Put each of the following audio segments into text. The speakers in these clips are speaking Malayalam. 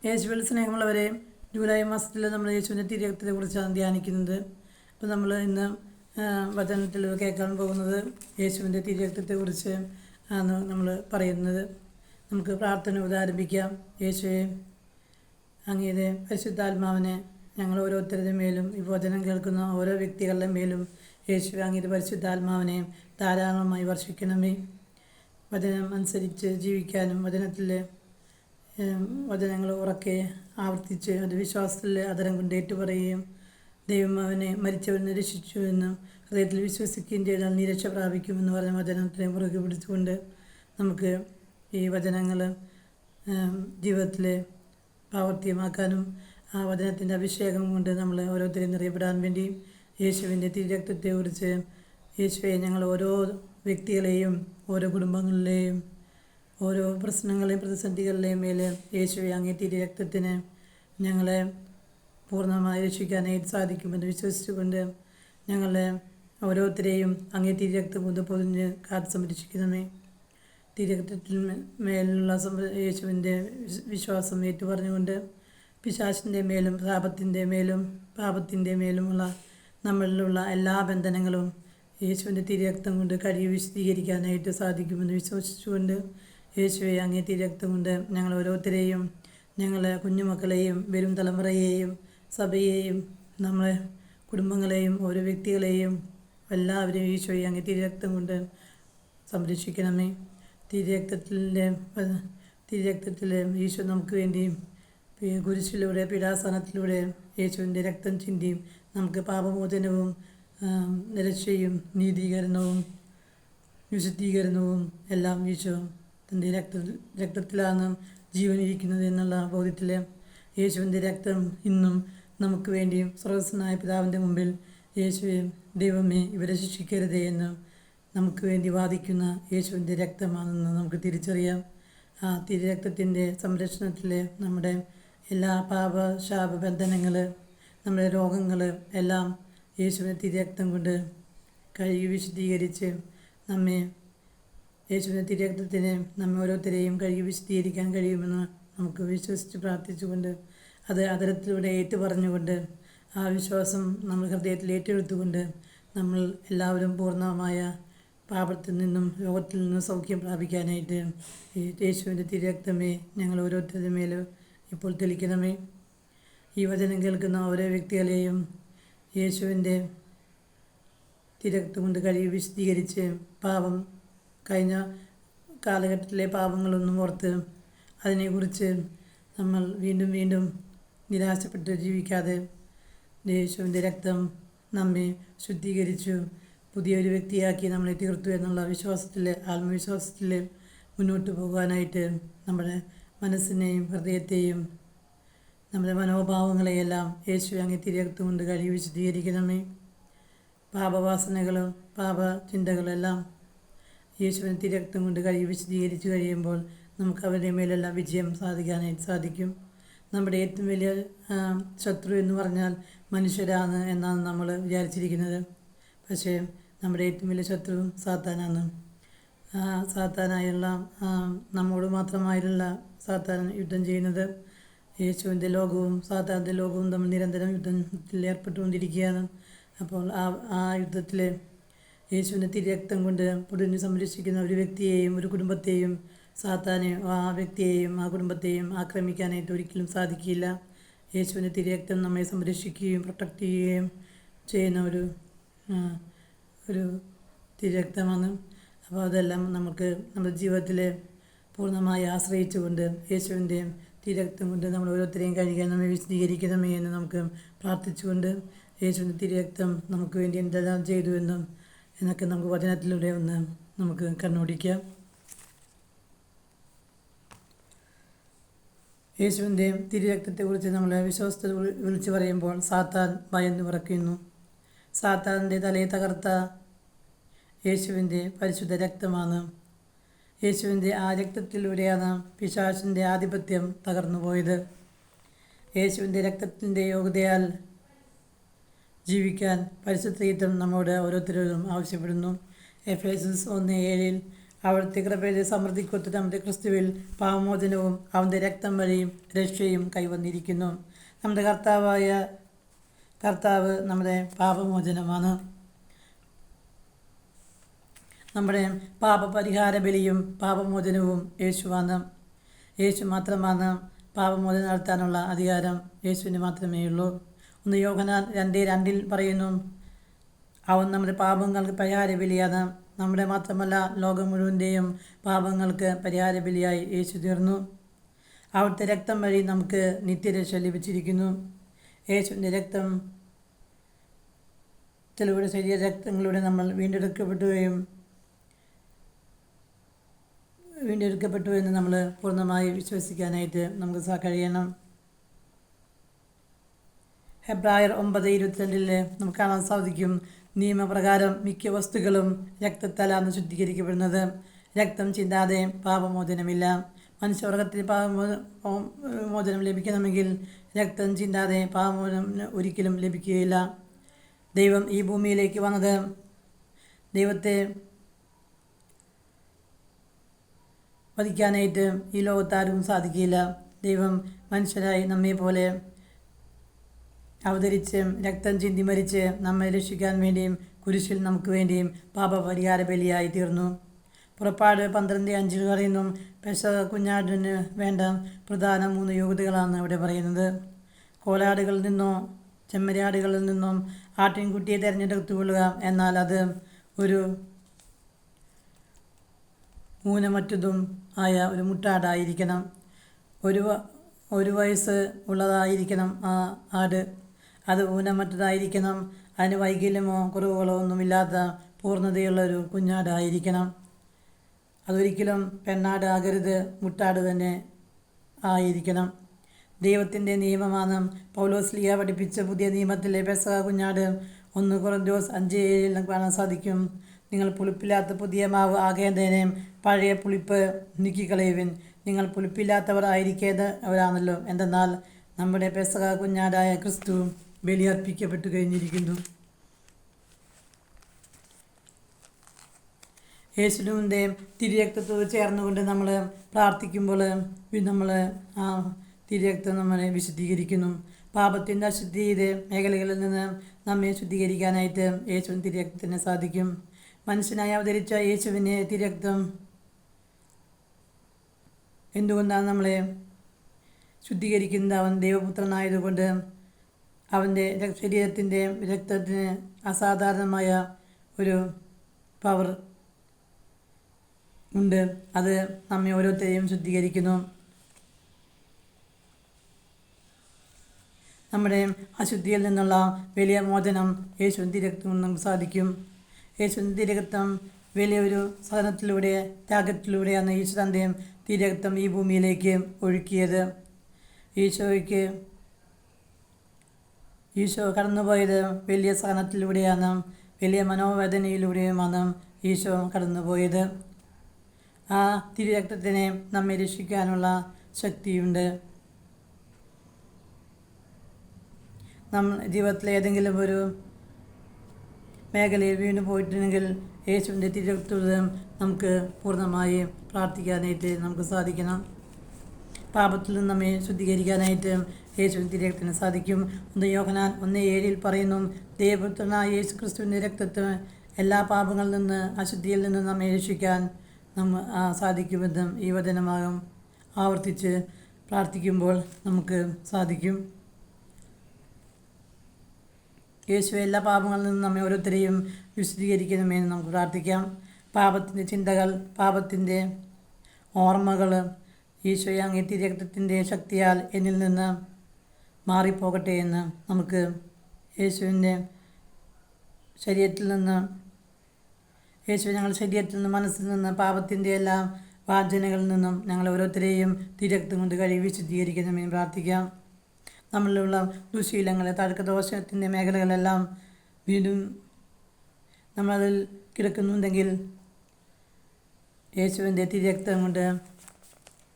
യേശുവിൽ സ്നേഹമുള്ളവരെ, ജൂലൈ മാസത്തിൽ നമ്മൾ യേശുവിൻ്റെ തിരുരക്തത്തെക്കുറിച്ചാണ് ധ്യാനിക്കുന്നത്. അപ്പോൾ നമ്മൾ ഇന്ന് വചനത്തിൽ കേൾക്കാൻ പോകുന്നത് യേശുവിൻ്റെ തിരുരക്തത്തെക്കുറിച്ച് ആണ് നമ്മൾ പറയുന്നത്. നമുക്ക് പ്രാർത്ഥന ആരംഭിക്കാം. യേശുവെ, അങ്ങയുടെ പരിശുദ്ധാത്മാവിനെ ഞങ്ങൾ ഓരോരുത്തരുടെ മേലും ഈ വചനം കേൾക്കുന്ന ഓരോ വ്യക്തികളുടെ മേലും യേശുവെ അങ്ങയുടെ പരിശുദ്ധാത്മാവിനെ ധാരാളമായി വർഷിക്കണമേ. വചനം അനുസരിച്ച് ജീവിക്കാനും വചനങ്ങൾ ഉറക്കെ ആവർത്തിച്ച് അത് വിശ്വാസത്തിൽ അതരം കൊണ്ട് ഏറ്റുപറയുകയും ദൈവം അവനെ മരിച്ചവനെ രക്ഷിച്ചു എന്ന് ഹൃദയത്തിൽ വിശ്വസിക്കുകയും ചെയ്താൽ നീ രക്ഷ പ്രാപിക്കുമെന്ന് പറഞ്ഞ വചനത്തിനെ മുറുകെ പിടിച്ചുകൊണ്ട് നമുക്ക് ഈ വചനങ്ങൾ ജീവിതത്തിൽ പ്രാവർത്തികമാക്കാനും ആ വചനത്തിൻ്റെ അഭിഷേകം കൊണ്ട് നമ്മൾ ഓരോരുത്തരെയും നിറയപ്പെടാൻ വേണ്ടി യേശുവിൻ്റെ തിരുരക്തത്തെക്കുറിച്ച് യേശുവെ ഞങ്ങൾ ഓരോ വ്യക്തികളെയും ഓരോ കുടുംബങ്ങളിലെയും ഓരോ പ്രശ്നങ്ങളെയും പ്രതിസന്ധികളുടെയും മേലെ യേശുവെ അങ്ങേ തിരുരക്തത്തിന് ഞങ്ങളെ പൂർണ്ണമായി രക്ഷിക്കാനായിട്ട് സാധിക്കുമെന്ന് വിശ്വസിച്ചുകൊണ്ട് ഞങ്ങളെ ഓരോരുത്തരെയും അങ്ങേ തിരുരക്തം കൊണ്ട് പൊതിഞ്ഞ് കാത്ത് സംരക്ഷിക്കണമേ. തിരുരക്തത്തിൽ മേലുള്ള യേശുവിൻ്റെ വിശ്വാസം ഏറ്റുപറഞ്ഞുകൊണ്ട് പിശാചിൻ്റെ മേലും പാപത്തിൻ്റെ മേലുമുള്ള നമ്മളിലുള്ള എല്ലാ ബന്ധനങ്ങളും യേശുവിൻ്റെ തിരുരക്തം കൊണ്ട് കഴുകി വിശദീകരിക്കാനായിട്ട് സാധിക്കുമെന്ന് വിശ്വസിച്ചുകൊണ്ട് യേശുവെ അങ്ങേ തിരുരക്തം കൊണ്ട് ഞങ്ങൾ ഓരോരുത്തരെയും, ഞങ്ങളെ കുഞ്ഞുമക്കളെയും വരും തലമുറയെയും സഭയെയും നമ്മളെ കുടുംബങ്ങളെയും ഓരോ വ്യക്തികളെയും എല്ലാവരെയും യേശുവെ അങ്ങേ തിരുരക്തം കൊണ്ട് സംരക്ഷിക്കണമേ. തിരുരക്തത്തിൽ ഈശോ നമുക്ക് വേണ്ടി കുരിശിലൂടെ പീഡാസനത്തിലൂടെ യേശുവിൻ്റെ രക്തം ചിന്തിയും നമുക്ക് പാപമോചനവും രക്ഷയും നീതീകരണവും വിശുദ്ധീകരണവും എല്ലാം ഈശോ തൻ്റെ രക്തത്തിലാണ് ജീവനിരിക്കുന്നത് എന്നുള്ള ബോധ്യത്തിൽ യേശുവിൻ്റെ രക്തം ഇന്നും നമുക്ക് വേണ്ടിയും സ്രോതസ്സനായ പിതാവിൻ്റെ മുമ്പിൽ യേശുവെ ദൈവമേ ഇവരെ ശിക്ഷിക്കരുതേ എന്ന് നമുക്ക് വേണ്ടി വാദിക്കുന്ന യേശുവിൻ്റെ രക്തമാണെന്ന് നമുക്ക് തിരിച്ചറിയാം. ആ തിരുരക്തത്തിൻ്റെ സംരക്ഷണത്തിൽ നമ്മുടെ എല്ലാ ശാപബന്ധനങ്ങൾ, നമ്മുടെ രോഗങ്ങൾ എല്ലാം യേശുവിൻ്റെ തിരുരക്തം കൊണ്ട് കഴുകി വിശുദ്ധീകരിച്ച് യേശുവിൻ്റെ തിരുരക്തത്തിന് നമ്മെ ഓരോരുത്തരെയും കഴുകി വിശദീകരിക്കാൻ കഴിയുമെന്ന് നമുക്ക് വിശ്വസിച്ച് പ്രാർത്ഥിച്ചുകൊണ്ട് അത് അതരത്തിലൂടെ ഏറ്റുപറഞ്ഞുകൊണ്ട് ആ വിശ്വാസം നമ്മൾ ഹൃദയത്തിൽ ഏറ്റെടുത്തുകൊണ്ട് നമ്മൾ എല്ലാവരും പൂർണ്ണമായ പാപത്തിൽ നിന്നും രോഗത്തിൽ നിന്നും സൗഖ്യം പ്രാപിക്കാനായിട്ട് യേശുവിൻ്റെ തിരുരക്തമേ ഞങ്ങൾ ഓരോരുത്തരുടെ മേലും ഇപ്പോൾ തെളിക്കണമേ. ഈ വചനം കേൾക്കുന്ന ഓരോ വ്യക്തികളെയും യേശുവിൻ്റെ തിരുരക്തം കൊണ്ട് കഴുകി വിശദീകരിച്ച് കഴിഞ്ഞ കാലഘട്ടത്തിലെ പാപങ്ങളൊന്നും ഓർത്ത് അതിനെക്കുറിച്ച് നമ്മൾ വീണ്ടും വീണ്ടും നിരാശപ്പെട്ട് ജീവിക്കാതെ യേശുവിൻ്റെ രക്തം നമ്മെ ശുദ്ധീകരിച്ചു പുതിയൊരു വ്യക്തിയാക്കി നമ്മളെ തീർത്തു എന്നുള്ള ആത്മവിശ്വാസത്തിൽ മുന്നോട്ട് പോകാനായിട്ട് നമ്മുടെ മനസ്സിനെയും ഹൃദയത്തെയും നമ്മുടെ മനോഭാവങ്ങളെയെല്ലാം യേശു അങ്ങേ തിരുരക്തം കൊണ്ട് കഴുകി വിശദീകരിക്കണമേ. പാപവാസനകളും പാപചിന്തകളെല്ലാം യേശുവിന് തിരുരക്തം കൊണ്ട് കഴുകി വിശദീകരിച്ച് കഴിയുമ്പോൾ നമുക്ക് അവരുടെ മേലെല്ലാം വിജയം സാധിക്കാനായിട്ട് സാധിക്കും. നമ്മുടെ ഏറ്റവും വലിയ ശത്രു എന്ന് പറഞ്ഞാൽ മനുഷ്യരാണ് എന്നാണ് നമ്മൾ വിചാരിച്ചിരിക്കുന്നത്. പക്ഷേ നമ്മുടെ ഏറ്റവും വലിയ ശത്രു സാത്താനാണ്. സാത്താനായുള്ള നമ്മോട് മാത്രമായുള്ള സാത്താൻ യുദ്ധം ചെയ്യുന്നത് യേശുവിൻ്റെ ലോകവും സാത്താൻ്റെ ലോകവും തമ്മിൽ നിരന്തരം യുദ്ധത്തിൽ ഏർപ്പെട്ടുകൊണ്ടിരിക്കുകയാണ്. അപ്പോൾ ആ യുദ്ധത്തിൽ യേശുവിൻ്റെ തിരുരക്തം കൊണ്ട് പൊതിഞ്ഞ് സംരക്ഷിക്കുന്ന ഒരു വ്യക്തിയെയും ഒരു കുടുംബത്തെയും സാത്താനെ ആ വ്യക്തിയെയും ആ കുടുംബത്തെയും ആക്രമിക്കാനായിട്ട് ഒരിക്കലും സാധിക്കില്ല. യേശുവിൻ്റെ തിരുരക്തം നമ്മെ സംരക്ഷിക്കുകയും പ്രൊട്ടക്റ്റ് ചെയ്യുകയും ചെയ്യുന്ന ഒരു തിരുരക്തമാണ്. അപ്പോൾ അതെല്ലാം നമുക്ക് നമ്മുടെ ജീവിതത്തിൽ പൂർണ്ണമായി ആശ്രയിച്ചുകൊണ്ട് യേശുവിൻ്റെ തിരുരക്തം കൊണ്ട് നമ്മൾ ഓരോരുത്തരെയും കഴുകാൻ നമ്മെ വിശദീകരിക്കണമേ എന്ന് നമുക്ക് പ്രാർത്ഥിച്ചുകൊണ്ട് യേശുവിൻ്റെ തിരുരക്തം നമുക്ക് വേണ്ടി എന്തെല്ലാം ചെയ്തു എന്നൊക്കെ നമുക്ക് വചനത്തിലൂടെ നമുക്ക് കണ്ണോടിക്കാം. യേശുവിൻ്റെ തിരുരക്തത്തെക്കുറിച്ച് നമ്മൾ വിശ്വാസത്തിൽ വിളിച്ചു പറയുമ്പോൾ സാത്താൻ ഭയന്ന് വിറയ്ക്കുന്നു. സാത്താൻ്റെ തലയെ തകർത്ത യേശുവിൻ്റെ പരിശുദ്ധ രക്തമാണ്. യേശുവിൻ്റെ ആ രക്തത്തിലൂടെയാണ് പിശാചിൻ്റെ ആധിപത്യം തകർന്നു പോയത്. യേശുവിൻ്റെ രക്തത്തിൻ്റെ യോഗ്യതയാൽ ജീവിക്കാൻ പരിശുദ്ധ രക്തം നമ്മോട് ഓരോരുത്തരോടും ആവശ്യപ്പെടുന്നു. എഫേസ്യസ് 1:7 അവിടുത്തെ കൃപയുടെ സമൃദ്ധിക്കൊത്ത് നമ്മുടെ ക്രിസ്തുവിൽ പാപമോചനവും അവൻ്റെ രക്തം വഴിയും രക്ഷയും കൈവന്നിരിക്കുന്നു. നമ്മുടെ കർത്താവ് നമ്മുടെ പാപമോചനമാണ്. നമ്മുടെ പാപപരിഹാര ബലിയും പാപമോചനവും യേശുവാണ്. യേശു മാത്രമാണ് പാപമോചനം നടത്താനുള്ള അധികാരം യേശുവിന് മാത്രമേ ഉള്ളൂ. 1 യോഹന്നാൻ 2:2 പറയുന്നു, അവൻ നമ്മുടെ പാപങ്ങൾക്ക് പരിഹാര ബലിയാണ്. നമ്മുടെ മാത്രമല്ല, ലോകം മുഴുവൻ്റെയും പാപങ്ങൾക്ക് പരിഹാര ബലിയായി യേശു തീർന്നു. അവിടുത്തെ രക്തം വഴി നമുക്ക് നിത്യരക്ഷ ലഭിച്ചിരിക്കുന്നു. യേശുവിൻ്റെ രക്തം ചിലരുടെ ശരീര രക്തങ്ങളിലൂടെ നമ്മൾ വീണ്ടെടുക്കപ്പെട്ടു എന്ന് നമ്മൾ പൂർണ്ണമായി വിശ്വസിക്കാനായിട്ട് നമുക്ക് കഴിയണം. ഹെബ്രായർ 9:22 നമുക്ക് കാണാൻ സാധിക്കും, നിയമപ്രകാരം മിക്ക വസ്തുക്കളും രക്തത്താലാണ് ശുദ്ധീകരിക്കപ്പെടുന്നത്. രക്തം ചിന്താതെ പാപമോചനമില്ല. മനുഷ്യവർഗത്തിന് പാപമോചനം ലഭിക്കണമെങ്കിൽ രക്തം ചിന്താതെ പാപമോചനം ഒരിക്കലും ലഭിക്കുകയില്ല. ദൈവം ഈ ഭൂമിയിലേക്ക് വന്നത് ദൈവത്തെ വധിക്കാനായിട്ട് ഈ ലോകത്താരും സാധിക്കില്ല. ദൈവം മനുഷ്യരായി നമ്മെപ്പോലെ അവതരിച്ച് രക്തം ചിന്തി മരിച്ച് നമ്മെ രക്ഷിക്കാൻ വേണ്ടിയും കുരിശിൽ നമുക്ക് വേണ്ടിയും പാപപരിഹാര ബലിയായി തീർന്നു. പുറപ്പാട് 12:5 പറയുന്നു, പെസഹ കുഞ്ഞാടിന് വേണ്ട പ്രധാന 3 യോഗ്യതകളാണ് ഇവിടെ പറയുന്നത്. കോലാടുകളിൽ നിന്നോ ചെമ്മരിയാടുകളിൽ നിന്നും ആട്ടിൻകുട്ടിയെ തിരഞ്ഞെടുത്തുകൊള്ളുക. എന്നാൽ അത് ഒരു ഊനമറ്റതും ആയ ഒരു മുട്ടാടായിരിക്കണം. ഒരു വയസ്സ് ഉള്ളതായിരിക്കണം ആ ആട്. അത് ഊനമറ്റതായിരിക്കണം. അതിന് വൈകല്യമോ കുറവുകളോ ഒന്നുമില്ലാത്ത പൂർണ്ണതയുള്ളൊരു കുഞ്ഞാടായിരിക്കണം. അതൊരിക്കലും പെണ്ണാട് ആകരുത്, മുട്ടാട് തന്നെ ആയിരിക്കണം. ദൈവത്തിൻ്റെ നിയമമാണ് പൗലോസ്ലീഹ പഠിപ്പിച്ച പുതിയ നിയമത്തിലെ പെസഹ കുഞ്ഞാട്. 1 കൊറിന്തോസ് 5:7 കാണാൻ സാധിക്കും, നിങ്ങൾ പുളിപ്പില്ലാത്ത പുതിയ മാവ് ആകേണ്ടതിനെ പഴയ പുളിപ്പ് നീക്കിക്കളയുവിൻ. നിങ്ങൾ പുളിപ്പില്ലാത്തവർ ആയിരിക്കേണ്ടവരാണല്ലോ. എന്തെന്നാൽ നമ്മുടെ പെസഹ കുഞ്ഞാടായ ക്രിസ്തു ബലിയർപ്പിക്കപ്പെട്ടു കഴിഞ്ഞിരിക്കുന്നു. യേശുവിൻ്റെ തിരുരക്തത്തോട് ചേർന്നുകൊണ്ട് നമ്മൾ പ്രാർത്ഥിക്കുമ്പോൾ നമ്മൾ ആ തിരുരക്തം നമ്മളെ വിശുദ്ധീകരിക്കുന്നു. പാപത്തിൻ്റെ അശുദ്ധിയുടെ മേഖലകളിൽ നിന്ന് നമ്മെ ശുദ്ധീകരിക്കാനായിട്ട് യേശുവിൻ തിരുരക്തത്തിന് സാധിക്കും. മനുഷ്യനായി അവതരിച്ച യേശുവിനെ തിരുരക്തം എന്തുകൊണ്ടാണ് നമ്മളെ ശുദ്ധീകരിക്കുന്നത്? അവൻ ദൈവപുത്രനായതുകൊണ്ട് അവൻ്റെ ശരീരത്തിൻ്റെ രക്തത്തിന് അസാധാരണമായ ഒരു പവർ ഉണ്ട്. അത് നമ്മെ ഓരോരുത്തരെയും ശുദ്ധീകരിക്കുന്നു. നമ്മുടെ അശുദ്ധിയിൽ നിന്നുള്ള വലിയ മോചനം യേശുവിൻ തിരുരക്തം കൊണ്ട് നമുക്ക് സാധിക്കും. യേശുവിൻ തിരുരക്തം വലിയൊരു സഹനത്തിലൂടെ ത്യാഗത്തിലൂടെയാണ് യേശു തൻ്റെ തിരുരക്തം ഈ ഭൂമിയിലേക്ക് ഒഴുക്കിയത്. ഈശോ കടന്നുപോയത് വലിയ സഹനത്തിലൂടെയാണ്, വലിയ മനോവേദനയിലൂടെയുമാണ് ഈശോ കടന്നുപോയത്. ആ തിരുരക്തത്തിനെ നമ്മെ രക്ഷിക്കാനുള്ള ശക്തിയുണ്ട്. നമ്മൾ ജീവിതത്തിലെ ഏതെങ്കിലും ഒരു മേഖലയിൽ വീണ് പോയിട്ടുണ്ടെങ്കിൽ യേശുവിൻ്റെ തിരുരക്തത്തോട് നമുക്ക് പൂർണ്ണമായി പ്രാർത്ഥിക്കാനായിട്ട് നമുക്ക് സാധിക്കണം. പാപത്തിൽ നിന്ന് നമ്മെ ശുദ്ധീകരിക്കാനായിട്ട് യേശുവിൻ്റെ തിരുരക്തത്തിന് സാധിക്കും. 1 യോഹന്നാൻ 1:7 പറയുന്നു, ദൈവപുത്രനായ യേശു ക്രിസ്തുവിൻ്റെ രക്തത്തിന് എല്ലാ പാപങ്ങളിൽ നിന്ന് അശുദ്ധിയിൽ നിന്ന് നമ്മെ രക്ഷിക്കാൻ സാധിക്കുമെന്നും ഈ വചനമാകും ആവർത്തിച്ച് പ്രാർത്ഥിക്കുമ്പോൾ നമുക്ക് സാധിക്കും. യേശു എല്ലാ പാപങ്ങളിൽ നിന്നും നമ്മെ ഓരോരുത്തരെയും വിശദീകരിക്കണമെന്ന് നമുക്ക് പ്രാർത്ഥിക്കാം. പാപത്തിൻ്റെ ചിന്തകൾ, പാപത്തിൻ്റെ ഓർമ്മകൾ ഈശോയെ അങ്ങേ തിരുരക്തത്തിൻ്റെ ശക്തിയാൽ എന്നിൽ നിന്ന് മാറിപ്പോകട്ടെ എന്ന് നമുക്ക് യേശുവിൻ്റെ ശരീരത്തിൽ നിന്ന് ഞങ്ങളുടെ ശരീരത്തിൽ നിന്ന് മനസ്സിൽ നിന്ന് പാപത്തിൻ്റെ എല്ലാ വാഞ്ചനകളിൽ നിന്നും ഞങ്ങൾ ഓരോരുത്തരെയും തിരുരക്തം കൊണ്ട് കഴുകി വിശുദ്ധീകരിക്കണമെന്ന് പ്രാർത്ഥിക്കാം. നമ്മളിലുള്ള ദുശീലങ്ങൾ, തഴക്കദോഷത്തിൻ്റെ മേഖലകളെല്ലാം വീണ്ടും നമ്മളതിൽ കിടക്കുന്നുണ്ടെങ്കിൽ യേശുവിൻ്റെ തിരുരക്തം കൊണ്ട്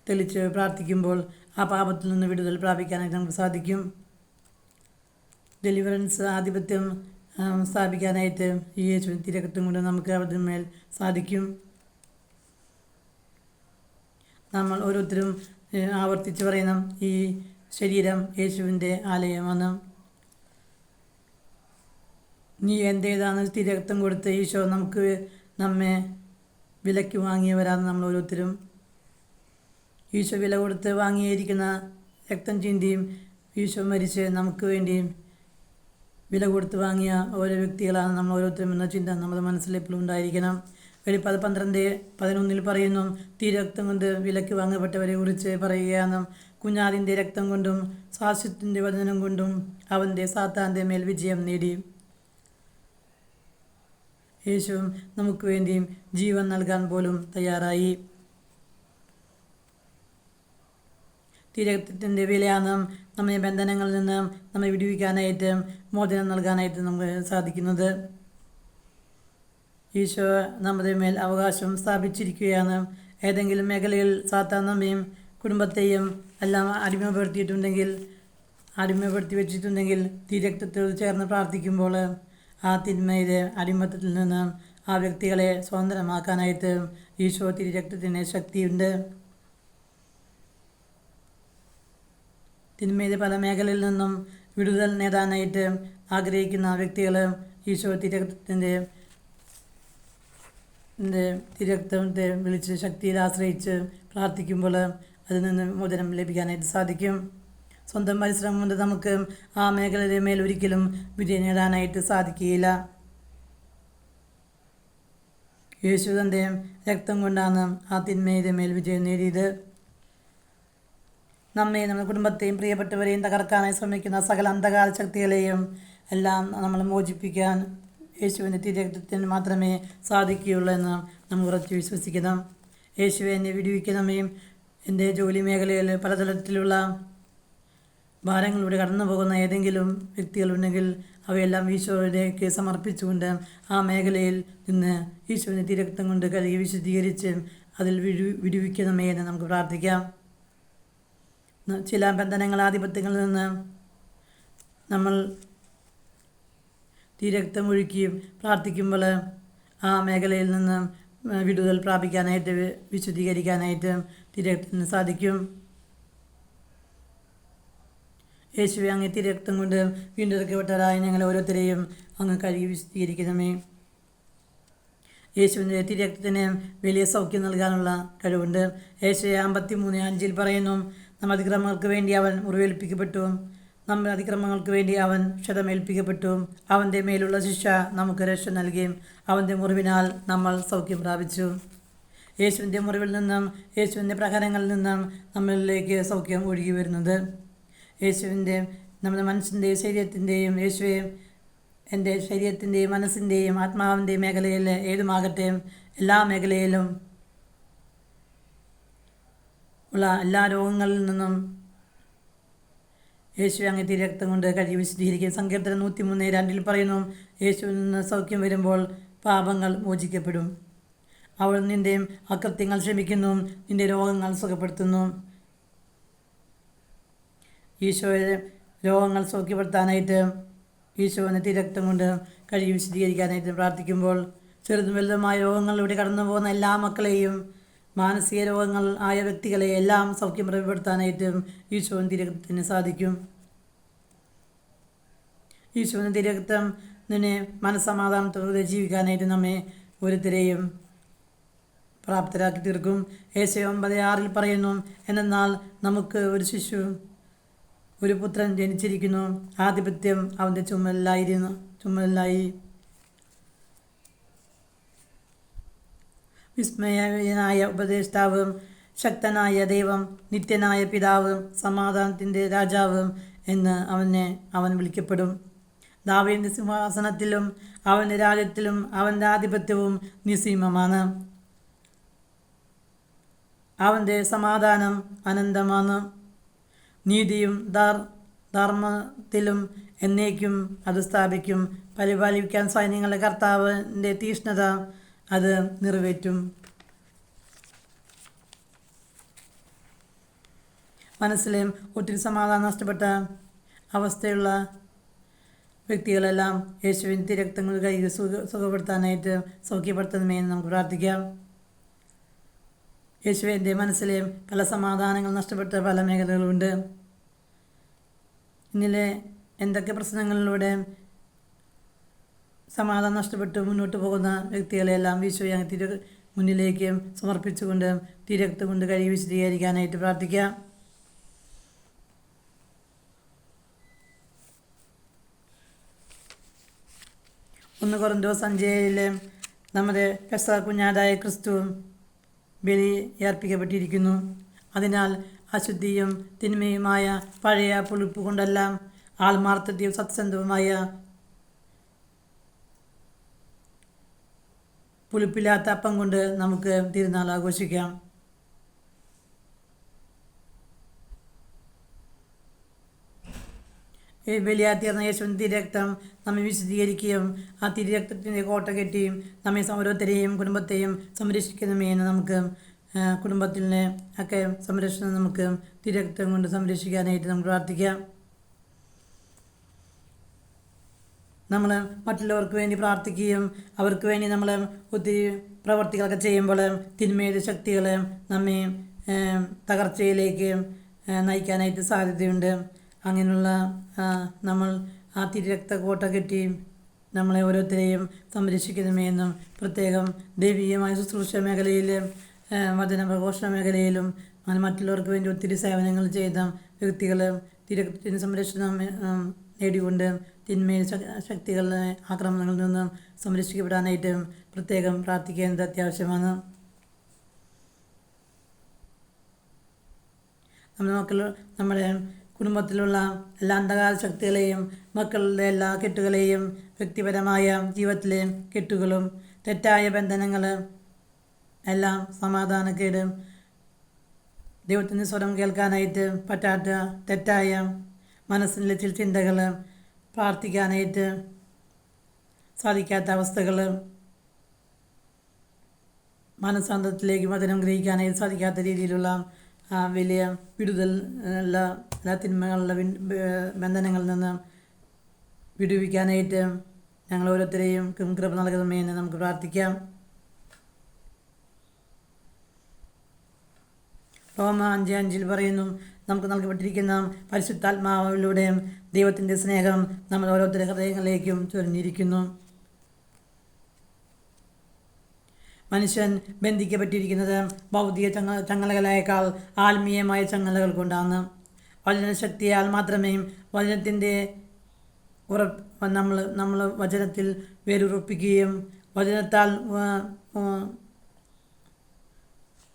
തെളിച്ച് പ്രാർത്ഥിക്കുമ്പോൾ ആ പാപത്തിൽ നിന്ന് വിടുതൽ പ്രാപിക്കാനായിട്ട് നമുക്ക് സാധിക്കും. ഡെലിവറൻസ്, ആധിപത്യം സ്ഥാപിക്കാനായിട്ട് ഈ യേശുവിൻ്റെ തിരുരക്തം കൊണ്ട് നമുക്ക് അതിന്മേൽ സാധിക്കും. നമ്മൾ ഓരോരുത്തരും ആവർത്തിച്ച് പറയണം, ഈ ശരീരം യേശുവിൻ്റെ ആലയമാണ്. നീ എൻ്റേതാണ്, തിരക്തം കൊടുത്ത് ഈശോ നമ്മെ വിലയ്ക്ക് വാങ്ങിയവരാണ് നമ്മൾ ഓരോരുത്തരും. ഈശോ വില കൊടുത്ത് വാങ്ങിയിരിക്കുന്ന രക്തം ചിന്തിയും ഈശോ മരിച്ച് നമുക്ക് വേണ്ടിയും വില കൊടുത്ത് വാങ്ങിയ ഓരോ വ്യക്തികളാണ് നമ്മൾ ഓരോരുത്തരും എന്ന ചിന്ത നമ്മുടെ മനസ്സിൽ എപ്പോഴും ഉണ്ടായിരിക്കണം. വെളിപ്പാട് 12:11 പറയുന്നു, തിരക്തം കൊണ്ട് വിലയ്ക്ക് വാങ്ങപ്പെട്ടവരെ കുറിച്ച് പറയുകയാണ്. കുഞ്ഞാടിൻ്റെ രക്തം കൊണ്ടും സാക്ഷ്യത്തിൻ്റെ വചനം കൊണ്ടും അവൻ്റെ സാത്താൻ്റെ മേൽ വിജയം നേടി. യേശുവും നമുക്ക് വേണ്ടിയും ജീവൻ നൽകാൻ പോലും തയ്യാറായി. തിരക്തത്തിൻ്റെ വിലയാണ് നമ്മെ ബന്ധനങ്ങളിൽ നിന്ന് നമ്മെ വിടുവിക്കാനായിട്ട്, മോചനം നൽകാനായിട്ട് നമുക്ക് സാധിക്കുന്നത്. ഈശോ നമ്മുടെ മേൽ അവകാശം സ്ഥാപിച്ചിരിക്കുകയാണ്. ഏതെങ്കിലും മേഖലയിൽ സാത്താൻ നമ്മയും കുടുംബത്തെയും എല്ലാം അടിമപ്പെടുത്തി വെച്ചിട്ടുണ്ടെങ്കിൽ തിരക്തത്തോട് ചേർന്ന് പ്രാർത്ഥിക്കുമ്പോൾ ആ തിന്മയുടെ അടിമത്തത്തിൽ നിന്ന് ആ വ്യക്തികളെ സ്വതന്ത്രമാക്കാനായിട്ട് ഈശോ തിരക്തത്തിന് ശക്തിയുണ്ട്. തിന്മയുടെ പല മേഖലയിൽ നിന്നും വിടുതൽ നേടാനായിട്ട് ആഗ്രഹിക്കുന്ന വ്യക്തികൾ ഈശോ തിരക്തത്തെ വിളിച്ച് ശക്തിയിൽ ആശ്രയിച്ച് പ്രാർത്ഥിക്കുമ്പോൾ അതിൽ നിന്ന് മോചനം ലഭിക്കാനായിട്ട് സാധിക്കും. സ്വന്തം പരിശ്രമം കൊണ്ട് നമുക്ക് ആ മേഖലയുടെ മേൽ ഒരിക്കലും വിജയം നേടാനായിട്ട് സാധിക്കുകയില്ല. യേശു തൻ്റെ രക്തം കൊണ്ടാണ് ആ തിന്മയുടെ മേൽ വിജയം നേടിയത്. നമ്മെ, നമ്മുടെ കുടുംബത്തെയും പ്രിയപ്പെട്ടവരെയും തകർക്കാനായി ശ്രമിക്കുന്ന സകല അന്ധകാര ശക്തികളെയും എല്ലാം നമ്മൾ മോചിപ്പിക്കാൻ യേശുവിൻ്റെ തിരക്തത്തിന് മാത്രമേ സാധിക്കുകയുള്ളൂ എന്ന് നമ്മൾ ഉറച്ചു വിശ്വസിക്കണം. യേശുവെ, എന്നെ വിടുവിക്കണമേ. എൻ്റെ ജോലി മേഖലയിൽ പലതരത്തിലുള്ള ഭാരങ്ങളിലൂടെ കടന്നു പോകുന്ന ഏതെങ്കിലും വ്യക്തികളുണ്ടെങ്കിൽ അവയെല്ലാം ഈശോയിലേക്ക് സമർപ്പിച്ചുകൊണ്ട് ആ മേഖലയിൽ നിന്ന് ഈശോവിൻ്റെ തിരക്തം കൊണ്ട് കഴുകി വിശുദ്ധീകരിച്ച് അതിൽ വിടുവിക്കണമേ എന്ന് നമുക്ക് പ്രാർത്ഥിക്കാം. ചില ബന്ധനങ്ങൾ, ആധിപത്യങ്ങളിൽ നിന്ന് നമ്മൾ തിരക്തം ഒഴുക്കിയും പ്രാർത്ഥിക്കുമ്പോൾ ആ മേഖലയിൽ നിന്ന് വിടുതൽ പ്രാപിക്കാനായിട്ട്, വിശുദ്ധീകരിക്കാനായിട്ട് തിരക്തത്തിന് സാധിക്കും. യേശുവെ, അങ്ങ് തിരക്തം കൊണ്ട് വീണ്ടെടുക്കപ്പെട്ടവരായ ഞങ്ങൾ ഓരോരുത്തരെയും അങ്ങ് കഴുകി വിശുദ്ധീകരിക്കണമേ. യേശുവിൻ്റെ തിരക്തത്തിന് വലിയ സൗഖ്യം നൽകാനുള്ള കഴിവുണ്ട്. യേശയ്യ 53:5 പറയുന്നു, നമ്മുടെ അതിക്രമങ്ങൾക്ക് വേണ്ടി അവൻ മുറിവേൽപ്പിക്കപ്പെട്ടു, നമ്മുടെ അതിക്രമങ്ങൾക്ക് വേണ്ടി അവൻ ക്ഷതമേൽപ്പിക്കപ്പെട്ടു, അവൻ്റെ മേലുള്ള ശിക്ഷ നമുക്ക് രക്ഷ നൽകുകയും അവൻ്റെ മുറിവിനാൽ നമ്മൾ സൗഖ്യം പ്രാപിച്ചു. യേശുവിൻ്റെ മുറിവിൽ നിന്നും യേശുവിൻ്റെ പ്രഹരങ്ങളിൽ നിന്നും നമ്മളിലേക്ക് സൗഖ്യം ഒഴുകി വരുന്നത്. യേശുവിൻ്റെ നമ്മുടെ മനസ്സിൻ്റെയും ശരീരത്തിൻ്റെയും, യേശുവെ എൻ്റെ ശരീരത്തിൻ്റെയും മനസ്സിൻ്റെയും ആത്മാവിൻ്റെയും മേഖലയിൽ ഏതുമാകട്ടെ, എല്ലാ മേഖലയിലും ഉള്ള എല്ലാ രോഗങ്ങളിൽ നിന്നും യേശു അങ്ങ് തിരക്തം കൊണ്ട് കഴുകി വിശുദ്ധീകരിക്കും. സങ്കീർത്തനം 103:2 പറയുന്നു, യേശുവിൽ നിന്ന് സൗഖ്യം വരുമ്പോൾ പാപങ്ങൾ മോചിക്കപ്പെടും. അവൾ നിൻ്റെ അകൃത്യങ്ങൾ ക്ഷമിക്കുന്നു, നിൻ്റെ രോഗങ്ങൾ സുഖപ്പെടുത്തുന്നു. ഈശോയെ രോഗങ്ങൾ സൗഖ്യപ്പെടുത്താനായിട്ട് ഈശോവിനെ തിരക്തം കൊണ്ട് കഴുകി വിശുദ്ധീകരിക്കാനായിട്ട് പ്രാർത്ഥിക്കുമ്പോൾ ചെറുതും വലുതുമായ രോഗങ്ങളിലൂടെ കടന്നു പോകുന്ന എല്ലാ മക്കളെയും, മാനസിക രോഗങ്ങൾ ആയ വ്യക്തികളെ എല്ലാം സൗഖ്യം പ്രവേശപ്പെടുത്താനായിട്ടും ഈശോവിൻ്റെ തിരക്തത്തിന് സാധിക്കും. ഈശോവിൻ്റെ തിരക്തം നിന്നെ മനസ്സമാധാനത്തോടെ ജീവിക്കാനായിട്ട് നമ്മെ ഓരോരുത്തരെയും പ്രാപ്തരാക്കി തീർക്കും. യേശയ്യ 9:6 പറയുന്നു, എന്നാൽ നമുക്ക് ഒരു ശിശു, ഒരു പുത്രൻ ജനിച്ചിരിക്കുന്നു, ആധിപത്യം അവൻ്റെ ചുമലിലായി. വിസ്മയനായ ഉപദേഷ്ടാവും ശക്തനായ ദൈവം, നിത്യനായ പിതാവും സമാധാനത്തിൻ്റെ രാജാവും എന്ന് അവൻ വിളിക്കപ്പെടും. ദാവീദിന്റെ സിംഹാസനത്തിലും അവൻ്റെ രാജ്യത്തിലും അവൻ്റെ ആധിപത്യവും നിസ്സീമമാണ്. അവൻ്റെ സമാധാനം അനന്തമാണ്. നീതിയും ധർമ്മത്തിലും എന്നേക്കും അത് സ്ഥാപിക്കും. പരിപാലിക്കാൻ സൈന്യങ്ങളുടെ കർത്താവിൻ്റെ തീഷ്ണത അത് നിറവേറ്റും. മനസ്സിലെ ഒത്തിരി സമാധാനം നഷ്ടപ്പെട്ട അവസ്ഥയുള്ള വ്യക്തികളെല്ലാം യേശുവിൻ്റെ തിരക്തങ്ങൾ കഴുകി സുഖപ്പെടുത്താനായിട്ട് സൗഖ്യപ്പെടുത്തണമേ എന്ന് നമുക്ക് പ്രാർത്ഥിക്കാം. യേശുവേ, എൻ്റെ മനസ്സിലെ പല സമാധാനങ്ങൾ നഷ്ടപ്പെട്ട പല മേഖലകളുണ്ട്. ഇന്നലെ എന്തൊക്കെ പ്രശ്നങ്ങളിലൂടെ സമാധാനം നഷ്ടപ്പെട്ട് മുന്നോട്ട് പോകുന്ന വ്യക്തികളെല്ലാം ഈശോയെ മുന്നിലേക്ക് സമർപ്പിച്ചുകൊണ്ട് തിരക്ത് കൊണ്ട് കഴിവ് വിശദീകരിക്കാനായിട്ട് പ്രാർത്ഥിക്കാം. ഒന്ന് കൊറിന്തോസ് 5:7 നമ്മുടെ പെസഹ കുഞ്ഞാടായ ക്രിസ്തു ബലി അർപ്പിക്കപ്പെട്ടിരിക്കുന്നു. അതിനാൽ അശുദ്ധിയും തിന്മയുമായ പഴയ പുളിപ്പ് കൊണ്ടല്ല, ആത്മാർത്ഥതയും സത്യസന്ധവുമായ പുളിപ്പില്ലാത്ത അപ്പം കൊണ്ട് നമുക്ക് തിരുനാൾ ആഘോഷിക്കാം. ബലിയാതീർന്ന യേശുവിൻ്റെ തിരക്തം നമ്മെ വിശദീകരിക്കുകയും ആ തിരക്തത്തിൻ്റെ കോട്ട കെട്ടിയും നമ്മെ ഓരോരുത്തരെയും കുടുംബത്തെയും സംരക്ഷിക്കണമേ എന്ന് നമുക്ക് കുടുംബത്തിൻ്റെ ഒക്കെ സംരക്ഷണം നമുക്ക് തിരക്തം കൊണ്ട് സംരക്ഷിക്കാനായിട്ട് നമുക്ക് പ്രാർത്ഥിക്കാം. നമ്മൾ മറ്റുള്ളവർക്ക് വേണ്ടി പ്രാർത്ഥിക്കുകയും അവർക്ക് വേണ്ടി നമ്മൾ ഒത്തിരി പ്രവർത്തികളൊക്കെ ചെയ്യുമ്പോൾ തിന്മയുടെ ശക്തികൾ നമ്മെ തകർച്ചയിലേക്ക് നയിക്കാനായിട്ട് സാധ്യതയുണ്ട്. അങ്ങനെയുള്ള നമ്മൾ ആ തിരക്ത കോട്ട കെട്ടി നമ്മളെ ഓരോരുത്തരെയും സംരക്ഷിക്കണമേ എന്നും പ്രത്യേകം ദൈവീയമായ ശുശ്രൂഷ മേഖലയിൽ വചന പ്രഘോഷണ മേഖലയിലും അങ്ങനെ മറ്റുള്ളവർക്ക് വേണ്ടി ഒത്തിരി സേവനങ്ങൾ ചെയ്ത വ്യക്തികൾ തിരക്തത്തിന് സംരക്ഷണം നേടിക്കൊണ്ട് തിന്മയിൽ ശക്തികളുടെ ആക്രമണങ്ങളിൽ നിന്നും സംരക്ഷിക്കപ്പെടാനായിട്ട് പ്രത്യേകം പ്രാർത്ഥിക്കേണ്ടത് അത്യാവശ്യമാണ്. നമ്മുടെ കുടുംബത്തിലുള്ള എല്ലാ അന്ധകാര ശക്തികളെയും മക്കളുടെ എല്ലാ കെട്ടുകളെയും വ്യക്തിപരമായ ജീവിതത്തിലെ കെട്ടുകളും തെറ്റായ ബന്ധനങ്ങൾ എല്ലാം സമാധാനക്കേട് ദൈവത്തിൻ്റെ സ്വരം കേൾക്കാനായിട്ട് പറ്റാത്ത തെറ്റായ മനസ്സിലെ ചില ചിന്തകൾ പ്രാർത്ഥിക്കാനായിട്ട് സാധിക്കാത്ത അവസ്ഥകൾ മനസ്സാന്തത്തിലേക്ക് വചനം ഗ്രഹിക്കാനായിട്ട് സാധിക്കാത്ത രീതിയിലുള്ള വലിയ വിടുതൽ എല്ലാ തിന്മകളുടെ ബന്ധനങ്ങളിൽ നിന്ന് വിടുവിക്കാനായിട്ട് ഞങ്ങൾ ഓരോരുത്തരെയും കൃപ നൽകണമേ എന്ന് നമുക്ക് പ്രാർത്ഥിക്കാം. റോമ 5:5 പറയുന്നു, നമുക്ക് നൽകപ്പെട്ടിരിക്കുന്ന പരിശുദ്ധാത്മാവിലൂടെ ദൈവത്തിൻ്റെ സ്നേഹം നമ്മൾ ഓരോരുത്തരുടെ ഹൃദയങ്ങളിലേക്കും ചൊരിഞ്ഞിരിക്കുന്നു. മനുഷ്യൻ ബന്ധിക്കപ്പെട്ടിരിക്കുന്നത് ഭൗതിക ചങ്ങലകളേക്കാൾ ആത്മീയമായ ചങ്ങലകൾ കൊണ്ടാണ്. വചനശക്തിയാൽ മാത്രമേ വചനത്തിൻ്റെ നമ്മൾ വചനത്തിൽ വേരുറപ്പിക്കുകയും വചനത്താൽ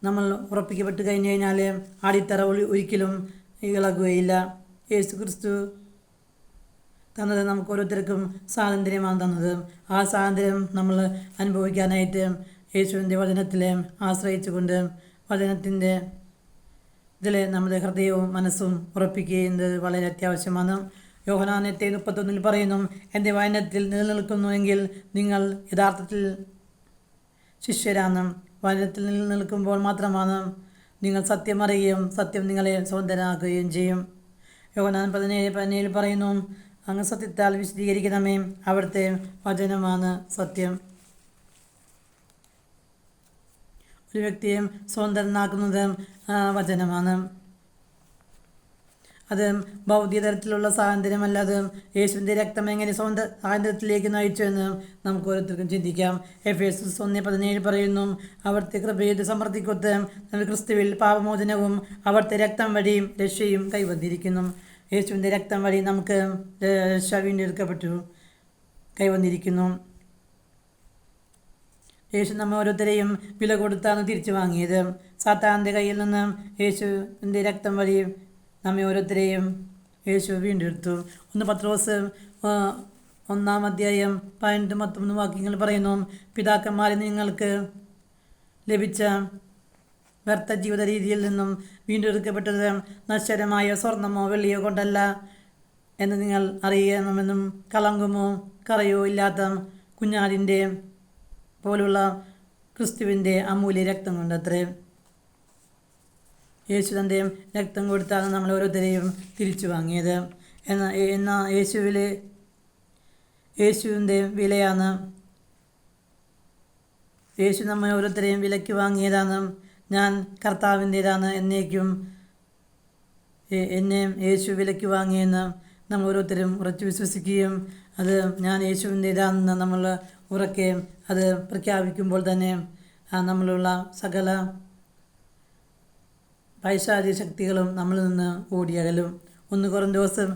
നമ്മൾ ഉറപ്പിക്കപ്പെട്ട് കഴിഞ്ഞ് കഴിഞ്ഞാൽ അടിത്തറ ഒരിക്കലും ഇളകുകയില്ല. യേശു ക്രിസ്തു തന്നത് നമുക്ക് ഓരോരുത്തർക്കും സ്വാതന്ത്ര്യമാണ് തന്നത്. ആ സ്വാതന്ത്ര്യം നമ്മൾ അനുഭവിക്കാനായിട്ട് യേശുവിൻ്റെ വചനത്തിൽ ആശ്രയിച്ചുകൊണ്ട് വചനത്തിൻ്റെ ഇതിൽ നമ്മുടെ ഹൃദയവും മനസ്സും ഉറപ്പിക്കുന്നത് വളരെ അത്യാവശ്യമാണ്. യോഹന്നാൻ 8:31 പറയുന്നു, എൻ്റെ വചനത്തിൽ നിലനിൽക്കുന്നുവെങ്കിൽ നിങ്ങൾ യഥാർത്ഥത്തിൽ ശിഷ്യരാണ്. വചനത്തിൽ നിലനിൽക്കുമ്പോൾ മാത്രമാണ് നിങ്ങൾ സത്യം അറിയുകയും സത്യം നിങ്ങളെ സ്വതന്ത്രരാക്കുകയും ചെയ്യും. യോഹന്നാൻ 17:17 പറയുന്നു, അങ്ങ് സത്യത്താൽ വിശദീകരിക്കണമേ, അവിടുത്തെ വചനമാണ് സത്യം. ഒരു വ്യക്തിയെ സ്വതന്ത്രനാക്കുന്നത് വചനമാണ്. അത് ഭൗതിക തരത്തിലുള്ള സ്വാതന്ത്ര്യമല്ല. അത് യേശുവിൻ്റെ രക്തം എങ്ങനെ സ്വാതന്ത്ര്യത്തിലേക്ക് നയിച്ചു എന്ന് നമുക്ക് ഓരോരുത്തർക്കും ചിന്തിക്കാം. എഫേസ്യർ 1:17 പറയുന്നു, അവിടുത്തെ കൃപയുടെ സമൃദ്ധിക്കൊത്ത് നമ്മൾ ക്രിസ്തുവിൽ പാപമോചനവും അവിടുത്തെ രക്തം വഴിയും രക്ഷയും കൈവന്നിരിക്കുന്നു. യേശുവിൻ്റെ രക്തം വഴി നമുക്ക് രക്ഷ വീണ്ടെടുക്കപ്പെട്ടു കൈവന്നിരിക്കുന്നു. യേശു നമ്മെ ഓരോരുത്തരെയും വില കൊടുത്താണ് തിരിച്ചു വാങ്ങിയത്. സാത്താൻ്റെ കയ്യിൽ നിന്ന് യേശുവിൻ്റെ രക്തം വഴി നമ്മെ ഓരോരുത്തരെയും യേശു വീണ്ടെടുത്തു. 1 പത്രോസ് 1:18-19 വാക്യങ്ങൾ പറയുന്നു, പിതാക്കന്മാരെ നിങ്ങൾക്ക് ലഭിച്ച വ്യർത്ഥ ജീവിത രീതിയിൽ നിന്നും വീണ്ടെടുക്കപ്പെട്ടത് നശ്വരമായ സ്വർണ്ണമോ വെള്ളിയോ കൊണ്ടല്ല എന്ന് നിങ്ങൾ അറിയണമെന്നും കളങ്കമോ കറയോ ഇല്ലാത്ത കുഞ്ഞാടിൻ്റെ പോലുള്ള ക്രിസ്തുവിൻ്റെ അമൂല്യ രക്തം കൊണ്ടത്രേ. യേശു തൻ്റെ രക്തം കൊടുത്താണ് നമ്മൾ ഓരോരുത്തരെയും തിരിച്ചു വാങ്ങിയത്. എന്നാൽ യേശുവിൻ്റെ വിലയാണ്. യേശു നമ്മെ ഓരോരുത്തരെയും വിലയ്ക്ക് വാങ്ങിയതാണ്. ഞാൻ കർത്താവിൻ്റേതാണ്, എന്നേക്കും എന്നെ യേശു വിലയ്ക്ക് വാങ്ങിയെന്ന് നമ്മൾ ഓരോരുത്തരും ഉറച്ചു വിശ്വസിക്കുകയും അത് ഞാൻ യേശുവിൻ്റേതാണെന്ന് നമ്മൾ ഉറക്കെ അത് പ്രഖ്യാപിക്കുമ്പോൾ തന്നെ നമ്മളുള്ള സകല പൈശാചിക ശക്തികളും നമ്മളിൽ നിന്ന് ഓടിയകലും. 1 കൊരിന്ത്യർ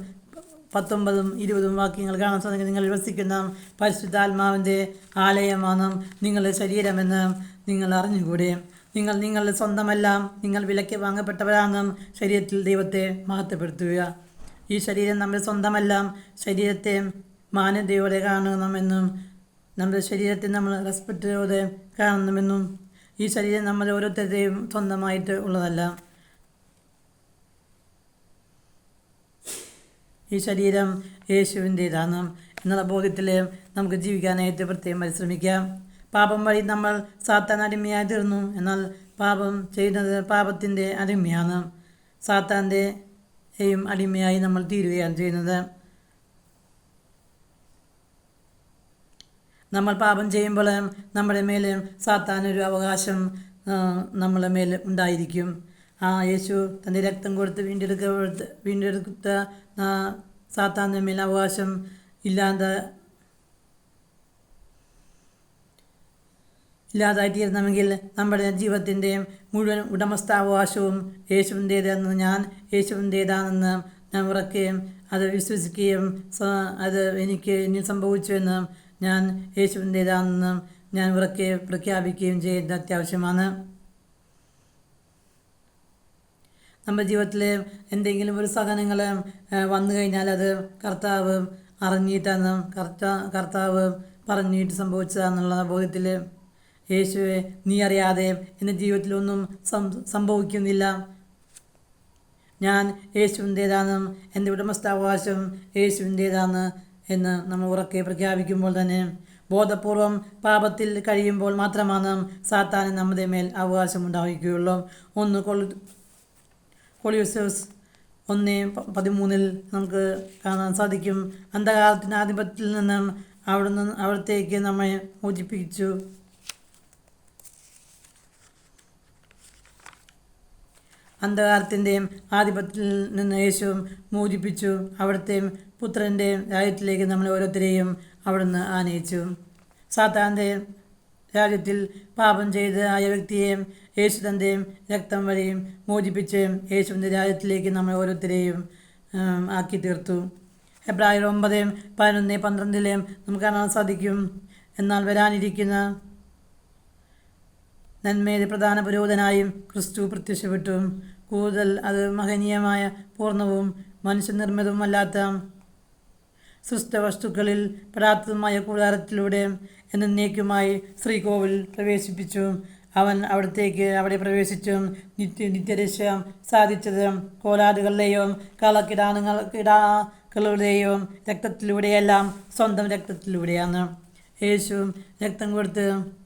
19-20 വാക്യങ്ങൾ കാണാൻ സാധിക്കും. നിങ്ങൾ വസിക്കുന്ന പരിശുദ്ധാത്മാവിൻ്റെ ആലയമാണ് നിങ്ങളുടെ ശരീരമെന്ന് നിങ്ങൾ അറിഞ്ഞുകൂടെ. നിങ്ങൾ നിങ്ങളുടെ സ്വന്തമല്ല, നിങ്ങൾ വിലയ്ക്ക് വാങ്ങപ്പെട്ടവരാണ്. ശരീരത്തിൽ ദൈവത്തെ മഹത്വപ്പെടുത്തുക. ഈ ശരീരം നമ്മുടെ സ്വന്തമല്ല. ശരീരത്തെ മാന്യതയോടെ കാണണമെന്നും നമ്മുടെ ശരീരത്തെ നമ്മൾ റെസ്പെക്റ്റോടെ കാണണമെന്നും ഈ ശരീരം നമ്മൾ ഓരോരുത്തരുടെയും സ്വന്തമായിട്ട് ഉള്ളതല്ല. ഈ ശരീരം യേശുവിൻ്റേതാണ് എന്നുള്ള ബോധ്യത്തിൽ നമുക്ക് ജീവിക്കാനായിട്ട് പ്രത്യേകം പരിശ്രമിക്കാം. പാപം വഴി നമ്മൾ സാത്താൻ അടിമയായി തീർന്നു. എന്നാൽ പാപം ചെയ്യുന്നത് പാപത്തിൻ്റെ അടിമയാണ്. സാത്താൻ്റെയും അടിമയായി നമ്മൾ തീരുകയാണ് ചെയ്യുന്നത്. നമ്മൾ പാപം ചെയ്യുമ്പോൾ നമ്മുടെ മേൽ സാത്താനൊരു അവകാശം നമ്മളെ മേൽ ഉണ്ടായിരിക്കും. യേശു തൻ്റെ രക്തം കൊടുത്ത് വീണ്ടെടുത്ത സാത്താൻ്റെ മേൽ അവകാശം ഇല്ലാതായിത്തീരുന്നെങ്കിൽ നമ്മുടെ ജീവിതത്തിൻ്റെ മുഴുവൻ ഉടമസ്ഥാവകാശവും യേശുവിൻ്റേതെന്ന് ഞാൻ യേശുവിൻ്റേതാണെന്ന് ഞാൻ ഉറക്കുകയും അത് വിശ്വസിക്കുകയും അത് എന്നിൽ സംഭവിച്ചുവെന്ന് ഞാൻ യേശുവിൻ്റേതാണെന്ന് ഞാൻ ഉറക്കെ പ്രഖ്യാപിക്കുകയും ചെയ്യുന്നത് അത്യാവശ്യമാണ്. നമ്മുടെ ജീവിതത്തിൽ എന്തെങ്കിലും ഒരു സഹനങ്ങൾ വന്നു കഴിഞ്ഞാൽ അത് കർത്താവ് അറിഞ്ഞിട്ടാണ്, കർത്താവ് പറഞ്ഞിട്ട് സംഭവിച്ചതാണെന്നുള്ള ബോധ്യത്തിൽ യേശുവെ നീ അറിയാതെ എൻ്റെ ജീവിതത്തിലൊന്നും സംഭവിക്കുന്നില്ല, ഞാൻ യേശുവിൻ്റേതാണ്, എൻ്റെ ഉടമസ്ഥാവകാശം യേശുവിൻ്റേതാണ് എന്ന് നമ്മൾ ഉറക്കെ പ്രഖ്യാപിക്കുമ്പോൾ തന്നെ ബോധപൂർവം പാപത്തിൽ കഴിയുമ്പോൾ മാത്രമാണ് സാത്താന് നമ്മുടെ മേൽ അവകാശം ഉണ്ടാവുകയുള്ളൂ. 1 കൊരിന്ത്യർ 1:13 നമുക്ക് കാണാൻ സാധിക്കും. അന്ധകാരത്തിൻ്റെ ആധിപത്യത്തിൽ നിന്നും അവിടത്തേക്ക് നമ്മെ മോചിപ്പിച്ചു. അന്ധകാരത്തിൻ്റെ ആധിപത്യത്തിൽ നിന്ന് യേശു മോചിപ്പിച്ചു. അവിടുത്തെ പുത്രൻ്റെ രാജ്യത്തിലേക്ക് നമ്മളെ ഓരോരുത്തരെയും അവിടുന്ന് ആനയിച്ചു. സാത്താൻ്റെ രാജ്യത്തിൽ പാപം ചെയ്ത് ആയ വ്യക്തിയെ യേശു തൻ്റെ രക്തം വഴിയും മോചിപ്പിച്ച് യേശുവിൻ്റെ രാജ്യത്തിലേക്ക് നമ്മളെ ഓരോരുത്തരെയും ആക്കി തീർത്തു. എബ്രായർ 9:11-12 നമുക്ക് കാണാൻ സാധിക്കും. എന്നാൽ വരാനിരിക്കുന്ന നന്മയുടെ പ്രധാന പുരോഹിതനായും ക്രിസ്തു പ്രത്യക്ഷപ്പെട്ടു. കൂടുതൽ അത് മഹനീയമായ പൂർണ്ണവും മനുഷ്യനിർമ്മിതവുമല്ലാത്ത സൃഷ്ടവസ്തുക്കളിൽ പെടാത്തതുമായ കൂടാരത്തിലൂടെ എന്നേക്കുമായി ശ്രീകോവിൽ പ്രവേശിപ്പിച്ചു. അവൻ അവിടെ പ്രവേശിച്ചു നിത്യരക്ഷ സാധിച്ചത് കോലാടുകളുടെയോ കിടാക്കളുടെയോ രക്തത്തിലൂടെയെല്ലാം സ്വന്തം രക്തത്തിലൂടെയാണ്. യേശു രക്തം കൊടുത്ത്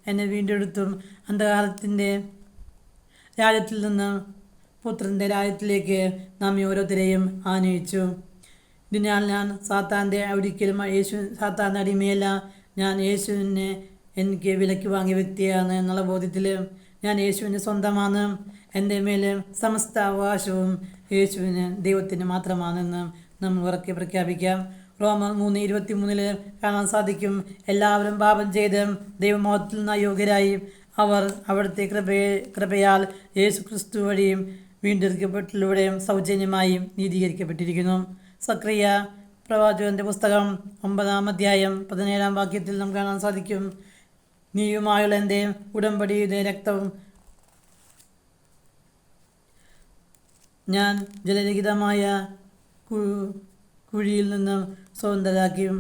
എന്നെ വീണ്ടെടുത്തും അന്ധകാരത്തിൻ്റെ രാജ്യത്തിൽ നിന്ന് പുത്രൻ്റെ രാജ്യത്തിലേക്ക് നമ്മെ ഓരോരുത്തരെയും ആനയിച്ചു. ഇതിനാൽ ഞാൻ ഒരിക്കലും സാത്താൻ്റെ അടിമയല്ല, ഞാൻ യേശുവിനെ എനിക്ക് വിലയ്ക്ക് വാങ്ങിയ വ്യക്തിയാണ് എന്നുള്ള ബോധ്യത്തിൽ ഞാൻ യേശുവിന് സ്വന്തമാണ്. എൻ്റെ മേൽ സമസ്ത അവകാശവും യേശുവിന് ദൈവത്തിന് മാത്രമാണെന്ന് നമ്മൾ ഉറക്കെ പ്രഖ്യാപിക്കാം. റോമർ 3:23 കാണാൻ സാധിക്കും. എല്ലാവരും പാപം ചെയ്ത് ദൈവമഹത്വത്തിൽ നിന്ന് അയോഗ്യരായി അവർ അവിടുത്തെ കൃപയാൽ യേശു ക്രിസ്തു വഴിയും വീണ്ടെടുക്കപ്പെട്ടിലൂടെയും സൗജന്യമായി നീതീകരിക്കപ്പെട്ടിരിക്കുന്നു. സക്രിയ പ്രവാചകൻ്റെ പുസ്തകം 9-17 വാക്യത്തിൽ നമുക്ക് കാണാൻ സാധിക്കും. നീയുമായുള്ള എൻ്റെ ഉടമ്പടിയുടെ രക്തവും ഞാൻ ജലരഹിതമായ കുഴിയിൽ നിന്ന് സ്വതന്ത്രരാക്കിയും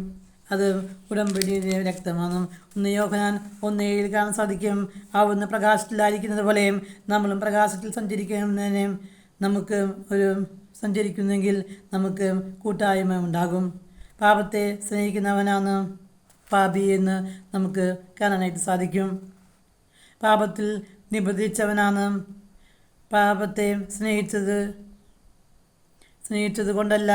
അത് ഉടമ്പടിയുടെ രക്തമാണ്. 1 യോഹന്നാൻ 1:7 കാണാൻ സാധിക്കും. അവിടുന്ന് പ്രകാശത്തിലായിരിക്കുന്നത് പോലെയും നമ്മളും പ്രകാശത്തിൽ സഞ്ചരിക്കുന്നതിനും സഞ്ചരിക്കുന്നെങ്കിൽ നമുക്ക് കൂട്ടായ്മ ഉണ്ടാകും. പാപത്തെ സ്നേഹിക്കുന്നവനാണ് പാപി എന്ന് നമുക്ക് കാണാനായിട്ട് സാധിക്കും. പാപത്തിൽ നിബന്ധിച്ചവനാണ്. പാപത്തെ സ്നേഹിച്ചത് കൊണ്ടല്ല,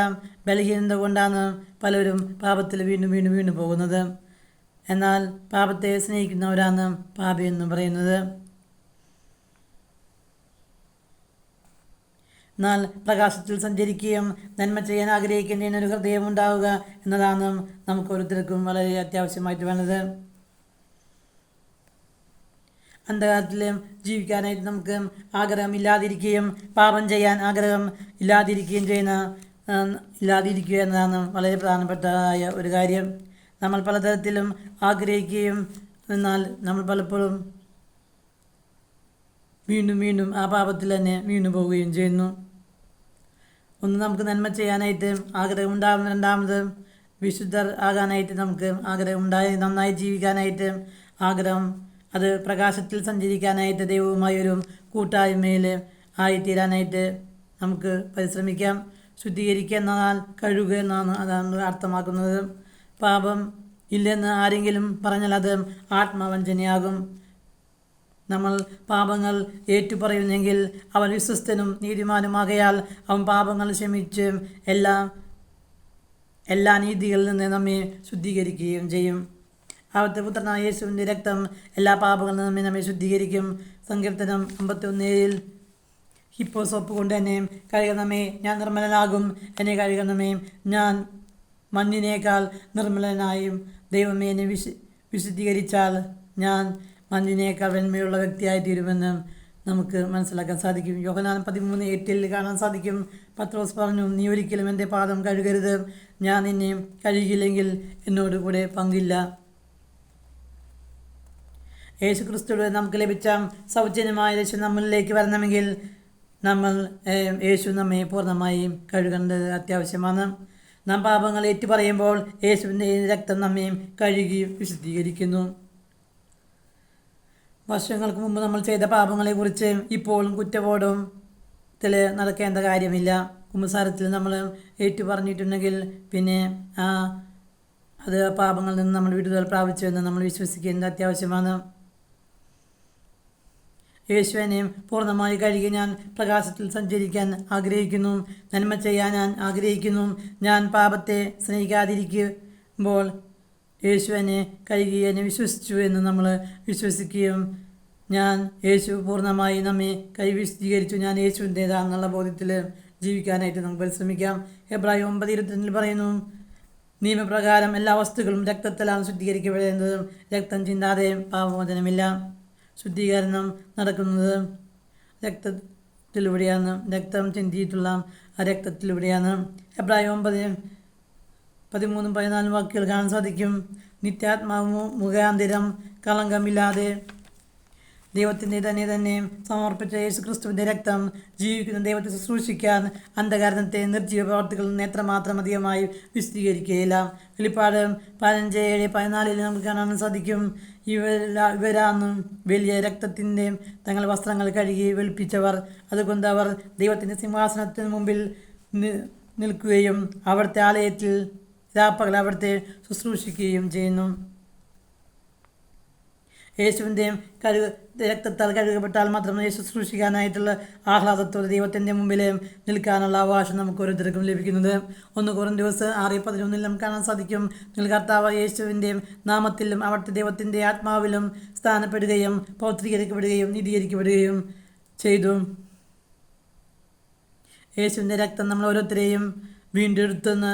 ബലഹീനത കൊണ്ടാണ് പലരും പാപത്തിൽ വീണ്ടും പോകുന്നത്. എന്നാൽ പാപത്തെ സ്നേഹിക്കുന്നവരാണ് പാപി എന്ന് പറയുന്നത്. എന്നാൽ പ്രകാശത്തിൽ സഞ്ചരിക്കുകയും നന്മ ചെയ്യാൻ ആഗ്രഹിക്കുന്നതിന് ഒരു ഹൃദയം ഉണ്ടാവുക എന്നതാണ് നമുക്ക് ഓരോരുത്തർക്കും വളരെ അത്യാവശ്യമായിട്ട് വേണ്ടത്. അന്ധകാരത്തിൽ ജീവിക്കാനായിട്ട് നമുക്ക് ആഗ്രഹം ഇല്ലാതിരിക്കുകയും പാപം ചെയ്യാൻ ആഗ്രഹം ഇല്ലാതിരിക്കുകയും ഇല്ലാതിരിക്കുക എന്നതാണ് വളരെ പ്രധാനപ്പെട്ടതായ ഒരു കാര്യം. നമ്മൾ പലതരത്തിലും ആഗ്രഹിക്കുകയും എന്നാൽ നമ്മൾ പലപ്പോഴും വീണ്ടും വീണ്ടും ആ പാപത്തിൽ തന്നെ വീണു പോവുകയും ചെയ്യുന്നു. ഒന്ന്, നമുക്ക് നന്മ ചെയ്യാനായിട്ട് ആഗ്രഹം ഉണ്ടാകും. രണ്ടാമത്, വിശുദ്ധർ ആകാനായിട്ട് നമുക്ക് ആഗ്രഹം ഉണ്ടായി നന്നായി ജീവിക്കാനായിട്ട് ആഗ്രഹം, അത് പ്രകാശത്തിൽ സഞ്ചരിക്കാനായിട്ട് ദൈവവുമായൊരു കൂട്ടായ്മയിൽ ആയിത്തീരാനായിട്ട് നമുക്ക് പരിശ്രമിക്കാം. ശുദ്ധീകരിക്കുക എന്നാൽ കഴുകുക എന്നാണ് അതാണ് അർത്ഥമാക്കുന്നത്. പാപം ഇല്ലെന്ന് ആരെങ്കിലും പറഞ്ഞാൽ അത് ആത്മവഞ്ചനയാകും. നമ്മൾ പാപങ്ങൾ ഏറ്റുപറയുന്നെങ്കിൽ അവൻ വിശ്വസ്തനും നീതിമാനുമാകയാൽ അവൻ പാപങ്ങൾ ക്ഷമിച്ച് എല്ലാ നീതികളിൽ നിന്ന് നമ്മെ ശുദ്ധീകരിക്കുകയും ചെയ്യും. അവിടുത്തെ പുത്രനായ യേശുവിൻ്റെ രക്തം എല്ലാ പാപങ്ങളിൽ നിന്നും നമ്മെ ശുദ്ധീകരിക്കും. സങ്കീർത്തനം 51:7 ഹിപ്പോസോപ്പ് കൊണ്ട് എന്നെ കഴുകണമേ, ഞാൻ നിർമ്മലനാകും. എന്നെ കഴുകണമേ, ഞാൻ മഞ്ഞിനേക്കാൾ നിർമ്മലനായും. ദൈവമേ, എന്നെ വിശുദ്ധീകരിച്ചാൽ ഞാൻ മഞ്ഞിനേക്കാൾ വെണ്മയുള്ള വ്യക്തിയായി തീരുമെന്ന് നമുക്ക് മനസ്സിലാക്കാൻ സാധിക്കും. യോഹന്നാൻ 13:8 കാണാൻ സാധിക്കും. പത്രോസ് പറഞ്ഞു, നീ ഒരിക്കലും എൻ്റെ പാദം കഴുകരുത്. ഞാൻ നിന്നെ കഴുകിയില്ലെങ്കിൽ എന്നോട് കൂടെ പങ്കില്ല. യേശു ക്രിസ്തുവിലൂടെ നമുക്ക് ലഭിച്ച സൗജന്യമായ രക്ഷ നമ്മളിലേക്ക് വരണമെങ്കിൽ യേശു നമ്മെ പൂർണ്ണമായും കഴുകേണ്ടത് അത്യാവശ്യമാണ്. നാം പാപങ്ങൾ ഏറ്റുപറയുമ്പോൾ യേശുവിൻ്റെ രക്തം നമ്മെ കഴുകി വിശുദ്ധീകരിക്കുന്നു. വർഷങ്ങൾക്ക് മുമ്പ് നമ്മൾ ചെയ്ത പാപങ്ങളെക്കുറിച്ച് ഇപ്പോഴും കുറ്റബോധത്തിൽ നടക്കേണ്ട കാര്യമില്ല. കുമ്പസാരത്തിൽ നമ്മൾ ഏറ്റുപറഞ്ഞിട്ടുണ്ടെങ്കിൽ പിന്നെ അത് പാപങ്ങളിൽ നിന്ന് നമ്മൾ വിടുതൽ പ്രാപിച്ചുവെന്ന് നമ്മൾ വിശ്വസിക്കേണ്ടത് അത്യാവശ്യമാണ്. യേശുവിനെ പൂർണ്ണമായി കഴുകി ഞാൻ പ്രകാശത്തിൽ സഞ്ചരിക്കാൻ ആഗ്രഹിക്കുന്നു. നന്മ ചെയ്യാൻ ഞാൻ ആഗ്രഹിക്കുന്നു. ഞാൻ പാപത്തെ സ്നേഹിക്കാതിരിക്കുമ്പോൾ യേശുവിനെ കഴുകി എന്നെ വിശ്വസിച്ചു എന്ന് നമ്മൾ വിശ്വസിക്കുകയും യേശു പൂർണ്ണമായി നമ്മെ വിശുദ്ധീകരിച്ചു, ഞാൻ യേശുവിൻ്റേതാണെന്നുള്ള ബോധ്യത്തിൽ ജീവിക്കാനായിട്ട് നമുക്ക് പരിശ്രമിക്കാം. എബ്രായർ 9:22 പറയുന്നു, നിയമപ്രകാരം എല്ലാ വസ്തുക്കളും രക്തത്തിലാണ് ശുദ്ധീകരിക്കപ്പെടേണ്ടത്. രക്തം ചിന്താതെ പാപമോചനമില്ല. ശുദ്ധീകരണം നടക്കുന്നത് രക്തത്തിലൂടെയാണ്. രക്തം ചിന്തിയിട്ടുള്ള ആ രക്തത്തിലൂടെയാണ്. എബ്രായർ 9:13-14 വാക്കുകൾ കാണാൻ സാധിക്കും. നിത്യാത്മാവ് മുഖാന്തരം കളങ്കമില്ലാതെ ദൈവത്തിൻ്റെ തന്നെ സമർപ്പിച്ച യേശു ക്രിസ്തുവിൻ്റെ രക്തം ജീവിക്കുന്ന ദൈവത്തെ ശുശ്രൂഷിക്കാൻ അന്ധകാരത്തെ നിർജ്ജീവ പ്രവർത്തികളിൽ നിന്ന് എത്രമാത്രം അധികമായി വിശദീകരിക്കുകയില്ല. വെളിപ്പാട് 15:7-14 നമുക്ക് കാണാൻ സാധിക്കും. ഇവരാണ് വലിയ രക്തത്തിൻ്റെ തങ്ങളുടെ വസ്ത്രങ്ങൾ കഴുകി വെളുപ്പിച്ചവർ. അതുകൊണ്ട് അവർ ദൈവത്തിൻ്റെ സിംഹാസനത്തിന് മുമ്പിൽ നിൽക്കുകയും അവിടുത്തെ ആലയത്തിൽ രാപ്പകൽ അവിടുത്തെ ശുശ്രൂഷിക്കുകയും ചെയ്യുന്നു. യേശുവിൻ്റെ രക്തത്താൽ കഴുകപ്പെട്ടാൽ മാത്രമേ ശുശ്രൂഷിക്കാനായിട്ടുള്ള ആഹ്ലാദത്തോടെ ദൈവത്തിൻ്റെ മുമ്പിൽ നിൽക്കാനുള്ള അവകാശം നമുക്ക് ഓരോരുത്തർക്കും ലഭിക്കുന്നത്. 1 കൊരിന്ത്യർ 6:11 നമുക്ക് കാണാൻ സാധിക്കും. നിങ്ങൾ കർത്താവ് യേശുവിൻ്റെ നാമത്തിലും അവിടുത്തെ ദൈവത്തിൻ്റെ ആത്മാവിലും സ്ഥാനപ്പെടുകയും പൗത്രീകരിക്കപ്പെടുകയും നീതീകരിക്കപ്പെടുകയും ചെയ്തു. യേശുവിൻ്റെ രക്തം നമ്മൾ ഓരോരുത്തരെയും വീണ്ടെടുത്തുന്ന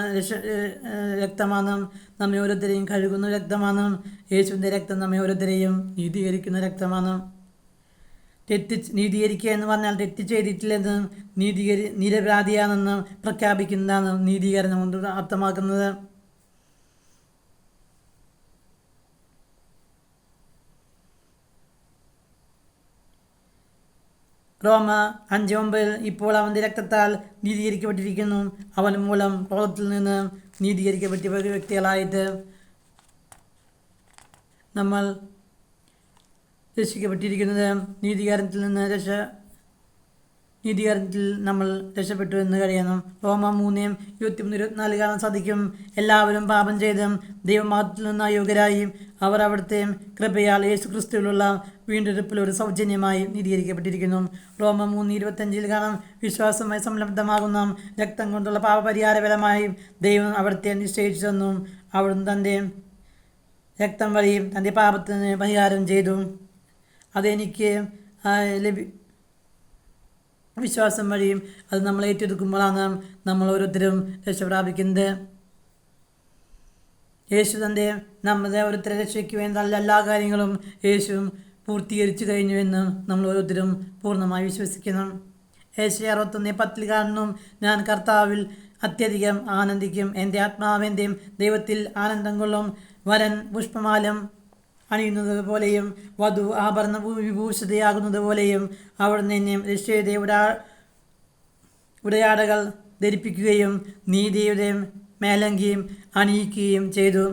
രക്തമാണ്. നമ്മെ ഓരോരുത്തരെയും കഴുകുന്ന രക്തമാണ്. യേശുവിൻ്റെ രക്തം നമ്മെ ഓരോരുത്തരെയും നീതീകരിക്കുന്ന രക്തമാണ്. നീതീകരിക്കുക എന്ന് പറഞ്ഞാൽ തെറ്റ് ചെയ്തിട്ടില്ലെന്ന് നിരപരാധിയാണെന്ന് പ്രഖ്യാപിക്കുന്നതാണ് നീതീകരണം കൊണ്ട് അർത്ഥമാക്കുന്നത്. റോമ 5:9 ഇപ്പോൾ അവൻ്റെ രക്തത്താൽ നീതീകരിക്കപ്പെട്ടിരിക്കുന്നു. അവൻ മൂലം ക്രോധത്തിൽ നിന്ന് നീതീകരിക്കപ്പെട്ട വ്യക്തികളായിട്ട് നമ്മൾ രക്ഷിക്കപ്പെട്ടിരിക്കുന്നത്. നീതീകരണത്തിൽ നമ്മൾ രക്ഷപ്പെട്ടു എന്ന് കഴിയണം. റോമ 3:23-24 കാണാൻ സാധിക്കും. എല്ലാവരും പാപം ചെയ്ത് ദൈവമാർഗത്തിൽ നിന്ന് അയോഗ്യരായി അവർ അവിടുത്തെ കൃപയാൽ യേശു ക്രിസ്തുവിലുള്ള വീണ്ടെടുപ്പിലൂടെ സൗജന്യമായി നീതീകരിക്കപ്പെട്ടിരിക്കുന്നു. റോമ 3:25 കാണാം. വിശ്വാസമായി സംലബ്ധമാകുന്ന രക്തം കൊണ്ടുള്ള പാപപരിഹാരപരമായി ദൈവം അവിടുത്തെ നിശ്ചയിച്ചു തന്നു. അവിടുന്ന് തൻ്റെ രക്തം വഴി തൻ്റെ പാപത്തിന് പരിഹാരം ചെയ്തു. വിശ്വാസം വഴിയും അത് നമ്മൾ ഏറ്റെടുക്കുമ്പോഴാണ് നമ്മൾ ഓരോരുത്തരും രക്ഷ പ്രാപിക്കുന്നത്. യേശു തൻ്റെ നമ്മുടെ ഓരോരുത്തരെ രക്ഷയ്ക്ക് വേണ്ട എല്ലാ കാര്യങ്ങളും യേശു പൂർത്തീകരിച്ചു കഴിഞ്ഞുവെന്ന് നമ്മൾ ഓരോരുത്തരും പൂർണ്ണമായി വിശ്വസിക്കണം. ഏശയ്യാ 61:10 കാണുന്നു, ഞാൻ കർത്താവിൽ അത്യധികം ആനന്ദിക്കും, എൻ്റെ ആത്മാവിൻ്റെ ദൈവത്തിൽ ആനന്ദം കൊള്ളും. വരൻ പുഷ്പമാലം അണിയുന്നത് പോലെയും വധു ആഭരണ വിഭൂഷിതയാകുന്നത് പോലെയും അവിടുന്ന് എന്നെ രക്ഷയുടെ ഉടയാടകൾ ധരിപ്പിക്കുകയും നീതിയുടെ മേലങ്കിയും അണിയിക്കുകയും ചെയ്തു.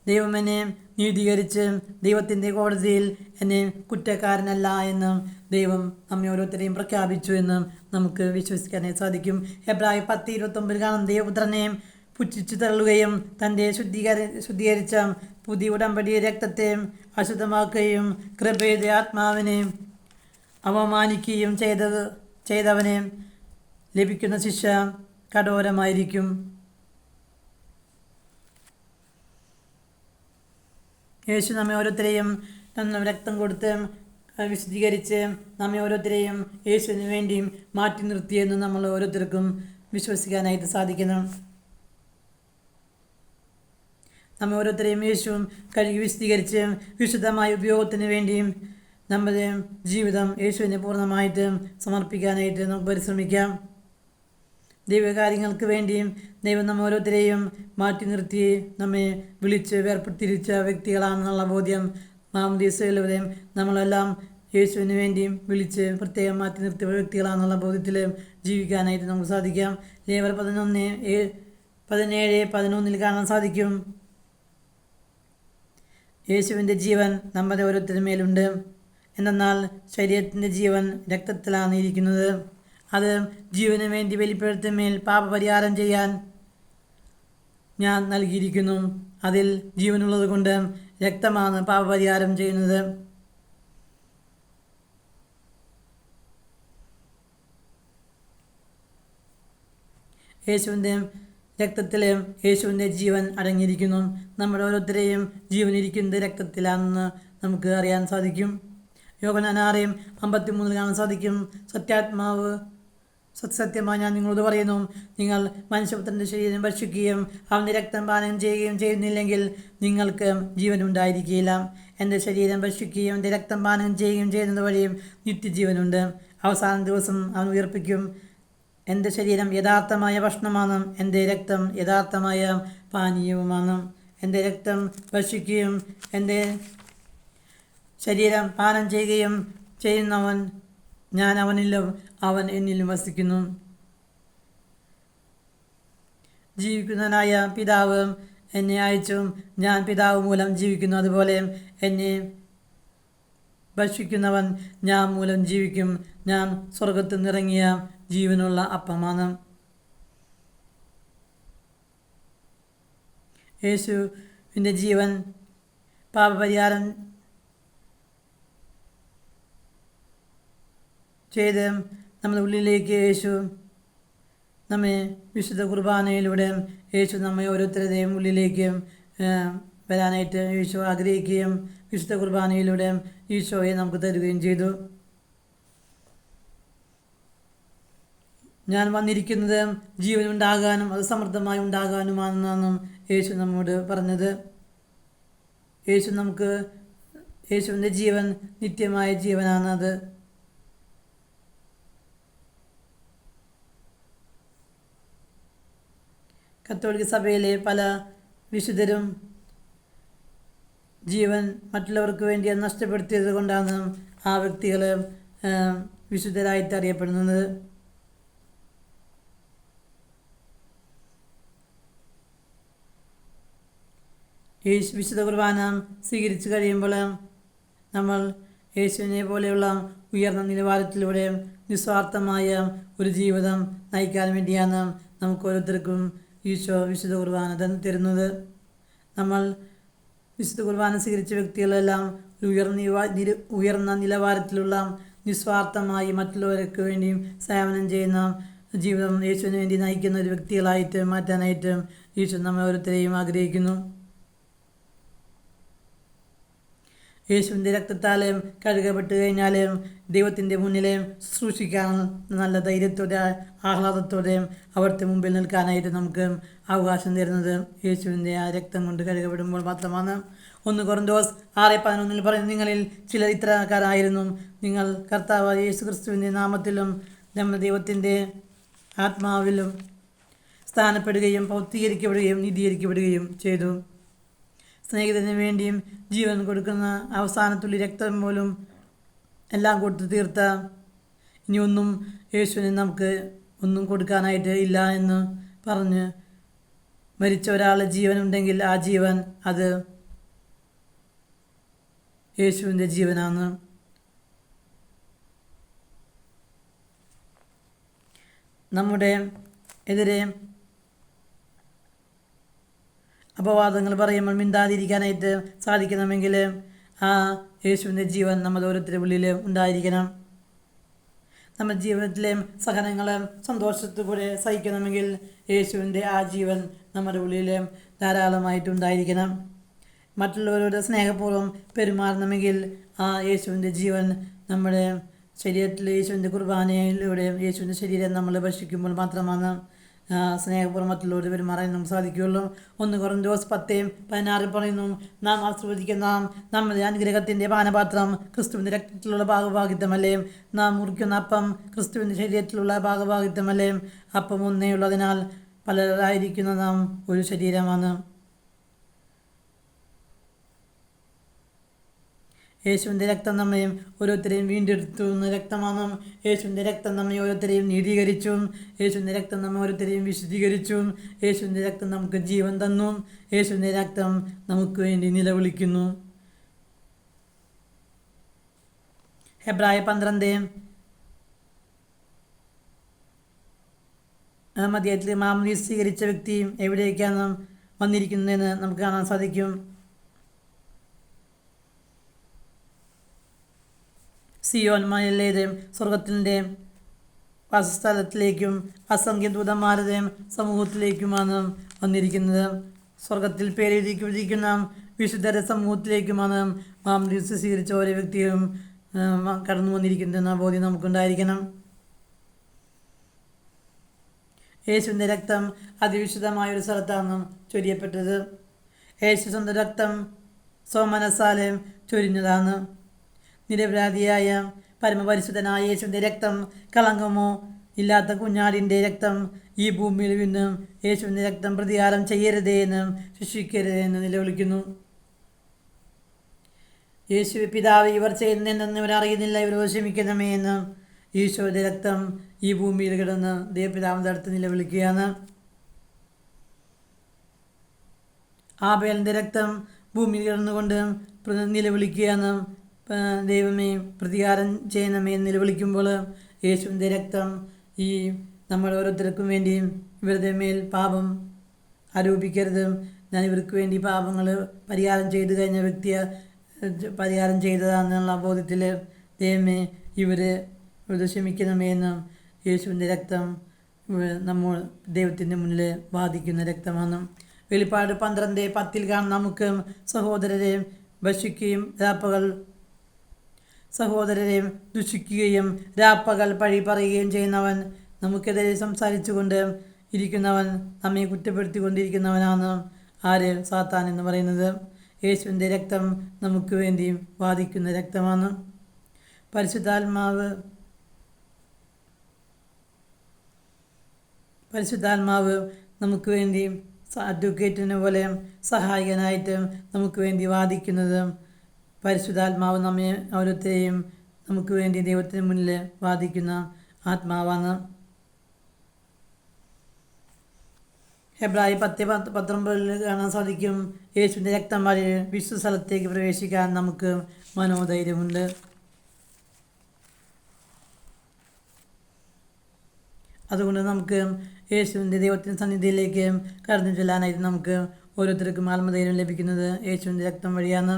ദൈവം എന്നെ നീതീകരിച്ച് ദൈവത്തിൻ്റെ കോടതിയിൽ എന്നെ കുറ്റക്കാരനല്ല എന്ന് ദൈവം നമ്മെ ഓരോരുത്തരെയും പ്രഖ്യാപിച്ചു എന്ന് നമുക്ക് വിശ്വസിക്കാനായി സാധിക്കും. എബ്രായർ 10:29 കാണും, ദൈവപുത്രനെ പുച്ഛിച്ചു തള്ളുകയും തൻ്റെ ശുദ്ധീകരിച്ച പുതിയ ഉടമ്പടി രക്തത്തെ അശുദ്ധമാക്കുകയും കൃപയുടെ ആത്മാവിനെ അവമാനിക്കുകയും ചെയ്തവനെ ലഭിക്കുന്ന ശിക്ഷ കഠോരമായിരിക്കും. യേശു നമ്മെ ഓരോരുത്തരെയും രക്തം കൊടുത്ത് വിശുദ്ധീകരിച്ച് നമ്മെ ഓരോരുത്തരെയും യേശുവിന് വേണ്ടിയും മാറ്റി നിർത്തിയെന്ന് നമ്മൾ ഓരോരുത്തർക്കും വിശ്വസിക്കാനായിട്ട് സാധിക്കണം. നമ്മെ ഓരോരുത്തരെയും യേശു കഴുകി വിശുദ്ധീകരിച്ച് വിശുദ്ധമായ ഉപയോഗത്തിന് വേണ്ടിയും നമ്മുടെ ജീവിതം യേശുവിനെ പൂർണ്ണമായിട്ട് സമർപ്പിക്കാനായിട്ട് നമുക്ക് പരിശ്രമിക്കാം. ദൈവകാര്യങ്ങൾക്ക് വേണ്ടിയും ദൈവം നമ്മെ ഓരോരുത്തരെയും മാറ്റി നിർത്തി നമ്മെ വിളിച്ച് വേർപെടുത്തിരിച്ച വ്യക്തികളാണെന്നുള്ള ബോധ്യം മാമോദീസയിലൂടെയും നമ്മളെല്ലാം യേശുവിന് വേണ്ടിയും വിളിച്ച് പ്രത്യേകം മാറ്റി നിർത്തിയ വ്യക്തികളാണെന്നുള്ള ബോധ്യത്തിൽ ജീവിക്കാനായിട്ട് നമുക്ക് സാധിക്കാം. ലേവ്യർ 11:17-11 കാണാൻ സാധിക്കും, യേശുവിൻ്റെ ജീവൻ നമ്മുടെ ഓരോരുത്തരുടെ മേലുണ്ട്. എന്നാൽ ശരീരത്തിൻ്റെ ജീവൻ രക്തത്തിലാണ് ഇരിക്കുന്നത്. അത് ജീവന് വേണ്ടി വെളിപ്പെടുത്തുമേൽ പാപപരിഹാരം ചെയ്യാൻ ഞാൻ നൽകിയിരിക്കുന്നു. അതിൽ ജീവനുള്ളത് കൊണ്ട് രക്തമാണ് പാപപരിഹാരം ചെയ്യുന്നത്. യേശുവിൻ്റെ രക്തത്തിൽ യേശുവിൻ്റെ ജീവൻ അടങ്ങിയിരിക്കുന്നു. നമ്മുടെ ഓരോരുത്തരെയും ജീവനിരിക്കുന്നത് രക്തത്തിലാണെന്ന് നമുക്ക് അറിയാൻ സാധിക്കും. യോഹന്നാൻ 6:53 കാണാൻ സാധിക്കും, സത്യാത്മാവ് സത്യമായി ഞാൻ നിങ്ങളോട് പറയുന്നു, നിങ്ങൾ മനുഷ്യപുത്രൻ്റെ ശരീരം ഭക്ഷിക്കുകയും അവൻ്റെ രക്തം പാനം ചെയ്യുകയും ചെയ്യുന്നില്ലെങ്കിൽ നിങ്ങൾക്ക് ജീവനുണ്ടായിരിക്കുകയില്ല. എൻ്റെ ശരീരം ഭക്ഷിക്കുകയും എൻ്റെ രക്തം പാനം ചെയ്യുകയും ചെയ്യുന്നത് വഴിയും നിത്യജീവനുണ്ട്. അവസാന ദിവസം അവൻ ഉയർപ്പിക്കും. എൻ്റെ ശരീരം യഥാർത്ഥമായ ഭക്ഷണമാണ്, എൻ്റെ രക്തം യഥാർത്ഥമായ പാനീയവുമാണ്. എൻ്റെ രക്തം ഭക്ഷിക്കുകയും എൻ്റെ ശരീരം പാനം ചെയ്യുകയും ചെയ്യുന്നവൻ ഞാൻ അവനിലും അവൻ എന്നിലും വസിക്കുന്നു. ജീവിക്കുന്നവനായ പിതാവ് എന്നെ അയച്ചും ഞാൻ പിതാവ് മൂലം ജീവിക്കുന്നു. അതുപോലെ എന്നെ ഭക്ഷിക്കുന്നവൻ ഞാൻ മൂലം ജീവിക്കും. ഞാൻ സ്വർഗത്തു നിന്നിറങ്ങിയ ജീവനുള്ള അപ്പമാണ്. യേശുവിൻ്റെ ജീവൻ പാപപരിഹാരം ചെയ്ത് നമ്മുടെ ഉള്ളിലേക്ക് യേശു നമ്മെ വിശുദ്ധ കുർബാനയിലൂടെ യേശു നമ്മെ ഓരോരുത്തരുടെയും ഉള്ളിലേക്ക് വരാനായിട്ട് യേശു ആഗ്രഹിക്കുകയും വിശുദ്ധ കുർബാനയിലൂടെ ഈശോയെ നമുക്ക് തരുകയും ചെയ്തു. ഞാൻ വന്നിരിക്കുന്നത് ജീവനുണ്ടാകാനും അത് സമൃദ്ധമായി ഉണ്ടാകാനുമാണെന്നാണ് യേശു നമ്മോട് പറഞ്ഞത്. യേശുവിൻ്റെ ജീവൻ നിത്യമായ ജീവനാണത്. കത്തോലിക്ക സഭയിലെ പല വിശുദ്ധരും ജീവൻ മറ്റുള്ളവർക്ക് വേണ്ടി നഷ്ടപ്പെടുത്തിയത് കൊണ്ടാണ് ആ വ്യക്തികൾ വിശുദ്ധരായിട്ട് അറിയപ്പെടുന്നത്. വിശുദ്ധ കുർബാന സ്വീകരിച്ചു കഴിയുമ്പോൾ നമ്മൾ യേശുവിനെ പോലെയുള്ള ഉയർന്ന നിലവാരത്തിലൂടെ നിസ്വാർത്ഥമായ ഒരു ജീവിതം നയിക്കാൻ വേണ്ടിയാണ് നമുക്ക് ഓരോരുത്തർക്കും ഈശോ വിശുദ്ധ കുർബാന തരുന്നത്. നമ്മൾ വിശുദ്ധ കുർബാന സ്വീകരിച്ച വ്യക്തികളെല്ലാം ഉയർന്ന നിലവാരത്തിലുള്ള നിസ്വാർത്ഥമായി മറ്റുള്ളവർക്ക് വേണ്ടിയും സേവനം ചെയ്യുന്ന ജീവിതം യേശുവിന് വേണ്ടി നയിക്കുന്ന ഒരു വ്യക്തികളായിട്ട് മാറ്റാനായിട്ട് ഈശോ നമ്മെ ഓരോരുത്തരെയും ആഗ്രഹിക്കുന്നു. യേശുവിൻ്റെ രക്തത്താലും കഴുകപ്പെട്ട് കഴിഞ്ഞാലും ദൈവത്തിൻ്റെ മുന്നിലെ ശുശ്രൂഷിക്കാൻ നല്ല ധൈര്യത്തോടെ ആഹ്ലാദത്തോടെ അവിടുത്തെ മുമ്പിൽ നിൽക്കാനായിട്ട് നമുക്ക് അവകാശം തരുന്നത് യേശുവിൻ്റെ ആ രക്തം കൊണ്ട് കഴുകപ്പെടുമ്പോൾ മാത്രമാണ്. 1 കൊറിന്തോസ് 6:11 പറയുന്നു, നിങ്ങളിൽ ചിലർ ഇത്തരക്കാരായിരുന്നു. നിങ്ങൾ കർത്താവ് യേശു ക്രിസ്തുവിൻ്റെ നാമത്തിലും നമ്മുടെ ദൈവത്തിൻ്റെ ആത്മാവിലും സ്ഥാനപ്പെടുകയും പൗത്രീകരിക്കപ്പെടുകയും നീതീകരിക്കപ്പെടുകയും ചെയ്തു. സ്നേഹിതന് വേണ്ടിയും ജീവൻ കൊടുക്കുന്ന അവസാനത്തുള്ളി രക്തം പോലും എല്ലാം കൊടുത്തു തീർത്ത ഇനി ഒന്നും യേശുവിന് നമുക്ക് ഒന്നും കൊടുക്കാനായിട്ട് ഇല്ല എന്ന് പറഞ്ഞ് മരിച്ച ഒരാൾ ജീവനുണ്ടെങ്കിൽ ആ ജീവൻ അത് യേശുവിൻ്റെ ജീവനാണ്. നമ്മുടെ എതിരെ അപവാദങ്ങൾ പറയുമ്പോൾ മിണ്ടാതിരിക്കാനായിട്ട് സാധിക്കണമെങ്കിൽ ആ യേശുവിൻ്റെ ജീവൻ നമ്മുടെ ഓരോരുത്തരുടെ ഉള്ളിൽ ഉണ്ടായിരിക്കണം. നമ്മുടെ ജീവിതത്തിലെ സഹനങ്ങളെ സന്തോഷത്തോടെ സഹിക്കണമെങ്കിൽ യേശുവിൻ്റെ ആ ജീവൻ നമ്മുടെ ഉള്ളിൽ ധാരാളമായിട്ടുണ്ടായിരിക്കണം. മറ്റുള്ളവരോട് സ്നേഹപൂർവ്വം പെരുമാറണമെങ്കിൽ ആ യേശുവിൻ്റെ ജീവൻ നമ്മുടെ ശരീരത്തിൽ യേശുവിൻ്റെ കുർബാനയിലൂടെ യേശുവിൻ്റെ ശരീരം നമ്മൾ ഭക്ഷിക്കുമ്പോൾ മാത്രമാണ് സ്നേഹപൂർവ്വം മറ്റുള്ളവരോട് പെരുമാറാൻ നമുക്ക് സാധിക്കുകയുള്ളൂ. 1 കൊറിന്തോസ് 10:16 പറയുന്നു, നാം ആസ്വദിക്കുന്ന നമ്മുടെ അനുഗ്രഹത്തിൻ്റെ പാനപാത്രം ക്രിസ്തുവിൻ്റെ രക്തത്തിലുള്ള ഭാഗഭാഗിത്വമല്ലേ? നാം മുറിക്കുന്ന അപ്പം ക്രിസ്തുവിൻ്റെ ശരീരത്തിലുള്ള ഭാഗഭാഗിത്വമല്ലേ? അപ്പം ഒന്നേ ഉള്ളതിനാൽ പലരായിരിക്കുന്ന നാം ഒരു ശരീരമാണ്. യേശുവിൻ്റെ രക്തം നമ്മയും ഓരോരുത്തരെയും വീണ്ടെടുത്തുന്ന രക്തമാണ്. യേശുവിൻ്റെ രക്തം നമ്മെ ഓരോരുത്തരെയും നീതീകരിച്ചു. യേശുവിൻ്റെ രക്തം നമ്മെ ഓരോരുത്തരെയും വിശുദ്ധീകരിച്ചു. യേശുവിൻ്റെ രക്തം നമുക്ക് ജീവൻ തന്നു. യേശുവിൻ്റെ രക്തം നമുക്ക് വേണ്ടി നിലവിളിക്കുന്നു. ഹെബ്രായ 12 മധ്യത്തിൽ മാമോദീസ സ്വീകരിച്ച വ്യക്തി എവിടേക്കാണ് വന്നിരിക്കുന്നതെന്ന് നമുക്ക് കാണാൻ സാധിക്കും. സിയോൻ മലയിലേയും സ്വർഗത്തിൻ്റെ വാസസ്ഥലത്തിലേക്കും അസംഖ്യ ദൂതന്മാരുടെയും സമൂഹത്തിലേക്കുമാണ് വന്നിരിക്കുന്നത്. സ്വർഗത്തിൽ പേരെഴുതിയിരിക്കുന്ന വിശുദ്ധരുടെ സമൂഹത്തിലേക്കുമാണ് മാമോദീസ സ്വീകരിച്ച ഓരോ വ്യക്തിയും കടന്നു വന്നിരിക്കുന്നതെന്ന ബോധ്യം നമുക്കുണ്ടായിരിക്കണം. യേശുവിൻ്റെ രക്തം അതിവിശുദ്ധമായൊരു സ്ഥലത്താണ് ചൊരിയപ്പെട്ടത്. യേശു സ്വന്തം രക്തം സ്വമനസാലെ ചൊരിഞ്ഞതാണ്. നിരപരാധിയായ പരമപരിശുദ്ധനായ യേശുവിൻ്റെ രക്തം, കളങ്കമോ ഇല്ലാത്ത കുഞ്ഞാടിൻ്റെ രക്തം ഈ ഭൂമിയിൽ നിന്ന് യേശുവിൻ്റെ രക്തം പ്രതികാരം ചെയ്യരുതേ എന്ന് ശിക്ഷിക്കരുതേ എന്ന് നിലവിളിക്കുന്നു. യേശു പിതാവ് ഇവർ ചെയ്യുന്നതെന്ന് ഇവരറിയുന്നില്ല, ഇവർ ക്ഷമിക്കണമേ എന്ന് ഈശോയുടെ രക്തം ഈ ഭൂമിയിൽ കിടന്ന് ദൈവപിതാവിൻ്റെ അടുത്ത് നിലവിളിക്കുകയാണ്. ആബേലിൻ്റെ രക്തം ഭൂമിയിൽ കിടന്നുകൊണ്ട് നിലവിളിക്കുകയാണ്, ദൈവമേ പ്രതികാരം ചെയ്യണമേ എന്ന് നിലവിളിക്കുമ്പോൾ യേശുവിൻ്റെ രക്തം ഈ നമ്മൾ ഓരോരുത്തർക്കും വേണ്ടി ഇവരുടെ മേൽ പാപം ആരോപിക്കരുത്, ഞാൻ ഇവർക്ക് വേണ്ടി പാപങ്ങൾ പരിഹാരം ചെയ്തു കഴിഞ്ഞ വ്യക്തിയെ പരിഹാരം ചെയ്തതാണെന്നുള്ള ബോധ്യത്തിൽ ദൈവമേ ഇവരെ ക്ഷമിക്കണമേ എന്ന് യേശുവിൻ്റെ രക്തം നമ്മൾ ദൈവത്തിൻ്റെ മുന്നിൽ വാദിക്കുന്ന രക്തമാണ്. വെളിപ്പാട് 12:10 കാണാം, നമുക്ക് സഹോദരരെ ഭക്ഷിക്കുകയും സഹോദരരെ ദുഷിക്കുകയും രാപ്പകൽ പഴി പറയുകയും ചെയ്യുന്നവൻ, നമുക്കെതിരെ സംസാരിച്ചു കൊണ്ട് ഇരിക്കുന്നവൻ, നമ്മെ കുറ്റപ്പെടുത്തിക്കൊണ്ടിരിക്കുന്നവനാണ് ആര്? സാത്താൻ എന്ന് പറയുന്നത്. യേശുവിൻ്റെ രക്തം നമുക്ക് വേണ്ടി വാദിക്കുന്ന രക്തമാണ്. പരിശുദ്ധാത്മാവ് നമുക്ക് വേണ്ടി അഡ്വക്കേറ്റിനെ പോലെ സഹായകനായിട്ട് നമുക്ക് വേണ്ടി വാദിക്കുന്നത് പരിശുദ്ധാത്മാവ് നമ്മെ ഓരോരുത്തരെയും നമുക്ക് വേണ്ടി ദൈവത്തിന് മുന്നിൽ വാദിക്കുന്ന ആത്മാവാണ്. ഹെബ്രായ 10:19 കാണാൻ സാധിക്കും, യേശുവിൻ്റെ രക്തം വഴി വിശുദ്ധ സ്ഥലത്തേക്ക് പ്രവേശിക്കാൻ നമുക്ക് മനോധൈര്യമുണ്ട്. അതുകൊണ്ട് നമുക്ക് യേശുവിൻ്റെ ദൈവത്തിൻ്റെ സന്നിധിയിലേക്ക് കടന്നു ചെല്ലാനായിട്ട് നമുക്ക് ഓരോരുത്തർക്കും ആത്മധൈര്യം ലഭിക്കുന്നത് യേശുവിൻ്റെ രക്തം വഴിയാണ്.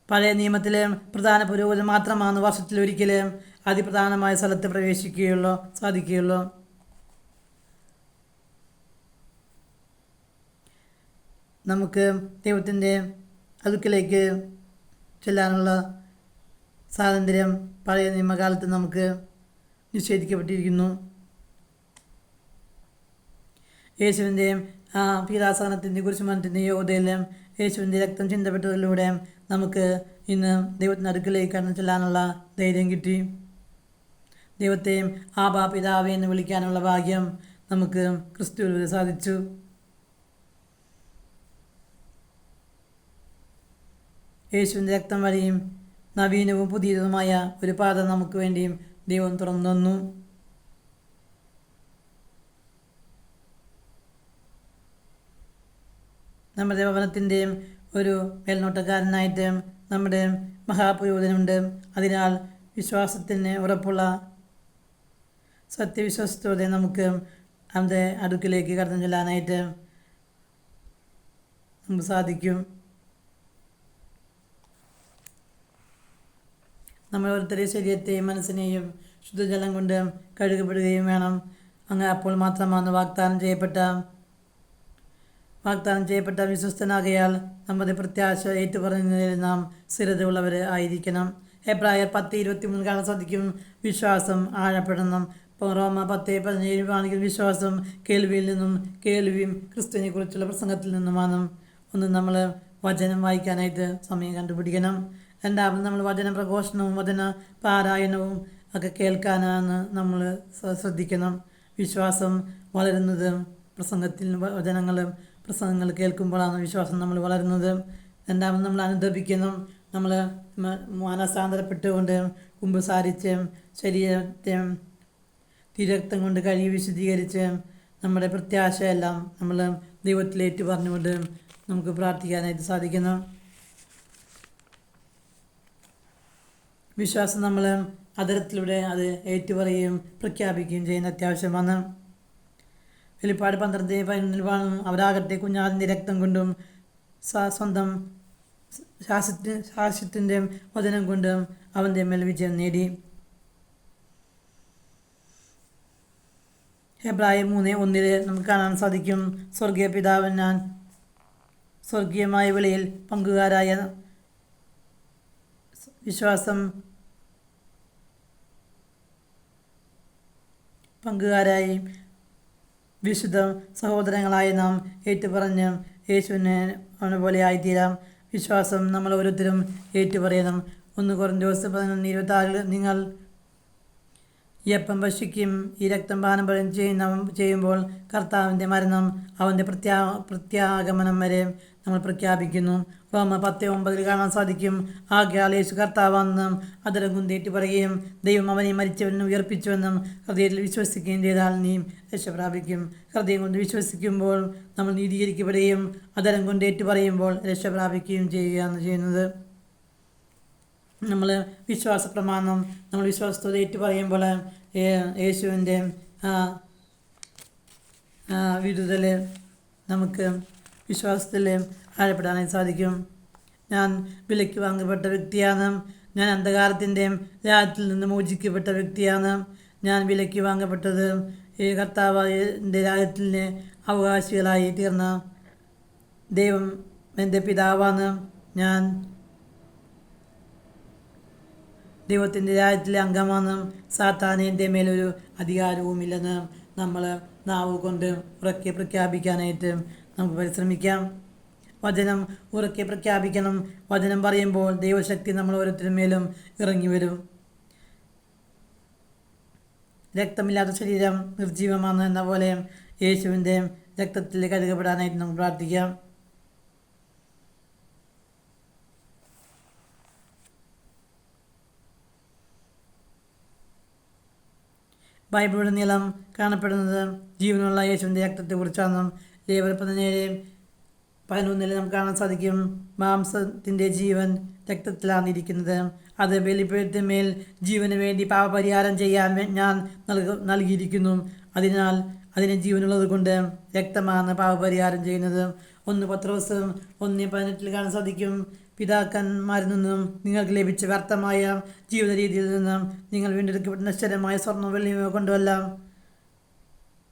പഴയ നിയമത്തിലെ പ്രധാന പുരോഹിതൻ മാത്രമാണ് വർഷത്തിലൊരിക്കൽ അതിപ്രധാനമായ സ്ഥലത്ത് സാധിക്കുകയുള്ളൂ. നമുക്ക് ദൈവത്തിൻ്റെ അടുക്കിലേക്ക് ചെല്ലാനുള്ള സ്വാതന്ത്ര്യം പഴയ നിയമകാലത്ത് നമുക്ക് നിഷേധിക്കപ്പെട്ടിരിക്കുന്നു. യേശുവിൻ്റെ പീഡാസഹനത്തിൻ്റെ കുരിശുമരണത്തിൻ്റെ യോഗ്യതയിലും യേശുവിൻ്റെ രക്തം ചിന്തപ്പെട്ടതിലൂടെ നമുക്ക് ഇന്ന് ദൈവത്തിൻ്റെ അടുക്കിലേക്ക് കടന്നു ചെല്ലാനുള്ള ധൈര്യം കിട്ടി. ദൈവത്തെയും ആബാ പിതാവേ എന്ന് വിളിക്കാനുള്ള ഭാഗ്യം നമുക്ക് ക്രിസ്തുവിലൂടെ സാധിച്ചു. യേശുവിൻ്റെ രക്തം വഴിയും നവീനവും പുതിയതുമായ ഒരു പാത നമുക്ക് വേണ്ടിയും ദൈവം തുറന്നു തന്നു. നമ്മുടെ ഭവനത്തിൻ്റെയും ഒരു മേൽനോട്ടക്കാരനായിട്ട് നമ്മുടെ മഹാപുരോഹിതനുണ്ട്. അതിനാൽ വിശ്വാസത്തിന് ഉറപ്പുള്ള സത്യവിശ്വാസത്തോടെ നമുക്ക് അവൻ്റെ അടുക്കിലേക്ക് കടന്നു ചെല്ലാനായിട്ട് നമുക്ക് സാധിക്കും. നമ്മൾ ഓരോരുത്തരുടെ ശരീരത്തെയും മനസ്സിനെയും ശുദ്ധജലം കൊണ്ട് കഴുകപ്പെടുകയും വേണം. അങ്ങനെ അപ്പോൾ മാത്രമാണ് വാഗ്ദാനം ചെയ്യപ്പെട്ട വിശ്വസ്തനാകയാൽ നമ്മുടെ പ്രത്യാശ ഏറ്റുപറയുന്നതിൽ നാം സ്ഥിരതയുള്ളവർ ആയിരിക്കണം. എബ്രായർ 10:23 കാണാൻ സാധിക്കും. വിശ്വാസം ആഴപ്പെടണം. റോമ 10:17 ആണെങ്കിൽ വിശ്വാസം കേൾവിയിൽ നിന്നും, കേൾവിയും ക്രിസ്തുവിനെ കുറിച്ചുള്ള പ്രസംഗത്തിൽ നിന്നുമാണ്. ഒന്ന് നമ്മൾ വചനം വായിക്കാനായിട്ട് സമയം കണ്ടുപിടിക്കണം. രണ്ടാമത് നമ്മൾ വചന പ്രഘോഷണവും വചന പാരായണവും ഒക്കെ കേൾക്കാനാണ് നമ്മൾ ശ്രദ്ധിക്കണം. വിശ്വാസം വളരുന്നത് പ്രസംഗങ്ങൾ കേൾക്കുമ്പോഴാണ് വിശ്വാസം നമ്മൾ വളരുന്നത്. രണ്ടാമത് നമ്മൾ അനുദപിക്കണം. നമ്മൾ മാനസാന്തരപ്പെട്ടുകൊണ്ട് കുമ്പസാരിച്ച് ശരീരത്തെ തിരക്തം കൊണ്ട് കഴുകി വിശുദ്ധീകരിച്ച് നമ്മുടെ പ്രത്യാശയെല്ലാം നമ്മൾ ദൈവത്തിലേറ്റു പറഞ്ഞുകൊണ്ട് നമുക്ക് പ്രാർത്ഥിക്കാനായിട്ട് സാധിക്കണം. വിശ്വാസം നമ്മൾ അതരത്തിലൂടെ അത് ഏറ്റുപറയുകയും പ്രഖ്യാപിക്കുകയും ചെയ്യുന്ന അത്യാവശ്യമാണ്. വെളിപ്പാട് 12:11 അവരാകട്ടെ കുഞ്ഞാടിൻ്റെ രക്തം കൊണ്ടും സ്വന്തം ശാസ്ത്രത്തിൻ്റെ വചനം കൊണ്ടും അവൻ്റെ മേൽ വിജയം നേടി. എബ്രായർ 3:1 നമുക്ക് കാണാൻ സാധിക്കും. സ്വർഗീയ പിതാവ് ഞാൻ സ്വർഗീയമായ വിളിയിൽ പങ്കുകാരായി വിശുദ്ധ സഹോദരങ്ങളായി നാം ഏറ്റുപറഞ്ഞ് യേശുവിനെ പോലെ ആയിത്തീരാം. വിശ്വാസം നമ്മൾ ഓരോരുത്തരും ഏറ്റുപറയണം. 1 കൊരിന്ത്യർ 11:26 നിങ്ങൾ ഈ അപ്പം ഭക്ഷിക്കും ഈ രക്തം പാനം ചെയ്യുമ്പോൾ കർത്താവിൻ്റെ മരണം അവൻ്റെ പ്രത്യാഗമനം വരെ നമ്മൾ പ്രഖ്യാപിക്കുന്നു. റോമ 10:9 കാണാൻ സാധിക്കും. ആകയാൽ യേശു കർത്താവെന്നും അതരം കുന്തേറ്റ് പറയുകയും ദൈവം അവനെ മരിച്ചവനും ഉയർപ്പിച്ചുവെന്നും ഹൃദയത്തിൽ വിശ്വസിക്കുകയും ചെയ്താൽ നീ രക്ഷ പ്രാപിക്കും. ഹൃദയം കൊണ്ട് വിശ്വസിക്കുമ്പോൾ നമ്മൾ നീതീകരിക്കപ്പെടുകയും അതരം കൊണ്ടേറ്റ് പറയുമ്പോൾ രക്ഷ പ്രാപിക്കുകയും ചെയ്യുകയാണ് ചെയ്യുന്നത്. നമ്മൾ വിശ്വാസ പ്രമാണം നമ്മൾ വിശ്വാസത്തോടെ ഏറ്റു പറയുമ്പോൾ യേശുവിൻ്റെ വിടുതൽ നമുക്ക് വിശ്വാസത്തിൽ ആഴപ്പെടാനായി സാധിക്കും. ഞാൻ വിലയ്ക്ക് വാങ്ങപ്പെട്ട വ്യക്തിയാണ്. ഞാൻ അന്ധകാരത്തിൻ്റെ രാജ്യത്തിൽ നിന്ന് മോചിക്കപ്പെട്ട വ്യക്തിയാണ്. ഞാൻ വിലയ്ക്ക് വാങ്ങപ്പെട്ടത് ഈ കർത്താവിൻ്റെ രാജ്യത്തിൻ്റെ അവകാശികളായി തീർന്ന ദൈവം എൻ്റെ പിതാവാണ്. ഞാൻ ദൈവത്തിൻ്റെ രാജ്യത്തിലെ അംഗമാണ്. സാത്താന് എൻ്റെ മേലൊരു അധികാരവുമില്ലെന്ന് നമ്മൾ നാവ് കൊണ്ട് ഉറക്കെ പ്രഖ്യാപിക്കാനായിട്ട് നമുക്ക് പരിശ്രമിക്കാം. വചനം ഉറക്കെ പ്രഖ്യാപിക്കണം. വചനം പറയുമ്പോൾ ദൈവശക്തി നമ്മൾ ഓരോരുത്തരുടെ മേലും ഇറങ്ങി വരും. രക്തമില്ലാത്ത ശരീരം നിർജീവമാണ് എന്ന പോലെ യേശുവിൻ്റെ രക്തത്തിൽ കഴുകപ്പെടാനായിട്ട് നമുക്ക് പ്രാർത്ഥിക്കാം. ബൈബിളിലുടനീളം കാണപ്പെടുന്നത് ജീവനുള്ള യേശുവിൻ്റെ രക്തത്തെക്കുറിച്ചാണ്. ലേവ്യർ 17:11 നമുക്ക് കാണാൻ സാധിക്കും. മാംസത്തിൻ്റെ ജീവൻ രക്തത്തിലാണ് ഇരിക്കുന്നത്. അത് ബലിപീഠത്തിന്മേൽ ജീവന് വേണ്ടി പാപപരിഹാരം ചെയ്യാൻ ഞാൻ നൽകിയിരിക്കുന്നു. അതിനാൽ അതിന് ജീവനുള്ളത് കൊണ്ട് രക്തമാണ് പാപപരിഹാരം ചെയ്യുന്നത്. 1 പത്രോസ് 1:18 കാണാൻ സാധിക്കും. പിതാക്കന്മാരിൽ നിന്നും നിങ്ങൾക്ക് ലഭിച്ച വ്യർത്ഥമായ ജീവിത രീതിയിൽ നിന്നും നിങ്ങൾ വീണ്ടെടുക്കപ്പെട്ട നശ്വരമായ സ്വർണ്ണ വെള്ളിയോ കൊണ്ടുമല്ല,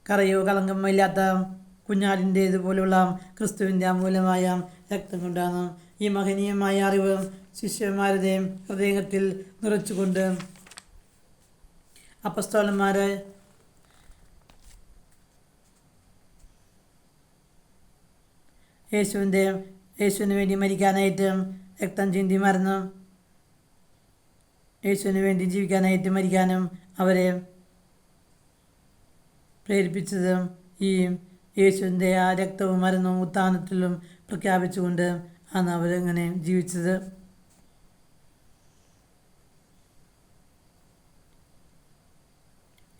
കറയോ കളങ്കമോ ഇല്ലാത്ത കുഞ്ഞാടിൻ്റേതുപോലുള്ള ക്രിസ്തുവിൻ്റെ അമൂല്യമായ രക്തം കൊണ്ടാണ്. ഈ മഹനീയമായ അറിവ് ശിഷ്യന്മാരുടെ ഹൃദയത്തിൽ നിറച്ചുകൊണ്ട് അപ്പസ്തോലന്മാരെ യേശുവിന് വേണ്ടി മരിക്കാനായിട്ട് രക്തം ചിന്തി മറന്നു യേശുവിന് വേണ്ടി ജീവിക്കാനായിട്ട് മരിക്കാനും അവരെ പ്രേരിപ്പിച്ചത് ഈ യേശുവിൻ്റെ ആ രക്തവും മരണവും ഉത്ഥാനത്തിലും പ്രഖ്യാപിച്ചുകൊണ്ട് ആണ് അവരങ്ങനെ ജീവിച്ചത്.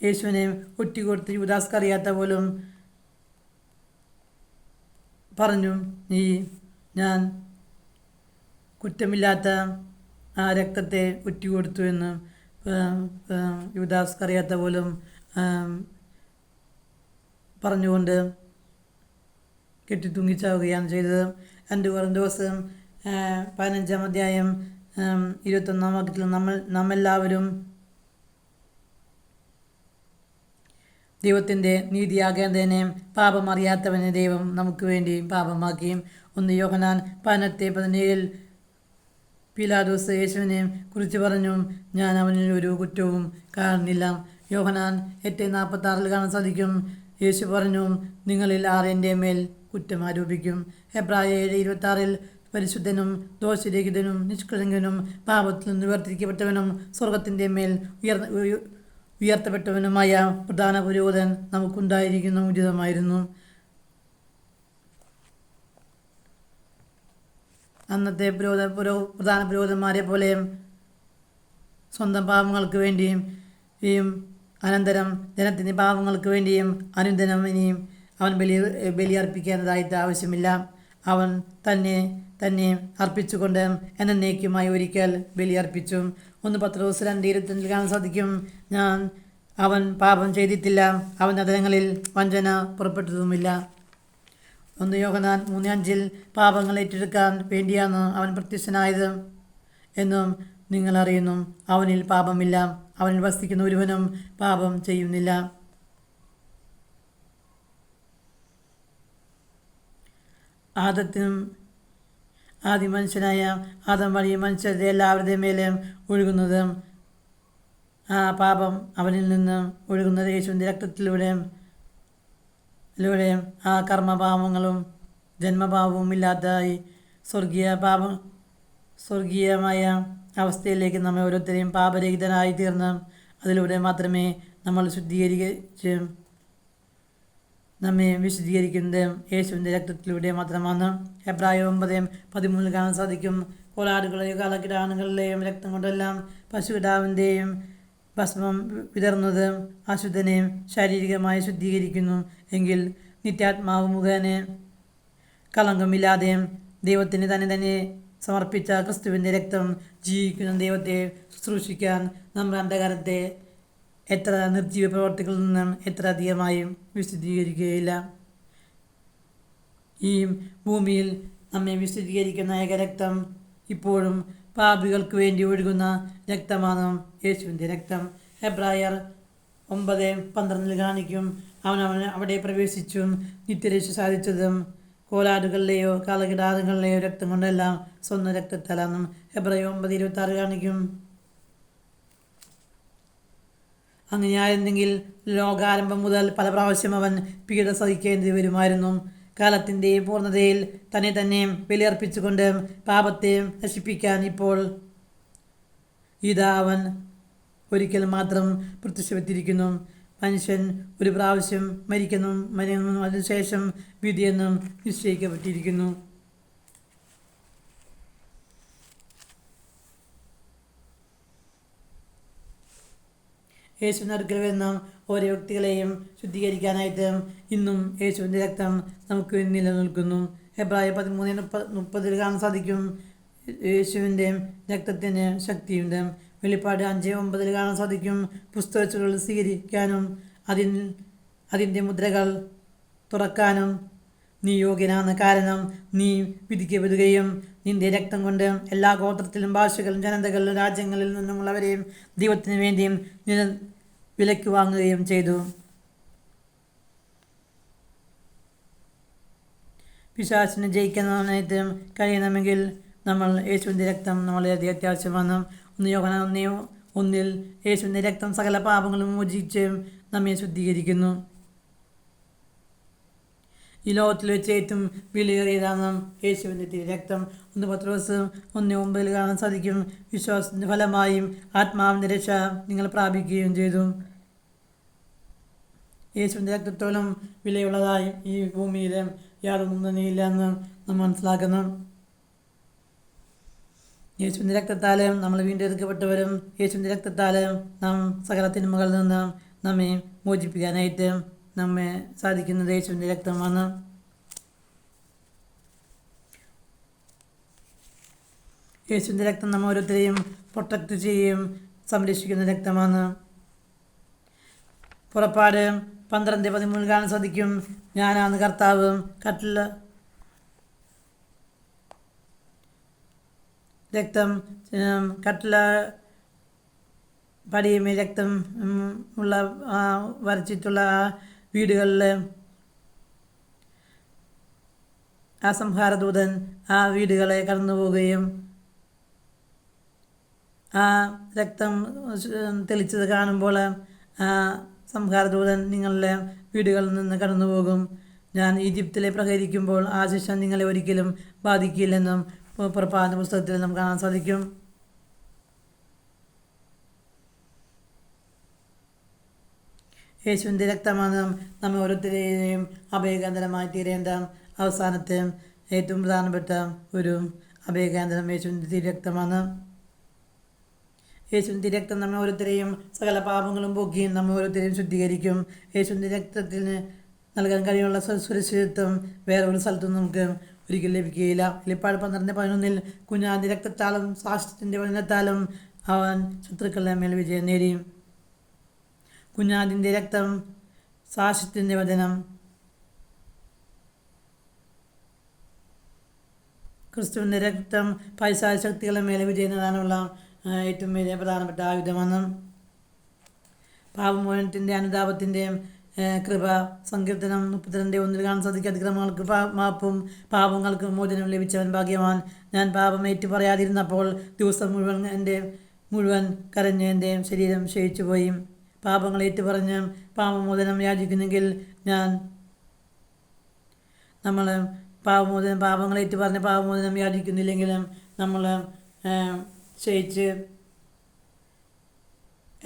യേശുവിനെ ഒറ്റിക്കൊടുത്ത് യൂദാസ്കറിയാത്ത പോലും പറഞ്ഞു, ഞാൻ കുറ്റമില്ലാത്ത ആ രക്തത്തെ ഒറ്റിക്കൊടുത്തു എന്ന് യൂദാസ്കറിയാത്ത പോലും പറഞ്ഞുകൊണ്ട് കെട്ടിത്തൂങ്ങിച്ചാവുകയാണ് ചെയ്തത്. 2 കൊരിന്ത്യർ 15-ാം അധ്യായം 21-ാം വാക്യത്തിൽ നമ്മെല്ലാവരും ദൈവത്തിൻ്റെ നീതിയാകേണ്ടതിനെ പാപം അറിയാത്തവനെ ദൈവം നമുക്ക് വേണ്ടി പാപമാക്കിയും. 1 യോഹന്നാൻ 18:17 പീലാത്തോസ് യേശുവിനെ കുറിച്ച് പറഞ്ഞു, ഞാൻ അവനിൽ ഒരു കുറ്റവും കാണുന്നില്ല. യോഹന്നാൻ 8:46 കാണാൻ സാധിക്കും, യേശു പറഞ്ഞു, നിങ്ങളിൽ ആർ എൻ്റെ മേൽ കുറ്റം ആരോപിക്കും. ഹെബ്രായർ 7:26 പരിശുദ്ധനും ദോഷരഹിതനും നിഷ്കളങ്കനും പാപത്തിൽ നിന്ന് വേർതിരിക്കപ്പെട്ടവനും സ്വർഗത്തിൻ്റെ മേൽ ഉയർത്തപ്പെട്ടവനുമായ പ്രധാന പുരോഹിതൻ നമുക്കുണ്ടായിരിക്കുന്ന ഉചിതമായിരുന്നു. അന്നത്തെ പ്രധാന പുരോഹിതന്മാരെ പോലെ സ്വന്തം പാപങ്ങൾക്ക് വേണ്ടിയും അനന്തരം ജനത്തിൻ്റെ പാപങ്ങൾക്ക് വേണ്ടിയും അനുദിനം ഇനിയും അവൻ ബലിയർപ്പിക്കേണ്ടതായിട്ട് ആവശ്യമില്ല. അവൻ തന്നെ അർപ്പിച്ചുകൊണ്ട് എന്നേക്കുമായി ഒരിക്കൽ ബലിയർപ്പിച്ചു. 1 പത്രോസ് 2:25 കാണാൻ സാധിക്കും, അവൻ പാപം ചെയ്തിട്ടില്ല, അവൻ അതരങ്ങളിൽ വഞ്ചന പുറപ്പെട്ടതുമില്ല. 1 യോഹന്നാൻ 3:5 പാപങ്ങൾ ഏറ്റെടുക്കാൻ വേണ്ടിയാണ് അവൻ പ്രത്യക്ഷനായത് എന്നും നിങ്ങൾ അറിയുന്നു. അവനിൽ പാപമില്ല, അവനിൽ വസിക്കുന്ന ഒരുവനും പാപം ചെയ്യുന്നില്ല. ആദ്യ മനുഷ്യനായ ആദം വഴി മനുഷ്യരുടെ എല്ലാവരുടെയും മേലെ ഒഴുകുന്നത് ആ പാപം അവനിൽ നിന്ന് ഒഴുകുന്നത് യേശുവിൻ്റെ രക്തത്തിലൂടെ ആ കർമ്മപാപങ്ങളും ജന്മപാപവും ഇല്ലാതായി സ്വർഗീയമായ അവസ്ഥയിലേക്ക് നമ്മെ ഓരോരുത്തരെയും പാപരഹിതനായി തീർന്ന് അതിലൂടെ മാത്രമേ നമ്മെ വിശുദ്ധീകരിക്കുന്നത് യേശുവിൻ്റെ രക്തത്തിലൂടെ മാത്രമാണ്. ഹെബ്രായർ 9:13 കാണാൻ സാധിക്കും, കോലാടുകളെയും കാളക്കിടാനുകളുടെയും രക്തം കൊണ്ടെല്ലാം പശുകിടാവിൻ്റെയും ഭസ്മം വിതർന്നത് അശുദ്ധനെയും ശാരീരികമായി ശുദ്ധീകരിക്കുന്നു എങ്കിൽ നിത്യാത്മാവ് മുഖേന കളങ്കമില്ലാതെയും ദൈവത്തിന് തന്നെ സമർപ്പിച്ച ക്രിസ്തുവിൻ്റെ രക്തം ജീവിക്കുന്ന ദൈവത്തെ ശുശ്രൂഷിക്കാൻ നമ്മുടെ അന്ധകാരത്തെ എത്ര നിർജീവ പ്രവർത്തികളിൽ നിന്നും എത്ര അധികമായും വിശുദ്ധീകരിക്കുകയില്ല. ഈ ഭൂമിയിൽ നമ്മെ വിശുദ്ധീകരിക്കുന്ന ഏകരക്തം ഇപ്പോഴും പാപികൾക്ക് വേണ്ടി ഒഴുകുന്ന രക്തമാണ് യേശുവിൻ്റെ രക്തം. ഹെബ്രായർ 9:12 കാണിക്കും, അവൻ അവിടെ പ്രവേശിച്ചും നിത്യരക്ഷ സാധിച്ചതും കോലാടുകളിലെയോ കാളകിടാതുകളിലെയോ രക്തം കൊണ്ടെല്ലാം സ്വന്തം രക്തത്താലാണെന്നും ഹെബ്രായർ 9:26 കാണിക്കും. അങ്ങനെയായിരുന്നെങ്കിൽ ലോകാരംഭം മുതൽ പല പ്രാവശ്യം അവൻ പീഡ സഹിക്കേണ്ടി വരുമായിരുന്നു. കാലത്തിൻ്റെ പൂർണ്ണതയിൽ തന്നെ ബലിയർപ്പിച്ചുകൊണ്ട് പാപത്തെ നശിപ്പിക്കാൻ ഇപ്പോൾ ഇതാ അവൻ ഒരിക്കൽ മാത്രം പ്രത്യക്ഷപ്പെട്ടിരിക്കുന്നു. മനുഷ്യൻ ഒരു പ്രാവശ്യം മരിക്കുന്നു, അതിനുശേഷം വിധിയെന്നും നിശ്ചയിക്കപ്പെട്ടിരിക്കുന്നു. യേശുവിൻ്റെ അടുക്കൽ വരുന്ന ഓരോ വ്യക്തികളെയും ശുദ്ധീകരിക്കാനായിട്ട് ഇന്നും യേശുവിൻ്റെ രക്തം നമുക്ക് നിലനിൽക്കുന്നു. ഹെബ്രായർ 13:30 കാണാൻ സാധിക്കും, യേശുവിൻ്റെ രക്തത്തിന് ശക്തിയുണ്ട്. വെളിപ്പാട് 5:9 കാണാൻ സാധിക്കും, പുസ്തകച്ചുകൾ സ്വീകരിക്കാനും അതിൻ്റെ മുദ്രകൾ തുറക്കാനും നീ യോഗ്യനാണ്. കാരണം നീ വിധിക്കപ്പെടുകയും നിന്റെ രക്തം കൊണ്ട് എല്ലാ ഗോത്രത്തിലും ഭാഷകളിലും ജനതകളിലും രാജ്യങ്ങളിൽ നിന്നുമുള്ളവരെയും ദൈവത്തിന് വേണ്ടിയും വിലയ്ക്ക് വാങ്ങുകയും ചെയ്തു. പിശാചിനെ ജയിക്കാനായിട്ട് കഴിയണമെങ്കിൽ നമ്മൾ യേശുവിൻ്റെ രക്തം വളരെയധികം അത്യാവശ്യമാണ്. 1 യോഹന്നാൻ 1:1 യേശുവിൻ്റെ രക്തം സകല പാപങ്ങളും മോചിച്ച് നമ്മെ ശുദ്ധീകരിക്കുന്നു. ഈ ലോകത്തിൽ വെച്ച് ഏറ്റവും വിലയേറിയതാണ് യേശുവിൻ്റെ രക്തം. 1 പത്രോസ് 1:9 കാണാൻ സാധിക്കും. വിശ്വാസത്തിൻ്റെ ഫലമായും ആത്മാവിൻ്റെ രക്ഷ നിങ്ങൾ പ്രാപിക്കുകയും ചെയ്തു. യേശുവിൻ്റെ രക്തത്തോളം വിലയുള്ളതായി ഈ ഭൂമിയിൽ യാതൊന്നും തന്നെയില്ല എന്ന് നാം മനസ്സിലാക്കണം. യേശുവിൻ്റെ രക്തത്താൽ നമ്മൾ വീണ്ടെടുക്കപ്പെട്ടവരും യേശുവിൻ്റെ രക്തത്താൽ നാം സകല തിന്മകളിൽ നിന്ന് നമ്മെ മോചിപ്പിക്കാനായിട്ട് നമ്മെ സാധിക്കുന്നത് യേശുവിൻ്റെ രക്തമാണ്. യേശുവിൻ്റെ രക്തം നമ്മൾ ഓരോരുത്തരെയും പ്രൊട്ടക്റ്റ് ചെയ്യുകയും സംരക്ഷിക്കുന്ന രക്തമാണ്. പുറപ്പാട് 12:13 കാണാൻ സാധിക്കും. ഞാനാണ് കർത്താവ്, കട്ടില രക്തം കട്ടില പടിയുമേ രക്തം ഉള്ള വരച്ചിട്ടുള്ള വീടുകളിൽ ആ സംഹാരദൂതൻ ആ വീടുകളെ കടന്നു പോവുകയും ആ രക്തം തെളിച്ചത് കാണുമ്പോൾ ആ സംഹാരദൂതൻ നിങ്ങളുടെ വീടുകളിൽ നിന്ന് കടന്നു പോകും. ഞാൻ ഈജിപ്തിലെ പ്രഹരിക്കുമ്പോൾ ആ ശിക്ഷ നിങ്ങളെ ഒരിക്കലും ബാധിക്കില്ലെന്നും പുറപ്പാടിൻ്റെ പുസ്തകത്തിൽ നമുക്ക് കാണാൻ സാധിക്കും. യേശുവിൻ്റെ രക്തമാണ് നമ്മെ ഓരോരുത്തരെയും അഭയകേന്ദ്രമായി തീരേണ്ട അവസാനത്തെ ഏറ്റവും പ്രധാനപ്പെട്ട ഒരു അഭയകേന്ദ്രം യേശുവിൻ്റെ രക്തമാണ്. യേശുവിൻ്റെ രക്തം നമ്മെ ഓരോരുത്തരെയും സകല പാപങ്ങളും പോക്കിയും നമ്മെ ഓരോരുത്തരെയും ശുദ്ധീകരിക്കും. യേശുവിൻ്റെ രക്തത്തിന് നൽകാൻ കഴിയുള്ള സുരക്ഷിതത്വം വേറെ ഒരു സ്ഥലത്തും നമുക്ക് ഒരിക്കലും ലഭിക്കുകയില്ല. വെളിപ്പാട് 12:11 കുഞ്ഞാടിൻ്റെ രക്തത്താലും സാക്ഷ്യത്തിൻ്റെ വചനത്താലും അവൻ ശത്രുക്കളുടെ മേൽ വിജയം നേടി. കുഞ്ഞാടിൻ്റെ രക്തം, സാക്ഷ്യത്തിൻ്റെ വചനം, ക്രിസ്തുവിൻ്റെ രക്തം പൈശാചിക ശക്തികളുടെ മേലെ വിജയം നേടാനുള്ള ഏറ്റവും വലിയ പ്രധാനപ്പെട്ട ആയുധമാണ്. പാപമോചനത്തിൻ്റെ അനുതാപത്തിൻ്റെ കൃപ സങ്കീർത്തനം 32:1 കാണാൻ സാധിക്കും. അതിക്രമങ്ങൾക്ക് മാപ്പും പാപങ്ങൾക്ക് മോചനം ലഭിച്ചവൻ ഭാഗ്യവാൻ. ഞാൻ പാപം ഏറ്റു പറയാതിരുന്നപ്പോൾ ദിവസം മുഴുവൻ കരഞ്ഞ് എൻ്റെ ശരീരം ക്ഷയിച്ചുപോയി. പാപങ്ങൾ ഏറ്റുപറഞ്ഞ് പാപമോചനം യാചിക്കുന്നെങ്കിൽ നമ്മൾ പാപങ്ങൾ ഏറ്റുപറഞ്ഞ് പാപമോചനം യാചിക്കുന്നില്ലെങ്കിലും നമ്മൾ ക്ഷയിച്ച്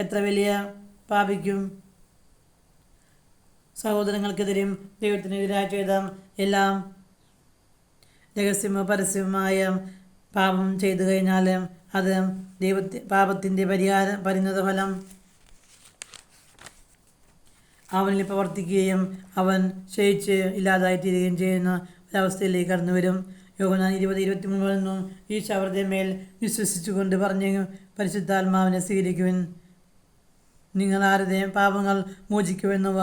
എത്ര വലിയ പാപിക്കും സഹോദരങ്ങൾക്കെതിരെയും ദൈവത്തിനെതിരായി ചെയ്ത എല്ലാം രഹസ്യമോ പരസ്യമായ പാപം ചെയ്തു കഴിഞ്ഞാൽ അത് പാപത്തിൻ്റെ പരിണത ഫലം അവനിൽ പ്രവർത്തിക്കുകയും അവൻ ക്ഷയിച്ച് ഇല്ലാതായിത്തീരുകയും ചെയ്യുന്ന ഒരവസ്ഥയിലേക്ക് കടന്നു വരും. യോഹന്നാൻ 20:23 ഈശോ അവരുടെ മേൽ വിശ്വസിച്ചുകൊണ്ട് പറഞ്ഞു, പരിശുദ്ധാത്മാവിനെ സ്വീകരിക്കുവിൻ. നിങ്ങൾ ആരുടെ പാപങ്ങൾ മോചിക്കുമെന്നുവ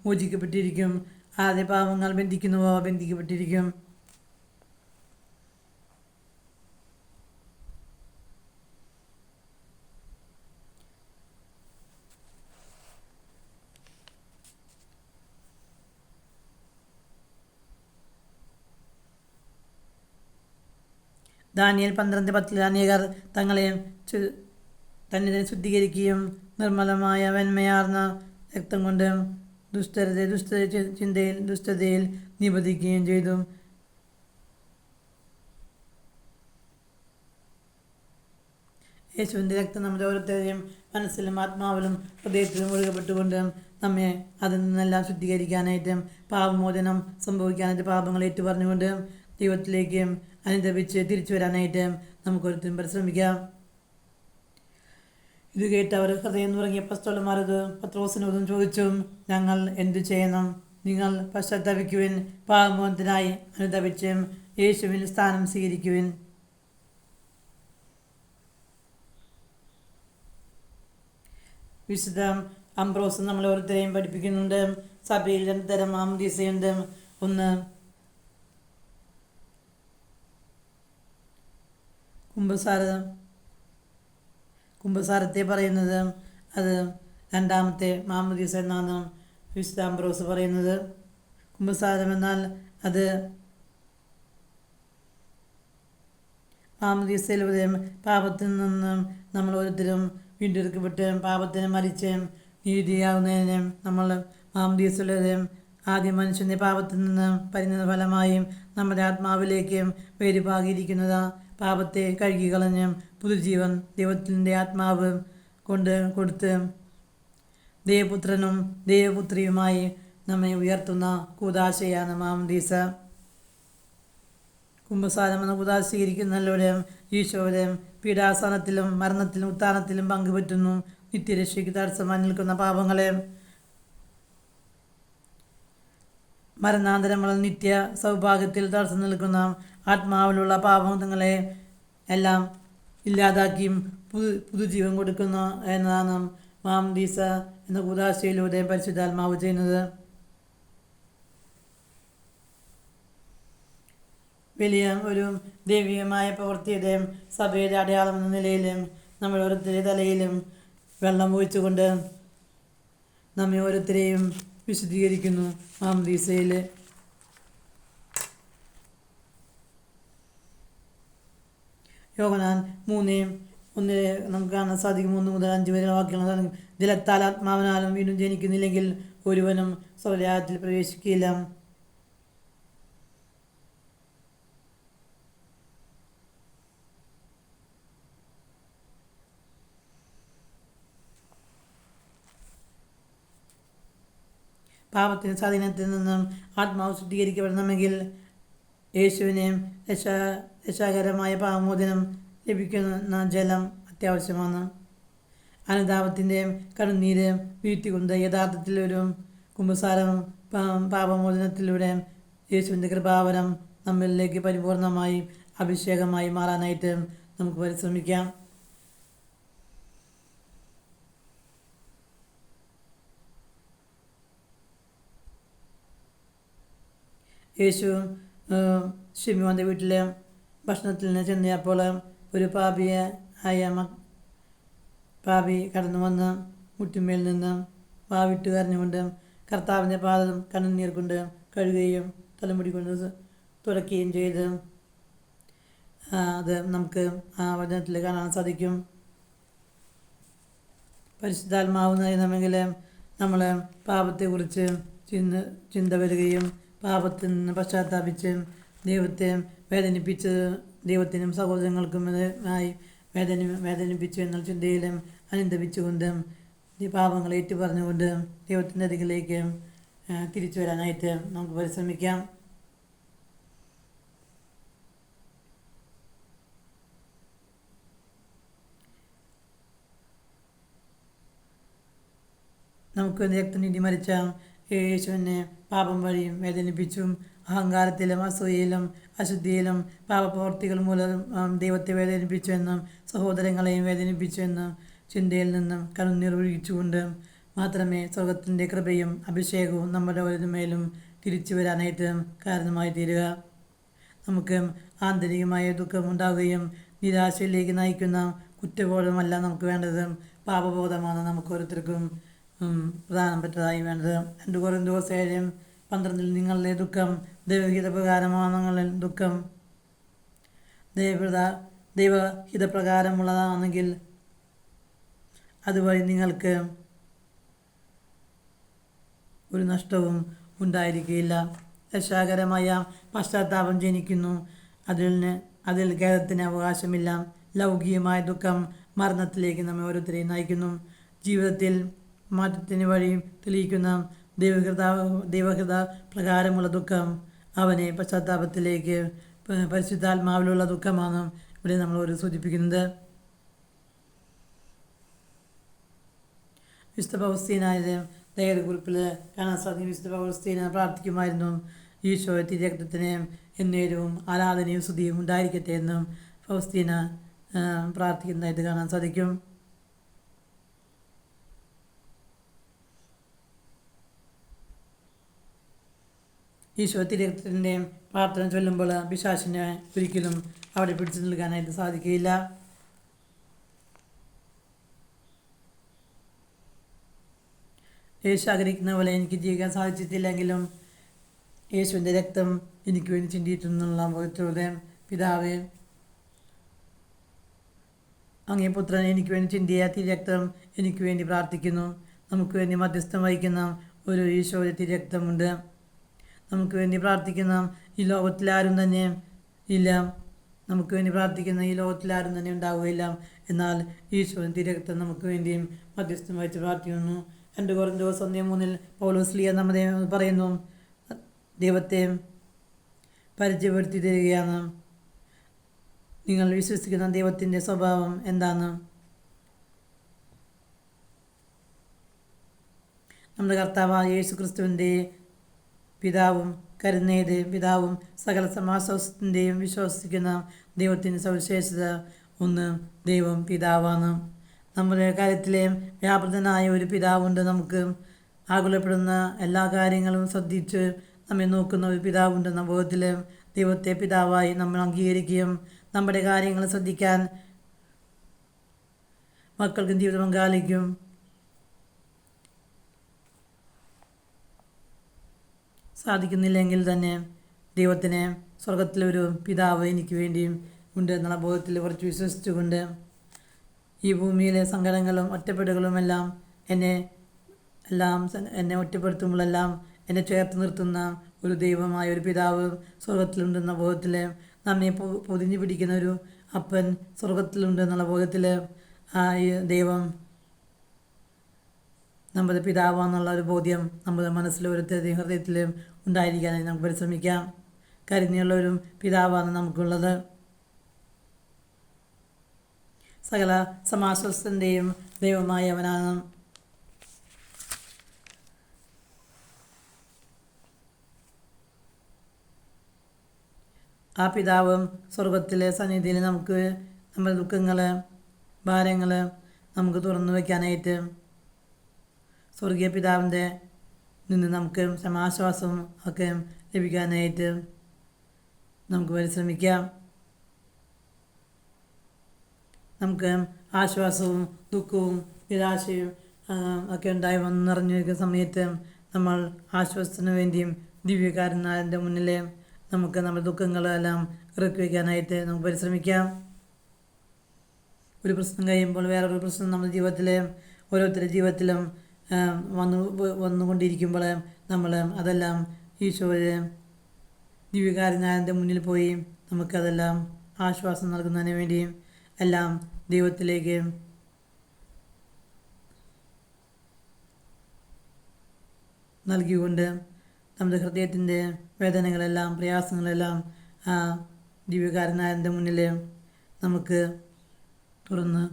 മോചിക്കപ്പെട്ടിരിക്കും, ആരുടെ പാപങ്ങൾ ബന്ധിക്കുന്നുവ ബന്ധിക്കപ്പെട്ടിരിക്കും. ദാനിയേൽ 12:10 അനേകർ തന്നെ ശുദ്ധീകരിക്കുകയും നിർമ്മലമായ വെണ്മയാർന്ന രക്തം കൊണ്ട് ദുഷ്ടതയിൽ നിബന്ധിക്കുകയും ചെയ്തു. യേശുവിൻ്റെ രക്തം നമ്മുടെ ഓരോരുത്തരെയും മനസ്സിലും ആത്മാവിലും ഹൃദയത്തിലും ഒഴുകപ്പെട്ടുകൊണ്ട് നമ്മെ അതിൽ നിന്നെല്ലാം ശുദ്ധീകരിക്കാനായിട്ടും പാപമോചനം സംഭവിക്കാനായിട്ട് പാപങ്ങൾ ഏറ്റുപറഞ്ഞുകൊണ്ട് ദൈവത്തിലേക്ക് അനുദപിച്ച് തിരിച്ചു വരാനായിട്ട് നമുക്കൊരുത്തരും പരിശ്രമിക്കാം. ഇത് കേട്ടവർ ഹൃദയം തുടങ്ങിയ അപ്പോസ്തലന്മാരത് പത്രോസിനോടും ചോദിച്ചു, ഞങ്ങൾ എന്തു ചെയ്യണം? നിങ്ങൾ പശ്ചാത്തപിക്കുവിൻ, പാപമോചനത്തിനായി അനുദപിച്ച് യേശുവിൽ സ്ഥാനം സ്വീകരിക്കുവിൻ. വിശുദ്ധ അംബ്രോസ് നമ്മളെ ഓരോരുത്തരെയും പഠിപ്പിക്കുന്നുണ്ട്. സഭയിൽ 2 തരം മാമോദീസയുണ്ട്. ഒന്ന് കുമ്പസാരത്തെ പറയുന്നത്, അത് രണ്ടാമത്തെ മാമോദീസ എന്നാണ് വിശുദ്ധ അംബ്രോസ് പറയുന്നത്. കുമ്പസാരം എന്നാൽ അത് മാമോദീസയിലൂടെ പാപത്തിൽ നിന്നും നമ്മൾ ഓരോരുത്തരും വീണ്ടെടുക്കപ്പെട്ട് പാപത്തിന് മരിച്ച് നീതിയാവുന്നതിന് നമ്മൾ മാമോദീസയിലൂടെ ആദ്യ മനുഷ്യൻ്റെ പാപത്തിൽ നിന്ന് പരിണത ഫലമായും നമ്മുടെ ആത്മാവിലേക്ക് വേരുപാകിയിരിക്കുന്നത് പാപത്തെ കഴുകിക്കളഞ്ഞ് പുതുജീവൻ ദൈവത്തിൻ്റെ ആത്മാവ് കൊണ്ട് കൊടുത്ത് ദൈവപുത്രനും ദൈവപുത്രിയുമായി നമ്മെ ഉയർത്തുന്ന കൂദാശയാണ് മാമോദീസ. കുംഭസാരം എന്ന കൂദാശ സ്വീകരിക്കുന്നതിലൂടെ ഈശോയുടെ പീഡാസനത്തിലും മരണത്തിലും ഉത്ഥാനത്തിലും പങ്കുപറ്റുന്നു. നിത്യരക്ഷയ്ക്ക് തടസ്സമായി നിൽക്കുന്ന പാപങ്ങളെ മരണാന്തരമുള്ള നിത്യ സൗഭാഗ്യത്തിൽ തടസ്സം നിൽക്കുന്ന ആത്മാവിലുള്ള പാപങ്ങളെ എല്ലാം ഇല്ലാതാക്കിയും പുതുജീവൻ കൊടുക്കുന്നു എന്നതാണ് മാമോദീസ എന്ന കൂദാശയിലൂടെ പരിശുദ്ധാത്മാവ് ചെയ്യുന്നത്. വലിയ ഒരു ദൈവികമായ പ്രവൃത്തിയുടെ സഭയുടെ അടയാളം എന്ന നിലയിലും നമ്മൾ ഓരോരുത്തരുടെ തലയിലും വെള്ളം ഒഴിച്ചുകൊണ്ട് നമ്മെ ഓരോരുത്തരെയും വിശദീകരിക്കുന്നു മാമോദീസയിൽ. യോഹന്നാൻ 3:1 നമുക്ക് കാണാൻ സാധിക്കും. 1 മുതൽ 5 വരെ വാക്യങ്ങൾ. ജലത്താൽ ആത്മാവിനാലും വീണ്ടും ജനിക്കുന്നില്ലെങ്കിൽ ഒരുവനും സ്വർഗ്ഗരാജ്യത്തിൽ പ്രവേശിക്കില്ല. പാപത്തിന് സ്വാധീനത്തിൽ നിന്നും ആത്മാവ് ശുദ്ധീകരിക്കപ്പെടണമെങ്കിൽ യേശുവിനെ രക്ഷാകരമായ പാപമോചനം ലഭിക്കുന്ന ജലം അത്യാവശ്യമാണ്. അനുതാപത്തിൻ്റെ കണ്ണുനീര് വീഴ്ത്തിക്കൊണ്ട് യഥാർത്ഥത്തിൽ ഒരു കുമ്പസാരം പാപമോചനത്തിലൂടെ യേശുവിൻ്റെ കൃപാവരം നമ്മളിലേക്ക് പരിപൂർണമായി അഭിഷേകമായി മാറാനായിട്ട് നമുക്ക് പരിശ്രമിക്കാം. യേശു ശിമോൻ്റെ വീട്ടിലെ ഭക്ഷണത്തിൽ നിന്ന് ചെന്നപ്പോൾ ഒരു പാപി കടന്നു വന്ന് മുട്ടിന്മേൽ നിന്ന് വാവിട്ട് കരഞ്ഞുകൊണ്ട് കർത്താവിൻ്റെ പാദം കണ്ണുനീർ കൊണ്ട് കഴുകുകയും തലമുടി കൊണ്ട് തുടയ്ക്കുകയും ചെയ്ത് അത് നമുക്ക് ആ വചനത്തിൽ കാണാൻ സാധിക്കും. പരിശുദ്ധാത്മാവ് നൽകണമെങ്കിൽ നമ്മൾ പാപത്തെക്കുറിച്ച് ചിന്ത വരികയും പാപത്തിൽ നിന്ന് പശ്ചാത്താപിച്ച് ദൈവത്തെ വേദനിപ്പിച്ച് ദൈവത്തിനും സഹോദരങ്ങൾക്കും വേദനിപ്പിച്ചു എന്നുള്ള ചിന്തയിലും അനുദപിച്ചുകൊണ്ടും ഈ പാപങ്ങളെ ഏറ്റുപറഞ്ഞുകൊണ്ട് ദൈവത്തിൻ്റെ അരികിലേക്ക് തിരിച്ചു വരാനായിട്ട് നമുക്ക് പരിശ്രമിക്കാം. നമുക്ക് രക്തനീതി മരിച്ച യേശുവിനെ പാപം വഴിയും വേദനിപ്പിച്ചും അഹങ്കാരത്തിലും അസൂയയിലും അശുദ്ധിയിലും പാപപ്രവർത്തികൾ മൂലം ദൈവത്തെ വേദനിപ്പിച്ചു എന്നും സഹോദരങ്ങളെയും വേദനിപ്പിച്ചു എന്നും ചിന്തയിൽ നിന്നും കണ്ണുനീർ ഒഴുകിച്ചുകൊണ്ട് മാത്രമേ സ്വർഗത്തിൻ്റെ കൃപയും അഭിഷേകവും നമ്മുടെ ഓരോരുമേലും തിരിച്ചു വരാനായിട്ട് കാരണമായി തീരുക. നമുക്ക് ആന്തരികമായ ദുഃഖമുണ്ടാവുകയും നിരാശയിലേക്ക് നയിക്കുന്ന കുറ്റബോധമല്ല നമുക്ക് വേണ്ടത്, പാപബോധമാണ് നമുക്ക് ഓരോരുത്തർക്കും പ്രധാനപ്പെട്ടതായി വേണ്ടത്. 2 കൊരിന്ത്യർ 7:12 നിങ്ങളുടെ ദുഃഖം ദൈവഹിതപ്രകാരമാണ്. നിങ്ങളുടെ ദുഃഖം ദൈവഹിതപ്രകാരമുള്ളതാണെങ്കിൽ അതുവഴി നിങ്ങൾക്ക് ഒരു നഷ്ടവും ഉണ്ടായിരിക്കുകയില്ല. രക്ഷാകരമായ പശ്ചാത്താപം ജനിക്കുന്നു, അതിൽ ഖേദത്തിന് അവകാശമില്ല. ലൗകികമായ ദുഃഖം മരണത്തിലേക്ക് നമ്മെ ഓരോരുത്തരെയും നയിക്കുന്നു. ജീവിതത്തിൽ മാറ്റത്തിന് വഴി തെളിയിക്കുന്ന ദൈവകൃത പ്രകാരമുള്ള ദുഃഖം അവനെ പശ്ചാത്താപത്തിലേക്ക് പരിശുദ്ധാത്മാവിലുള്ള ദുഃഖമാണ് ഇവിടെ നമ്മളോട് സൂചിപ്പിക്കുന്നത്. വിശുദ്ധ പൗസ്തീനായ ലേഖനക്കുറിപ്പിൽ കാണാൻ സാധിക്കും. വിശുദ്ധ പൗസ്തീന പ്രാർത്ഥിക്കുമായിരുന്നു, ഈശോ തിരുരക്തത്തിന് എന്നേരവും ആരാധനയും സ്തുതിയും ഉണ്ടായിരിക്കട്ടെ എന്നും പൗസ്തീന പ്രാർത്ഥിക്കുന്നതായിട്ട് കാണാൻ സാധിക്കും. ഈശോ തിരുരക്തത്തിൻ്റെ പ്രാർത്ഥന ചൊല്ലുമ്പോൾ പിശാചിനെ ഒരിക്കലും അവിടെ പിടിച്ചു നിൽക്കാനായിട്ട് സാധിക്കുകയില്ല. യേശു ആഗ്രഹിക്കുന്ന പോലെ എനിക്ക് ജീവിക്കാൻ സാധിച്ചിട്ടില്ലെങ്കിലും യേശുവിൻ്റെ രക്തം എനിക്ക് വേണ്ടി ചിന്തിയിട്ടുള്ള ബോധത്തോടെ പിതാവേ അങ്ങേ പുത്രൻ എനിക്ക് വേണ്ടി ചിന്തിയ തിരക്തം എനിക്ക് വേണ്ടി പ്രാർത്ഥിക്കുന്നു. നമുക്ക് വേണ്ടി മധ്യസ്ഥം വഹിക്കുന്ന ഒരു ഈശോയുടെ തിരക്തമുണ്ട്. നമുക്ക് വേണ്ടി പ്രാർത്ഥിക്കുന്ന ഈ ലോകത്തിലാരും തന്നെ ഇല്ല. നമുക്ക് വേണ്ടി പ്രാർത്ഥിക്കുന്ന ഈ ലോകത്തിലാരും തന്നെ ഉണ്ടാവുകയില്ല. എന്നാൽ ഈശോയുടെ തിരക്തം നമുക്ക് വേണ്ടിയും മധ്യസ്ഥം വഹിച്ച് പ്രാർത്ഥിക്കുന്നു. 2 കൊരിന്ത്യർ 1:3 പൗലോസ്ലീഹ നമ്മെ പറയുന്നു, ദൈവത്തെ പരിചയപ്പെടുത്തി തരികയാണ്. നിങ്ങൾ വിശ്വസിക്കുന്ന ദൈവത്തിൻ്റെ സ്വഭാവം എന്താണ്? നമ്മുടെ കർത്താവായ യേശു ക്രിസ്തുവിൻ്റെ പിതാവും കരുണയുടെ പിതാവും സകല സമാശ്വാസത്തിൻ്റെയും വിശ്വസിക്കുന്ന ദൈവത്തിൻ്റെ സവിശേഷത ഒന്ന്, ദൈവം പിതാവാണ്. നമ്മുടെ കാര്യത്തിലെ വ്യാപൃതനായ ഒരു പിതാവുണ്ട്. നമുക്ക് ആകുലപ്പെടുന്ന എല്ലാ കാര്യങ്ങളും ശ്രദ്ധിച്ച് നമ്മെ നോക്കുന്ന ഒരു പിതാവുണ്ട്. ലോകത്തിൽ ദൈവത്തെ പിതാവായി നമ്മൾ അംഗീകരിക്കുകയും നമ്മുടെ കാര്യങ്ങൾ ശ്രദ്ധിക്കാൻ മക്കൾക്കും ജീവിത പങ്കാളിക്കും സാധിക്കുന്നില്ലെങ്കിൽ തന്നെ ദൈവത്തിന് സ്വർഗത്തിലൊരു പിതാവ് എനിക്ക് വേണ്ടിയും ഉണ്ട് എന്നുള്ള ബോധത്തിൽ കുറച്ച് വിശ്വസിച്ചുകൊണ്ട് ഈ ഭൂമിയിലെ സങ്കടങ്ങളും ഒറ്റപ്പെടുകളുമെല്ലാം എന്നെ ഒറ്റപ്പെടുത്തുമ്പോഴെല്ലാം എന്നെ ചേർത്ത് നിർത്തുന്ന ഒരു ദൈവമായ ഒരു പിതാവ് സ്വർഗത്തിലുണ്ടെന്ന ബോധത്തിൽ നമ്മെ പൊതിഞ്ഞു പിടിക്കുന്ന ഒരു അപ്പൻ സ്വർഗത്തിലുണ്ടെന്നുള്ള ബോധത്തിൽ ഈ ദൈവം നമ്മുടെ പിതാവാന്നുള്ള ഒരു ബോധ്യം നമ്മുടെ മനസ്സിലും ഓരോരുത്തരുടെയും ഹൃദയത്തിലും ഉണ്ടായിരിക്കാനായി നമുക്ക് പരിശ്രമിക്കാം. കരുണയുള്ളവരും പിതാവാണ് നമുക്കുള്ളത്. സകല സമാശ്വാസത്തിൻ്റെയും ദൈവമായ അവനാണ്. ആ പിതാവും സ്വർഗത്തിലെ സന്നിധിയിൽ നമുക്ക് നമ്മുടെ ദുഃഖങ്ങൾ ഭാരങ്ങൾ നമുക്ക് തുറന്നു വയ്ക്കാനായിട്ട് സ്വർഗീയ പിതാവിൻ്റെ നിന്ന് നമുക്ക് സമാശ്വാസവും ഒക്കെ ലഭിക്കാനായിട്ട് നമുക്ക് പരിശ്രമിക്കാം. നമുക്ക് ആശ്വാസവും ദുഃഖവും നിരാശയും ഒക്കെ ഉണ്ടായി നിറഞ്ഞിരിക്കുന്ന സമയത്ത് നമ്മൾ ആശ്വാസത്തിന് വേണ്ടിയും ദിവ്യകാരനാഥൻ്റെ മുന്നിൽ നമുക്ക് നമ്മുടെ ദുഃഖങ്ങളെല്ലാം ഇറക്കി വയ്ക്കാനായിട്ട് നമുക്ക് പരിശ്രമിക്കാം. ഒരു പ്രശ്നം കഴിയുമ്പോൾ വേറൊരു പ്രശ്നം നമ്മുടെ ജീവിതത്തിൽ ഓരോരുത്തരുടെ ജീവിതത്തിലും വന്നുകൊണ്ടിരിക്കുമ്പോൾ നമ്മൾ അതെല്ലാം ഈശോയെ ദിവ്യകാരനാഥൻ്റെ മുന്നിൽ പോയി നമുക്കതെല്ലാം ആശ്വാസം നൽകുന്നതിന് വേണ്ടിയും എല്ലാം ദൈവത്തിലേക്ക് നൽകിക്കൊണ്ട് നമ്മുടെ ഹൃദയത്തിൻ്റെ വേദനകളെല്ലാം പ്രയാസങ്ങളെല്ലാം ആ ദിവ്യകാരനാഥൻ്റെ മുന്നിൽ നമുക്ക് തുറന്ന്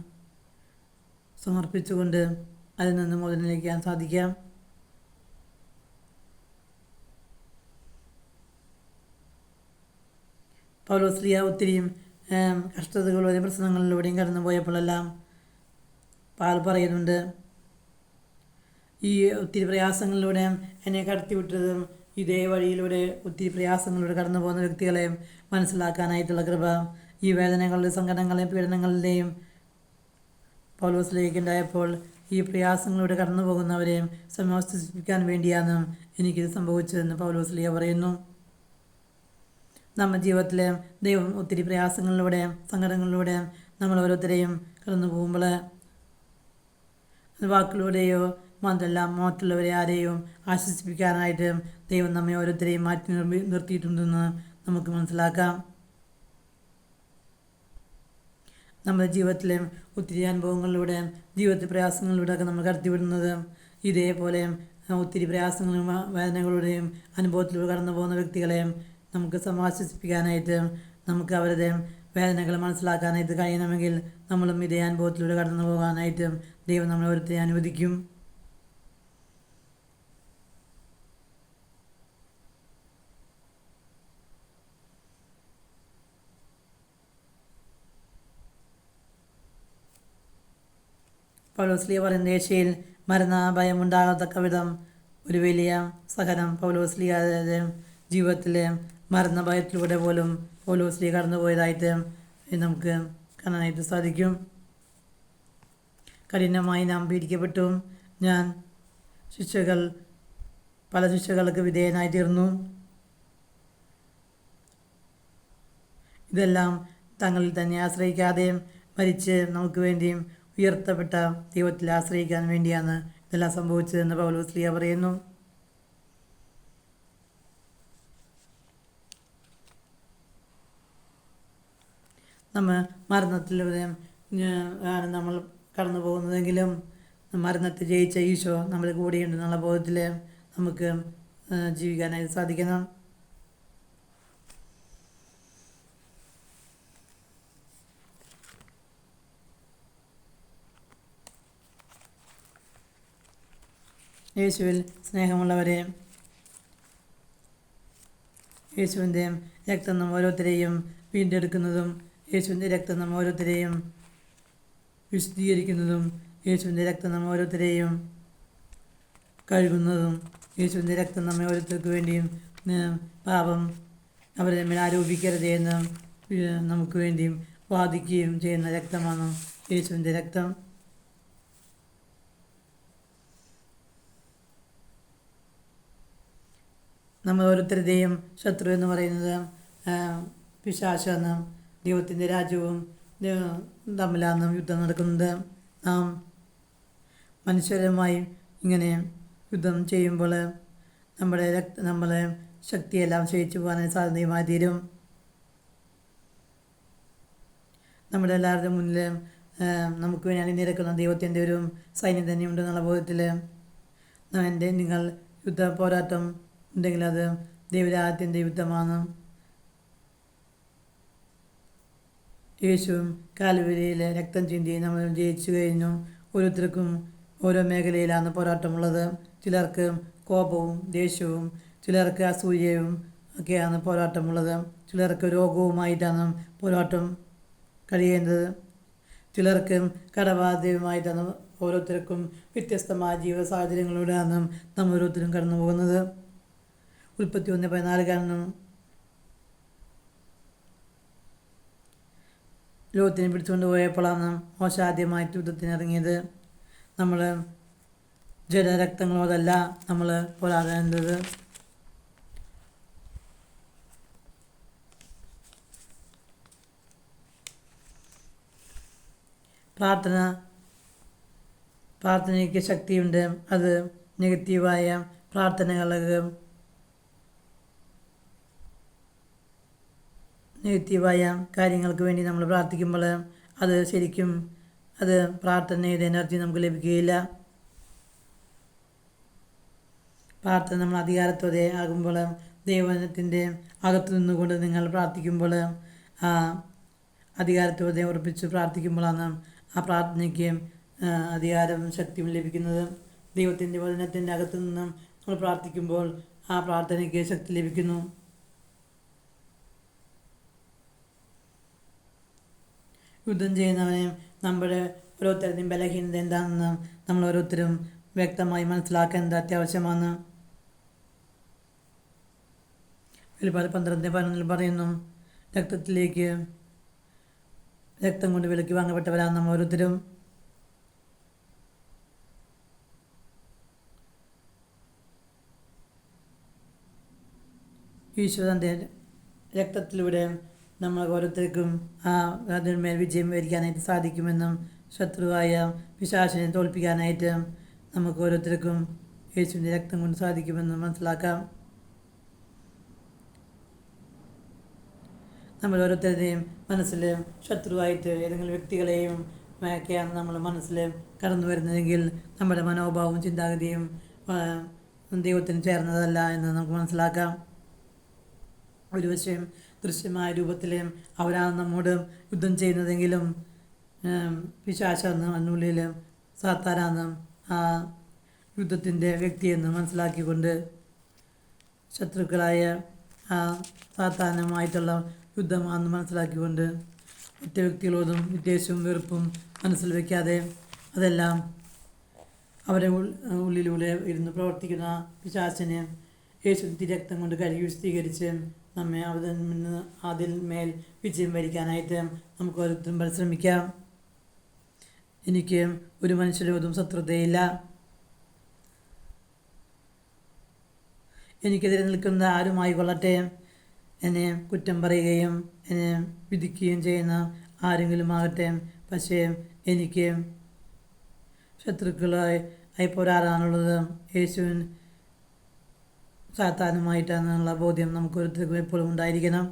സമർപ്പിച്ചുകൊണ്ട് അതിൽ നിന്ന് മോചനം സാധിക്കാം. പൗലോസ്ലീഹ ഒത്തിരിയും കഷ്ടതകളുടെയും പ്രശ്നങ്ങളിലൂടെയും കടന്നു പോയപ്പോഴെല്ലാം പറയുന്നുണ്ട്, ഈ ഒത്തിരി പ്രയാസങ്ങളിലൂടെ എന്നെ കടത്തിവിട്ടതും ഇതേ വഴിയിലൂടെ ഒത്തിരി പ്രയാസങ്ങളിലൂടെ കടന്നു പോകുന്ന വ്യക്തികളെ മനസ്സിലാക്കാനായിട്ടുള്ള കൃപ ഈ വേദനകളുടെ സങ്കടങ്ങളെയും പീഡനങ്ങളുടെയും പൗലോസിലേക്ക് ഉണ്ടായപ്പോൾ ഈ പ്രയാസങ്ങളിലൂടെ കടന്നു പോകുന്നവരെയും സമാശ്വസിപ്പിക്കാൻ വേണ്ടിയാണ് എനിക്കിത് സംഭവിച്ചതെന്ന് പൗലോസ്ലീഹ പറയുന്നു. നമ്മുടെ ജീവിതത്തിൽ ദൈവം ഒത്തിരി പ്രയാസങ്ങളിലൂടെ സങ്കടങ്ങളിലൂടെ നമ്മൾ ഓരോരുത്തരെയും കടന്നു പോകുമ്പോൾ വാക്കിലൂടെയോ മാത്രമല്ല മറ്റുള്ളവരെ ആരെയും ആശ്വസിപ്പിക്കാനായിട്ട് ദൈവം നമ്മെ ഓരോരുത്തരെയും മാറ്റി നിർത്തിയിട്ടുണ്ടെന്ന് നമുക്ക് മനസ്സിലാക്കാം. നമ്മുടെ ജീവിതത്തിലെ ഒത്തിരി അനുഭവങ്ങളിലൂടെ ജീവിതത്തിൽ പ്രയാസങ്ങളിലൂടെയൊക്കെ നമ്മൾ കടത്തിവിടുന്നത് ഇതേപോലെ ഒത്തിരി പ്രയാസങ്ങളും വേദനകളുടെയും അനുഭവത്തിലൂടെ കടന്നു പോകുന്ന വ്യക്തികളെയും നമുക്ക് സമാശ്വസിപ്പിക്കാനായിട്ട് നമുക്ക് അവരുടെ വേദനകൾ മനസ്സിലാക്കാനായിട്ട് കഴിയണമെങ്കിൽ നമ്മളും ഇതേ അനുഭവത്തിലൂടെ കടന്നു പോകാനായിട്ട് ദൈവം നമ്മളെ ഓരോരുത്തരെ അനുവദിക്കും. പൗലോസ്ലീഹ പറയുന്ന യേശയിൽ മരണഭയം ഉണ്ടാകത്തക്ക വിധം ഒരു വലിയ സഹനം പൗലോസ്ലീഹയുടെ ജീവിതത്തിലെ മരണഭയത്തിലൂടെ പോലും പൗലോസ്ലീഹ കടന്നുപോയതായിട്ട് നമുക്ക് കാണാനായിട്ട് സാധിക്കും. കഠിനമായി നാം പീഡിക്കപ്പെട്ടു. ഞാൻ പല ശിക്ഷകൾക്ക് വിധേയനായി തീർന്നു. ഇതെല്ലാം തങ്ങളിൽ തന്നെ ആശ്രയിക്കാതെ മരിച്ച് നമുക്ക് വേണ്ടിയും ഉയർത്തപ്പെട്ട ദൈവത്തിൽ ആശ്രയിക്കാൻ വേണ്ടിയാണ് ഇതെല്ലാം സംഭവിച്ചതെന്ന് പൗലോസ് ശ്ലീഹ പറയുന്നു. നമ്മൾ മരണത്തിലൂടെ ആണ് നമ്മൾ കടന്നു പോകുന്നതെങ്കിലും മരണത്തെ ജയിച്ച ഈശോ നമ്മുടെ കൂടെയുണ്ടെന്നുള്ള ബോധത്തിൽ നമുക്ക് ജീവിക്കാനായിട്ട് സാധിക്കണം. യേശുവിൽ സ്നേഹമുള്ളവരെ, യേശുവിൻ്റെ രക്തം നാം ഓരോരുത്തരെയും വീണ്ടെടുക്കുന്നതും യേശുവിൻ്റെ രക്തം നാം ഓരോരുത്തരെയും വിശദീകരിക്കുന്നതും യേശുവിൻ്റെ രക്തം നാം ഓരോരുത്തരെയും കഴുകുന്നതും യേശുവിൻ്റെ രക്തം നമ്മെ ഓരോരുത്തർക്ക് വേണ്ടിയും പാപം അവരെ മേൽ ആരോപിക്കരുതേ എന്ന് നമുക്ക് വേണ്ടിയും വാദിക്കുകയും ചെയ്യുന്ന രക്തമാണ് യേശുവിൻ്റെ രക്തം. നമ്മൾ ഓരോരുത്തരുടെയും ശത്രു എന്ന് പറയുന്നത് പിശാചാണ്. ദൈവത്തിൻ്റെ രാജ്യവും തമ്മിലാണ് യുദ്ധം നടക്കുന്നത്. നാം മനുഷ്യരുമായി ഇങ്ങനെ യുദ്ധം ചെയ്യുമ്പോൾ നമ്മളെ ശക്തിയെല്ലാം ക്ഷയിച്ചു പോകാൻ സാധ്യതയുമായി തീരും. നമ്മുടെ എല്ലാവരുടെ മുന്നിൽ നമുക്ക് വേണ്ടി അണിനിരക്കുന്ന ദൈവത്തിൻ്റെ ഒരു സൈന്യം തന്നെയുണ്ടെന്നുള്ള ബോധത്തിൽ നിങ്ങൾ യുദ്ധ പോരാട്ടം ഉണ്ടെങ്കിൽ അത് ദൈവരാജ്യത്തിൻ്റെ യുദ്ധമാണ്. യേശുവും കാൽവരിയിൽ രക്തം ചിന്തി നമ്മൾ ജയിച്ചു കഴിഞ്ഞു. ഓരോരുത്തർക്കും ഓരോ മേഖലയിലാണ് പോരാട്ടമുള്ളത്. ചിലർക്ക് കോപവും ദേഷ്യവും, ചിലർക്ക് അസൂയയും ഒക്കെയാണ് പോരാട്ടമുള്ളത്. ചിലർക്ക് രോഗവുമായിട്ടാണ് പോരാട്ടം കഴിയേണ്ടത്. ചിലർക്ക് കടബാധ്യതയുമായിട്ടാണ്. ഓരോരുത്തർക്കും വ്യത്യസ്തമായ ജീവിത സാഹചര്യങ്ങളിലൂടെയാണ് നമ്മൾ ഓരോരുത്തരും കടന്നു പോകുന്നത്. 31:14 ലോകത്തിനെ പിടിച്ചുകൊണ്ട് പോയപ്പോഴാണ് മോശ ആദ്യമായിട്ട് യുദ്ധത്തിനിറങ്ങിയത്. നമ്മൾ ജലരക്തങ്ങളോടല്ല നമ്മൾ പോരാടേണ്ടത്. പ്രാർത്ഥനയ്ക്ക് ശക്തിയുണ്ട്. അത് നെഗറ്റീവായ നെഗറ്റീവായ കാര്യങ്ങൾക്ക് വേണ്ടി നമ്മൾ പ്രാർത്ഥിക്കുമ്പോൾ അത് പ്രാർത്ഥനയുടെ എനർജി നമുക്ക് ലഭിക്കുകയില്ല. പ്രാർത്ഥന നമ്മൾ അധികാരത്തോടെ ആകുമ്പോൾ, ദൈവത്തിൻ്റെ അകത്തു നിന്നുകൊണ്ട് നിങ്ങൾ പ്രാർത്ഥിക്കുമ്പോൾ, ആ അധികാരത്തോടെ ഉറപ്പിച്ച് പ്രാർത്ഥിക്കുമ്പോഴാണ് ആ പ്രാർത്ഥനയ്ക്ക് അധികാരവും ശക്തിയും ലഭിക്കുന്നത്. ദൈവത്തിൻ്റെ വചനത്തിൻ്റെ അകത്തു നിന്നും നമ്മൾ പ്രാർത്ഥിക്കുമ്പോൾ ആ പ്രാർത്ഥനയ്ക്ക് ശക്തി ലഭിക്കുന്നു. യുദ്ധം ചെയ്യുന്നവനെ നമ്മുടെ ഓരോരുത്തരുടെയും ബലഹീനത എന്താണെന്ന് നമ്മൾ ഓരോരുത്തരും വ്യക്തമായി മനസ്സിലാക്കേണ്ടത് അത്യാവശ്യമാണ്. വെളിപ്പാട് 12:11 പറയുന്നു, രക്തം കൊണ്ട് വിലയ്ക്ക് വാങ്ങപ്പെട്ടവരാണ് നമ്മൾ ഓരോരുത്തരും. ഈശ്വരൻ്റെ രക്തത്തിലൂടെ നമ്മൾ ഓരോരുത്തർക്കും അതിന്മേൽ വിജയം വരിക്കാനായിട്ട് സാധിക്കുമെന്നും ശത്രുവായ പിശാചിനെ തോൽപ്പിക്കാനായിട്ട് നമുക്ക് ഓരോരുത്തർക്കും യേശുവിൻ്റെ രക്തം കൊണ്ട് സാധിക്കുമെന്നും മനസ്സിലാക്കാം. നമ്മൾ ഓരോരുത്തരുടെയും മനസ്സിൽ ശത്രുവായിട്ട് ഏതെങ്കിലും വ്യക്തികളെയും ഒക്കെയാണ് നമ്മൾ മനസ്സിൽ കടന്നു വരുന്നതെങ്കിൽ നമ്മുടെ മനോഭാവവും ചിന്താഗതിയും ദൈവത്തിന് ചേർന്നതല്ല എന്ന് നമുക്ക് മനസ്സിലാക്കാം. ഒരു വശം ദൃശ്യമായ രൂപത്തിൽ അവരാണ് നമ്മോട് യുദ്ധം ചെയ്യുന്നതെങ്കിലും പിശാചാണ് അതിനുള്ളിൽ സാത്താനാണ് ആ യുദ്ധത്തിൻ്റെ വ്യക്തിയെന്ന് മനസ്സിലാക്കിക്കൊണ്ട് ശത്രുക്കളായ ആ സാത്താനുമായിട്ടുള്ള യുദ്ധമാണെന്ന് മനസ്സിലാക്കിക്കൊണ്ട് മറ്റു വ്യക്തികളോടും വിദ്വേഷവും വെറുപ്പും മനസ്സിൽ വയ്ക്കാതെ അതെല്ലാം അവരുടെ ഉള്ളിലൂടെ ഇരുന്ന് പ്രവർത്തിക്കുന്ന പിശാചിനെ യേശുവിൻ്റെ രക്തം കൊണ്ട് കഴുകി വിശദീകരിച്ച് നമ്മെ അതിന്മേൽ വിജയം വരിക്കാനായിട്ട് നമുക്ക് ഓരോരുത്തരും പരിശ്രമിക്കാം. എനിക്ക് ഒരു മനുഷ്യരോടും ശത്രുതയില്ല. എനിക്കെതിരെ നിൽക്കുന്ന ആരുമായി കൊള്ളട്ടെ, എന്നെ കുറ്റം പറയുകയും എന്നെ വിധിക്കുകയും ചെയ്യുന്ന ആരെങ്കിലും ആകട്ടെ, പക്ഷേ എനിക്ക് ശത്രുക്കളായി പോരാടാനുള്ളത് യേശുവിൻ സാത്താനുമായിട്ടാണെന്നുള്ള ബോധ്യം നമുക്ക് ഓരോരുത്തർക്കും എപ്പോഴും ഉണ്ടായിരിക്കണം.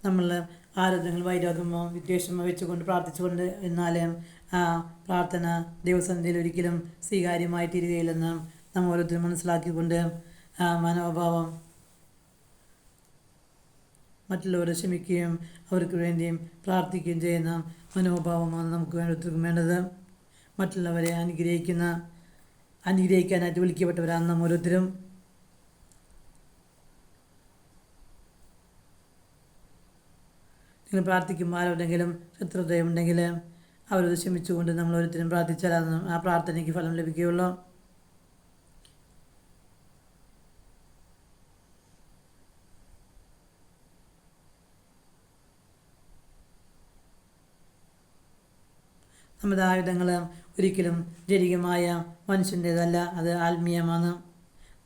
നമ്മൾ ആരാധനകൾ വൈരാഗ്യമോ വിദ്വേഷമോ വെച്ചുകൊണ്ട് പ്രാർത്ഥിച്ചുകൊണ്ട് എന്നാലും ആ പ്രാർത്ഥന ദൈവസന്നിധിയിൽ ഒരിക്കലും സ്വീകാര്യമായി തീരുകയില്ലെന്ന് നമ്മൾ ഓരോരുത്തരും മനസ്സിലാക്കിക്കൊണ്ട് ആ മനോഭാവം മറ്റുള്ളവരെ ക്ഷമിക്കുകയും അവർക്ക് വേണ്ടിയും പ്രാർത്ഥിക്കുകയും ചെയ്യുന്ന മനോഭാവമാണ് നമുക്ക് ഓരോരുത്തർക്കും വേണ്ടത്. മറ്റുള്ളവരെ അനുഗ്രഹിക്കാനായിട്ട് വിളിക്കപ്പെട്ടവരാണ് നാം ഓരോരുത്തരും. നിങ്ങൾ പ്രാർത്ഥിക്കുമ്പോൾ ആരോടെങ്കിലും ശത്രുതയുണ്ടെങ്കിൽ അവരത് ക്ഷമിച്ചുകൊണ്ട് നമ്മൾ ഓരോരുത്തരും പ്രാർത്ഥിച്ചാലാണ് ആ പ്രാർത്ഥനയ്ക്ക് ഫലം ലഭിക്കുകയുള്ളൂ. നമ്മുടെ ആയുധങ്ങൾ ഒരിക്കലും ജനികമായ മനുഷ്യൻ്റേതല്ല, അത് ആത്മീയമാണ്.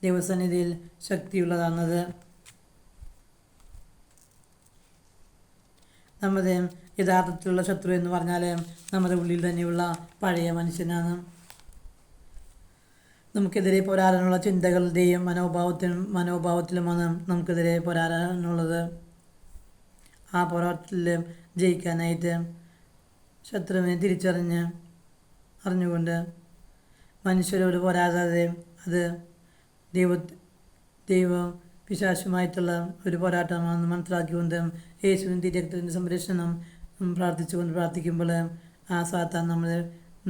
ദൈവസന്നിധിയിൽ ശക്തിയുള്ളതാണത്. നമ്മുടെ യഥാർത്ഥത്തിലുള്ള ശത്രു എന്ന് പറഞ്ഞാൽ നമ്മുടെ ഉള്ളിൽ തന്നെയുള്ള പഴയ മനുഷ്യനാണ്. നമുക്കെതിരെ പോരാടാനുള്ള ചിന്തകളുടെയും മനോഭാവത്തിലുമാണ് നമുക്കെതിരെ പോരാടാനുള്ളത്. ആ പോരാട്ടത്തിൽ ജയിക്കാനായിട്ട് ശത്രുവിനെ അറിഞ്ഞുകൊണ്ട് മനുഷ്യരോട് പോരാടാതെ അത് ദൈവം പിശാചുമായിട്ടുള്ള ഒരു പോരാട്ടമാണെന്ന് മനസ്സിലാക്കിക്കൊണ്ട് യേശുവിൻ്റെ രക്തത്തിൻ്റെ സംരക്ഷണം പ്രാർത്ഥിക്കുമ്പോൾ ആ സാത്താൻ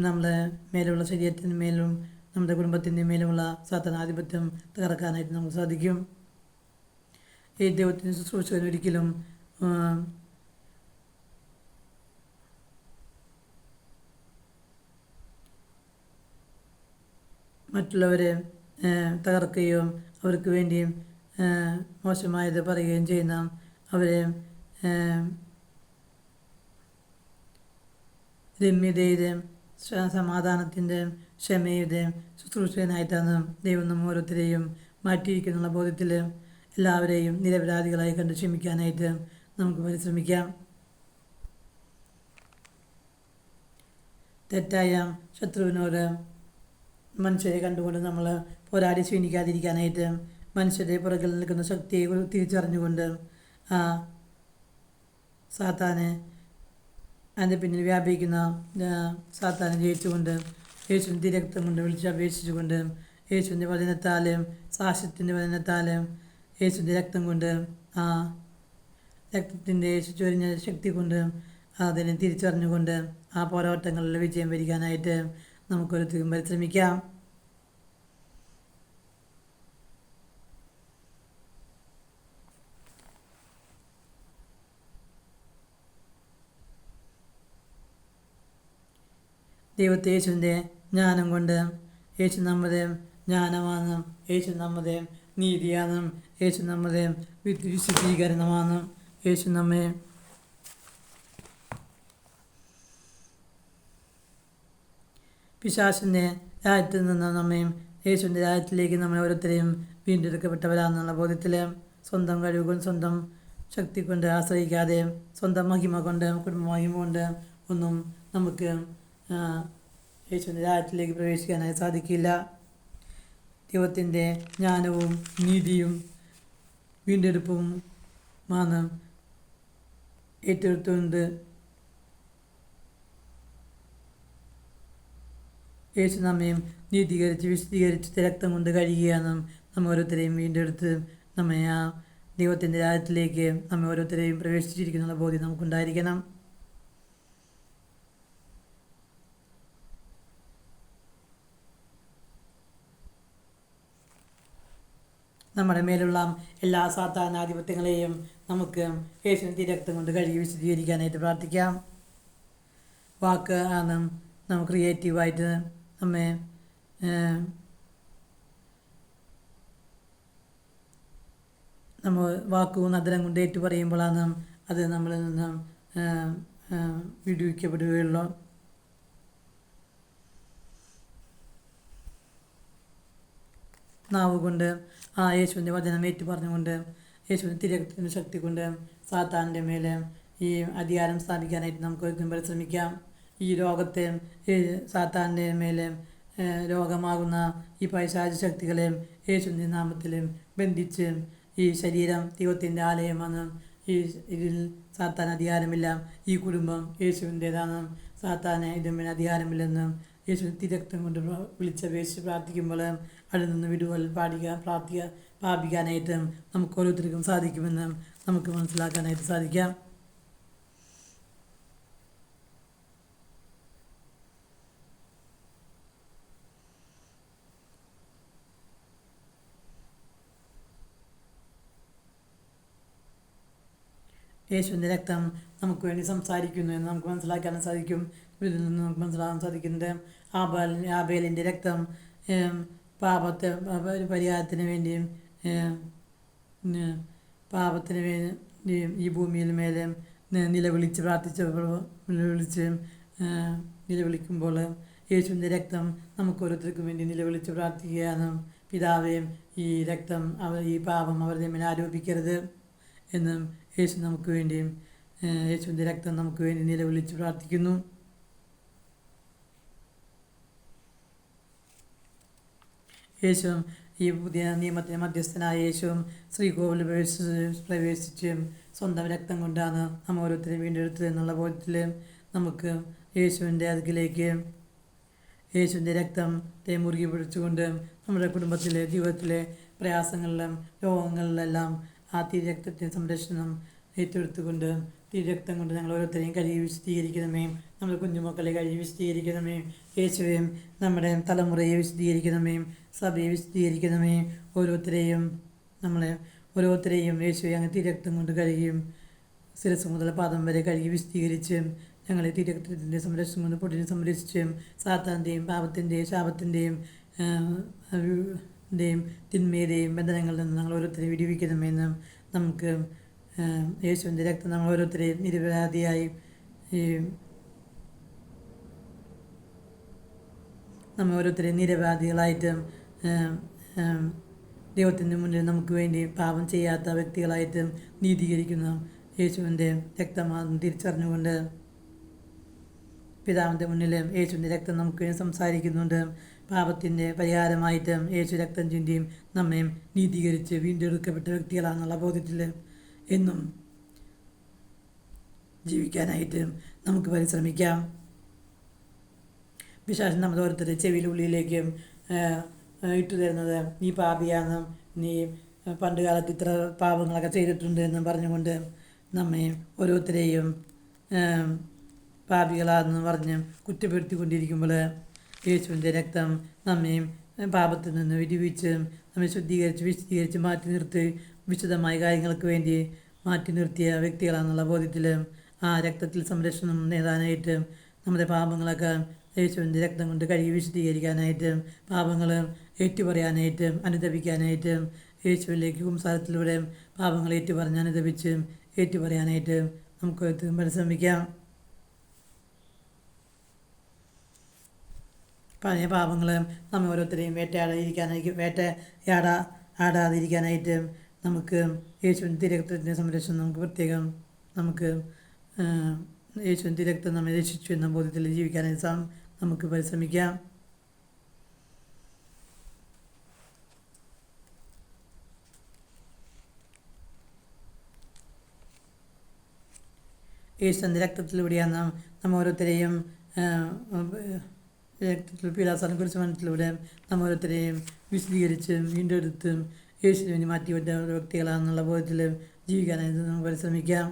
നമ്മുടെ മേലുള്ള ശരീരത്തിൻ്റെ മേലും നമ്മുടെ കുടുംബത്തിൻ്റെ മേലുമുള്ള സാത്താൻ ആധിപത്യം തകർക്കാനായിട്ട് നമുക്ക് സാധിക്കും. ഈ ദൈവത്തിൻ്റെ ശുശ്രൂഷകൻ ഒരിക്കലും മറ്റുള്ളവരെ തകർക്കുകയും അവർക്ക് വേണ്ടിയും മോശമായത് പറയുകയും ചെയ്യുന്ന അവരെ രമ്യതയുടെയും സമാധാനത്തിൻ്റെയും ക്ഷമയുടെയും ശുശ്രൂഷകനായിട്ടാണ് ദൈവം നമ്മ ഓരോരുത്തരെയും മാറ്റിയിരിക്കുന്നുള്ള ബോധ്യത്തിൽ എല്ലാവരെയും നിരപരാധികളായി കണ്ട് ക്ഷമിക്കാനായിട്ട് നമുക്ക് പരിശ്രമിക്കാം. തെറ്റായ ശത്രുവിനോട് മനുഷ്യരെ കണ്ടുകൊണ്ട് നമ്മൾ പോരാടി ക്ഷീണിക്കാതിരിക്കാനായിട്ട് മനുഷ്യരുടെ പുറകിൽ നിൽക്കുന്ന ശക്തിയെ തിരിച്ചറിഞ്ഞുകൊണ്ട് ആ സാത്താനെ അതിൻ്റെ പിന്നിൽ വ്യാപിക്കുന്ന സാത്താനെ ജയിച്ചുകൊണ്ട് യേശുവിൻ്റെ രക്തം കൊണ്ട് വിളിച്ചപേക്ഷിച്ചുകൊണ്ട് യേശുവിൻ്റെ വചനത്താലും സാക്ഷ്യത്തിൻ്റെ വചനത്താലും യേശുവിൻ്റെ രക്തം കൊണ്ട് ആ രക്തത്തിൻ്റെ യേശു ചൊരിഞ്ഞ ശക്തി കൊണ്ട് അതിനെ തിരിച്ചറിഞ്ഞുകൊണ്ട് ആ പോരാട്ടങ്ങളിൽ വിജയം വരിക്കാനായിട്ട് നമുക്കൊരുത്തരും പരിശ്രമിക്കാം. ദൈവത്തെ യേശുവിൻ്റെ ജ്ഞാനം കൊണ്ട് യേശു നമ്മുടെ ജ്ഞാനമാണ്, യേശു നമ്മുടെ നീതിയാണ്, യേശു നമ്മുടെ വിശുദ്ധീകരണമാണ്. യേശു നമ്മെ പിശാചിൻ്റെ രാജ്യത്തിൽ നിന്ന് നമ്മയും യേശുവിൻ്റെ രാജ്യത്തിലേക്ക് നമ്മളെ ഓരോരുത്തരെയും വീണ്ടെടുക്കപ്പെട്ടവരാണെന്നുള്ള ബോധ്യത്തിൽ സ്വന്തം കഴിവുകൾ സ്വന്തം ശക്തി കൊണ്ട് ആശ്രയിക്കാതെ സ്വന്തം മഹിമ കൊണ്ട് കുടുംബ മഹിമ കൊണ്ട് ഒന്നും നമുക്ക് യേശുവിൻ്റെ രാജ്യത്തിലേക്ക് പ്രവേശിക്കാനായി സാധിക്കില്ല. ദൈവത്തിൻ്റെ ജ്ഞാനവും നീതിയും വീണ്ടെടുപ്പുമാണ് ഏറ്റെടുത്തുകൊണ്ട് യേശു നമ്മയും നീതീകരിച്ച് വിശദീകരിച്ച് രക്തം കൊണ്ട് കഴുകിയാണ് നമ്മെ ഓരോരുത്തരെയും വീണ്ടെടുത്ത് നമ്മെ ആ ദൈവത്തിൻ്റെ രാജ്യത്തിലേക്ക് നമ്മെ ഓരോരുത്തരെയും പ്രവേശിച്ചിരിക്കുന്നുള്ള ബോധ്യം നമുക്കുണ്ടായിരിക്കണം. നമ്മുടെ മേലുള്ള എല്ലാ സാത്താനാധിപത്യങ്ങളെയും നമുക്ക് യേശുവിൻ്റെ രക്തം കൊണ്ട് കഴുകി വിശദീകരിക്കാനായിട്ട് പ്രാർത്ഥിക്കാം. വാക്ക് ആണ് നമുക്ക് ക്രിയേറ്റീവായിട്ട് നമ്മെ നമ്മൾ വാക്കും നദരം കൊണ്ട് ഏറ്റു പറയുമ്പോഴാണ് അത് നമ്മളിൽ നിന്ന് വിടുവിക്കപ്പെടുകയുള്ളൂ. നാവ് കൊണ്ട് ആ യേശുവിൻ്റെ വചനം ഏറ്റു പറഞ്ഞുകൊണ്ട് യേശുവിൻ്റെ തിരക്കത്തിൻ്റെ ശക്തി കൊണ്ട് സാത്താൻ്റെ മേലെ ഈ അധികാരം സ്ഥാപിക്കാനായിട്ട് നമുക്ക് ഒരിക്കലും പരിശ്രമിക്കാം. ഈ രോഗത്തെ സാത്താൻ്റെ മേലെ രോഗമാകുന്ന ഈ പൈശാചിക ശക്തികളെ യേശുവിൻ്റെ നാമത്തിൽ ബന്ധിച്ച് ഈ ശരീരം ദൈവത്തിൻ്റെ ആലയമാണ്. ഇതിൽ സാത്താൻ അധികാരമില്ല. ഈ കുടുംബം യേശുവിൻ്റേതാണ്. സാത്താന് ഇതിന്മേൽ അധികാരമില്ലെന്ന് യേശുവിൻ്റെ തിരക്തം കൊണ്ട് വിളിച്ചപേക്ഷിച്ച് പ്രാർത്ഥിക്കുമ്പോൾ അതിൽ നിന്ന് വിടുവൽ പ്രാപിക്കാനായിട്ട് നമുക്ക് ഓരോരുത്തർക്കും സാധിക്കുമെന്ന് നമുക്ക് മനസ്സിലാക്കാനായിട്ട് സാധിക്കാം. യേശുവിൻ്റെ രക്തം നമുക്ക് വേണ്ടി സംസാരിക്കുന്നു എന്ന് നമുക്ക് മനസ്സിലാക്കാൻ സാധിക്കും. ഇതിൽ നിന്ന് നമുക്ക് മനസ്സിലാക്കാൻ സാധിക്കുന്നത് ആബേലിൻ്റെ രക്തം പാപത്തെ പരിഹാരത്തിന് വേണ്ടിയും പാപത്തിന് വേണ്ടിയും ഈ ഭൂമിയിൽ മേലെ നിലവിളിക്കുമ്പോൾ യേശുവിൻ്റെ രക്തം നമുക്ക് ഓരോരുത്തർക്കും വേണ്ടി നിലവിളിച്ച് പ്രാർത്ഥിക്കുകയാണ്. പിതാവേ, ഈ രക്തം ഈ പാപം അവരുടെ മേൽ ആരോപിക്കരുത് എന്നും യേശുവിൻ്റെ രക്തം നമുക്ക് വേണ്ടി നിലവിളിച്ച് പ്രാർത്ഥിക്കുന്നു. യേശുവും ഈ പുതിയ നിയമത്തിന് മധ്യസ്ഥനായ യേശുവും ശ്രീകോവിൽ പ്രവേശിച്ച് സ്വന്തം രക്തം കൊണ്ടാണ് നമ്മൾ ഓരോരുത്തരും വീണ്ടെടുത്തത് എന്നുള്ള ബോധത്തിൽ നമുക്ക് യേശുവിൻ്റെ അടുക്കിലേക്ക് യേശുവിൻ്റെ രക്തത്തെ മുറുകി പിടിച്ചുകൊണ്ട് നമ്മുടെ കുടുംബത്തിലെ ജീവിതത്തിലെ പ്രയാസങ്ങളിലും രോഗങ്ങളിലെല്ലാം ആ തിരക്തത്തിൻ്റെ സംരക്ഷണം ഏറ്റെടുത്തുകൊണ്ട് തിരക്തം കൊണ്ട് ഞങ്ങൾ ഓരോരുത്തരെയും കഴുകി വിശദീകരിക്കണമേ. നമ്മുടെ കുഞ്ഞുമക്കളെ കഴുകി വിശദീകരിക്കണമേ. യേശുവെയും നമ്മുടെ തലമുറയെ വിശദീകരിക്കണമേ. സഭയെ വിശദീകരിക്കണമേ. ഓരോരുത്തരെയും യേശുവെ അങ്ങ് തിരക്തം കൊണ്ട് കഴുകിയും ശിരസ് മുതൽ പാദം വരെ കഴുകി വിശദീകരിച്ച് ഞങ്ങളെ തിരക്തത്തിൻ്റെ സംരക്ഷണം കൊണ്ട് പൊടിനെ സംരക്ഷിച്ചും സാത്താൻ്റെയും പാപത്തിൻ്റെയും ശാപത്തിൻ്റെയും തിന്മയുടെയും ബന്ധനങ്ങളിൽ നിന്ന് ഞങ്ങൾ ഓരോരുത്തരെയും വിടുവിക്കണമെന്ന് നമുക്ക് യേശുവിൻ്റെ രക്തം നമ്മൾ ഓരോരുത്തരെയും നിരപരാധിയായി നമ്മൾ ഓരോരുത്തരെയും നിരപരാധികളായിട്ട് ദൈവത്തിൻ്റെ മുന്നിൽ നമുക്ക് വേണ്ടി പാപം ചെയ്യാത്ത വ്യക്തികളായിട്ട് നീതീകരിക്കുന്ന യേശുവിൻ്റെ രക്തമാണെന്ന് തിരിച്ചറിഞ്ഞുകൊണ്ട് പിതാവിൻ്റെ മുന്നിൽ യേശുവിൻ്റെ രക്തം നമുക്ക് വേണ്ടി സംസാരിക്കുന്നുണ്ട്. പാപത്തിൻ്റെ പരിഹാരമായിട്ട് യേശു രക്തം ചിന്തിയും നമ്മെ നീതീകരിച്ച് വീണ്ടെടുക്കപ്പെട്ട വ്യക്തികളാണെന്നുള്ള ബോധ്യത്തിൽ എന്നും ജീവിക്കാനായിട്ട് നമുക്ക് പരിശ്രമിക്കാം. പിശാചൻ നമ്മുടെ ഓരോരുത്തരുടെ ചെവിയിലുള്ളിലേക്ക് ഇട്ടു തരുന്നത് നീ പാപിയാണ്, നീ പണ്ട് കാലത്ത് ഇത്ര പാപങ്ങളൊക്കെ ചെയ്തിട്ടുണ്ട് എന്ന് പറഞ്ഞുകൊണ്ട് നമ്മെ ഓരോരുത്തരെയും പാപികളാണെന്ന് പറഞ്ഞ് കുറ്റപ്പെടുത്തിക്കൊണ്ടിരിക്കുമ്പോൾ യേശുവിൻ്റെ രക്തം നമ്മയും പാപത്തിൽ നിന്ന് വിടുവിച്ച് നമ്മെ വിശദീകരിച്ച് മാറ്റി നിർത്തി വിശദമായ കാര്യങ്ങൾക്ക് വേണ്ടി മാറ്റി നിർത്തിയ വ്യക്തികളാണെന്നുള്ള ബോധ്യത്തിൽ ആ രക്തത്തിൽ സംരക്ഷണം നേടാനായിട്ട് നമ്മുടെ പാപങ്ങളൊക്കെ യേശുവിൻ്റെ രക്തം കൊണ്ട് കഴുകി വിശദീകരിക്കാനായിട്ട് പാപങ്ങൾ ഏറ്റുപറയാനായിട്ട് അനുദപിക്കാനായിട്ട് യേശുവിലേക്ക് കുംസാരത്തിലൂടെ പാപങ്ങൾ ഏറ്റുപറഞ്ഞ് അനുദപിച്ച് ഏറ്റുപറയാനായിട്ട് നമുക്ക് പരിശ്രമിക്കാം. പഴയ പാപങ്ങൾ നമ്മെ ഓരോരുത്തരെയും വേട്ടയാടാതിരിക്കാനായിട്ട് നമുക്ക് യേശുവിൻ്റെ തിരക്തത്തിൻ്റെ സംരക്ഷണം നമുക്ക് പ്രത്യേകം നമുക്ക് യേശുവിൻ്റെ തിരക്തം നമ്മെ രക്ഷിച്ചു എന്ന ബോധ്യത്തിൽ ജീവിക്കാനായിട്ട് നമുക്ക് പരിശ്രമിക്കാം. യേശുവിൻ്റെ രക്തത്തിലൂടെയാണ് നമ്മൾ ഓരോരുത്തരെയും രക്തത്തിൽ പീഡാസനം കുറിച്ച് മനസ്സിലൂടെ നമ്മൾ ഓരോരുത്തരെയും വിശദീകരിച്ച് വീണ്ടെടുത്ത് യേശുവിനെ മാറ്റിവിട്ട വ്യക്തികളാണെന്നുള്ള ബോധത്തിൽ ജീവിക്കാനായിട്ട് നമുക്ക് പരിശ്രമിക്കാം.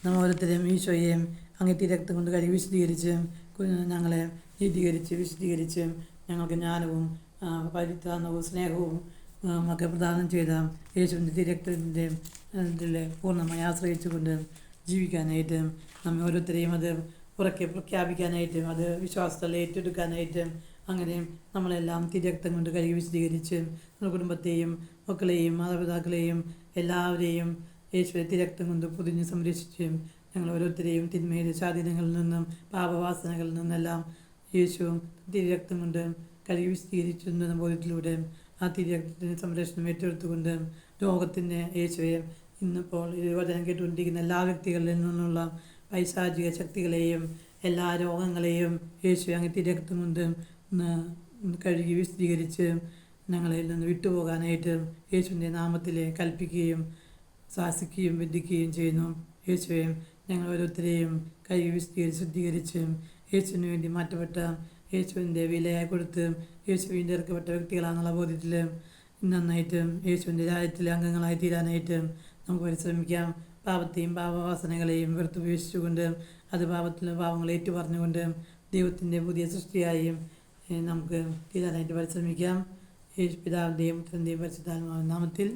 നമ്മൾ ഓരോരുത്തരെയും ഈശോയെയും അങ്ങനത്തെ രക്തം കൊണ്ട് കഴുകി വിശദീകരിച്ച് ഞങ്ങളെ നീതീകരിച്ച് വിശദീകരിച്ച് ഞങ്ങൾക്ക് ജ്ഞാനവും പരിത്രാണവും സ്നേഹവും ഒക്കെ പ്രദാനം ചെയ്ത യേശുവിൻ്റെ തിരക്തത്തിൻ്റെ പൂർണ്ണമായി ആശ്രയിച്ചുകൊണ്ട് ജീവിക്കാനായിട്ട് നമ്മെ ഓരോരുത്തരെയും അത് ഉറക്കെ പ്രഖ്യാപിക്കാനായിട്ട് അത് വിശ്വാസത്തിൽ ഏറ്റെടുക്കാനായിട്ട് അങ്ങനെ നമ്മളെല്ലാം തിരക്തം കൊണ്ട് കഴുകി വിശദീകരിച്ച് നമ്മുടെ കുടുംബത്തെയും മക്കളെയും മാതാപിതാക്കളെയും എല്ലാവരെയും യേശുവിൻ്റെ തിരക്തം കൊണ്ട് പൊതിഞ്ഞ് സംരക്ഷിച്ച് ഞങ്ങൾ ഓരോരുത്തരെയും തിന്മയുടെ സ്വാധീനങ്ങളിൽ നിന്നും പാപവാസനകളിൽ നിന്നെല്ലാം യേശു തിരുരക്തം കൊണ്ട് കഴുകി വിശദീകരിച്ചിരുന്ന ബോധ്യത്തിലൂടെ ആ തിരുരക്തത്തിന് സംരക്ഷണം ഏറ്റെടുത്തുകൊണ്ട് ലോകത്തിൻ്റെ യേശുവെ ഇന്നിപ്പോൾ ഈ വചനം കേട്ടുകൊണ്ടിരിക്കുന്ന എല്ലാ വ്യക്തികളിൽ നിന്നുള്ള പൈശാചിക ശക്തികളെയും എല്ലാ രോഗങ്ങളെയും യേശു അങ്ങ് തിരുരക്തം കൊണ്ട് കഴുകി വിശദീകരിച്ച് ഞങ്ങളിൽ നിന്ന് വിട്ടുപോകാനായിട്ട് യേശുവിൻ്റെ നാമത്തിൽ കൽപ്പിക്കുകയും ശാസിക്കുകയും വിധിക്കുകയും ചെയ്യുന്നു. യേശുവെ ഞങ്ങൾ ഓരോരുത്തരെയും കഴുകി വിശദീകരിച്ച് ശുദ്ധീകരിച്ച് യേശുവിന് വേണ്ടി മാറ്റപ്പെട്ട യേശുവിൻ്റെ വിലയായി കൊടുത്ത് യേശുവിൻ്റെ ഇറക്കപ്പെട്ട വ്യക്തികളാണെന്നുള്ള ബോധ്യത്തിൽ നന്നായിട്ട് യേശുവിൻ്റെ രാജ്യത്തിലെ അംഗങ്ങളായി തീരാനായിട്ട് നമുക്ക് പരിശ്രമിക്കാം. പാപത്തെയും പാപവാസനകളെയും വെറുത്തുപേക്ഷിച്ചുകൊണ്ട് അത് പാപങ്ങളെ ഏറ്റുപറഞ്ഞുകൊണ്ട് ദൈവത്തിൻ്റെ പുതിയ സൃഷ്ടിയായും നമുക്ക് തീരാനായിട്ട് പരിശ്രമിക്കാം. യേശു പിതാവിൻ്റെയും പുത്രൻ്റെയും പരിശുദ്ധാത്മാവിന്റെ നാമത്തിൽ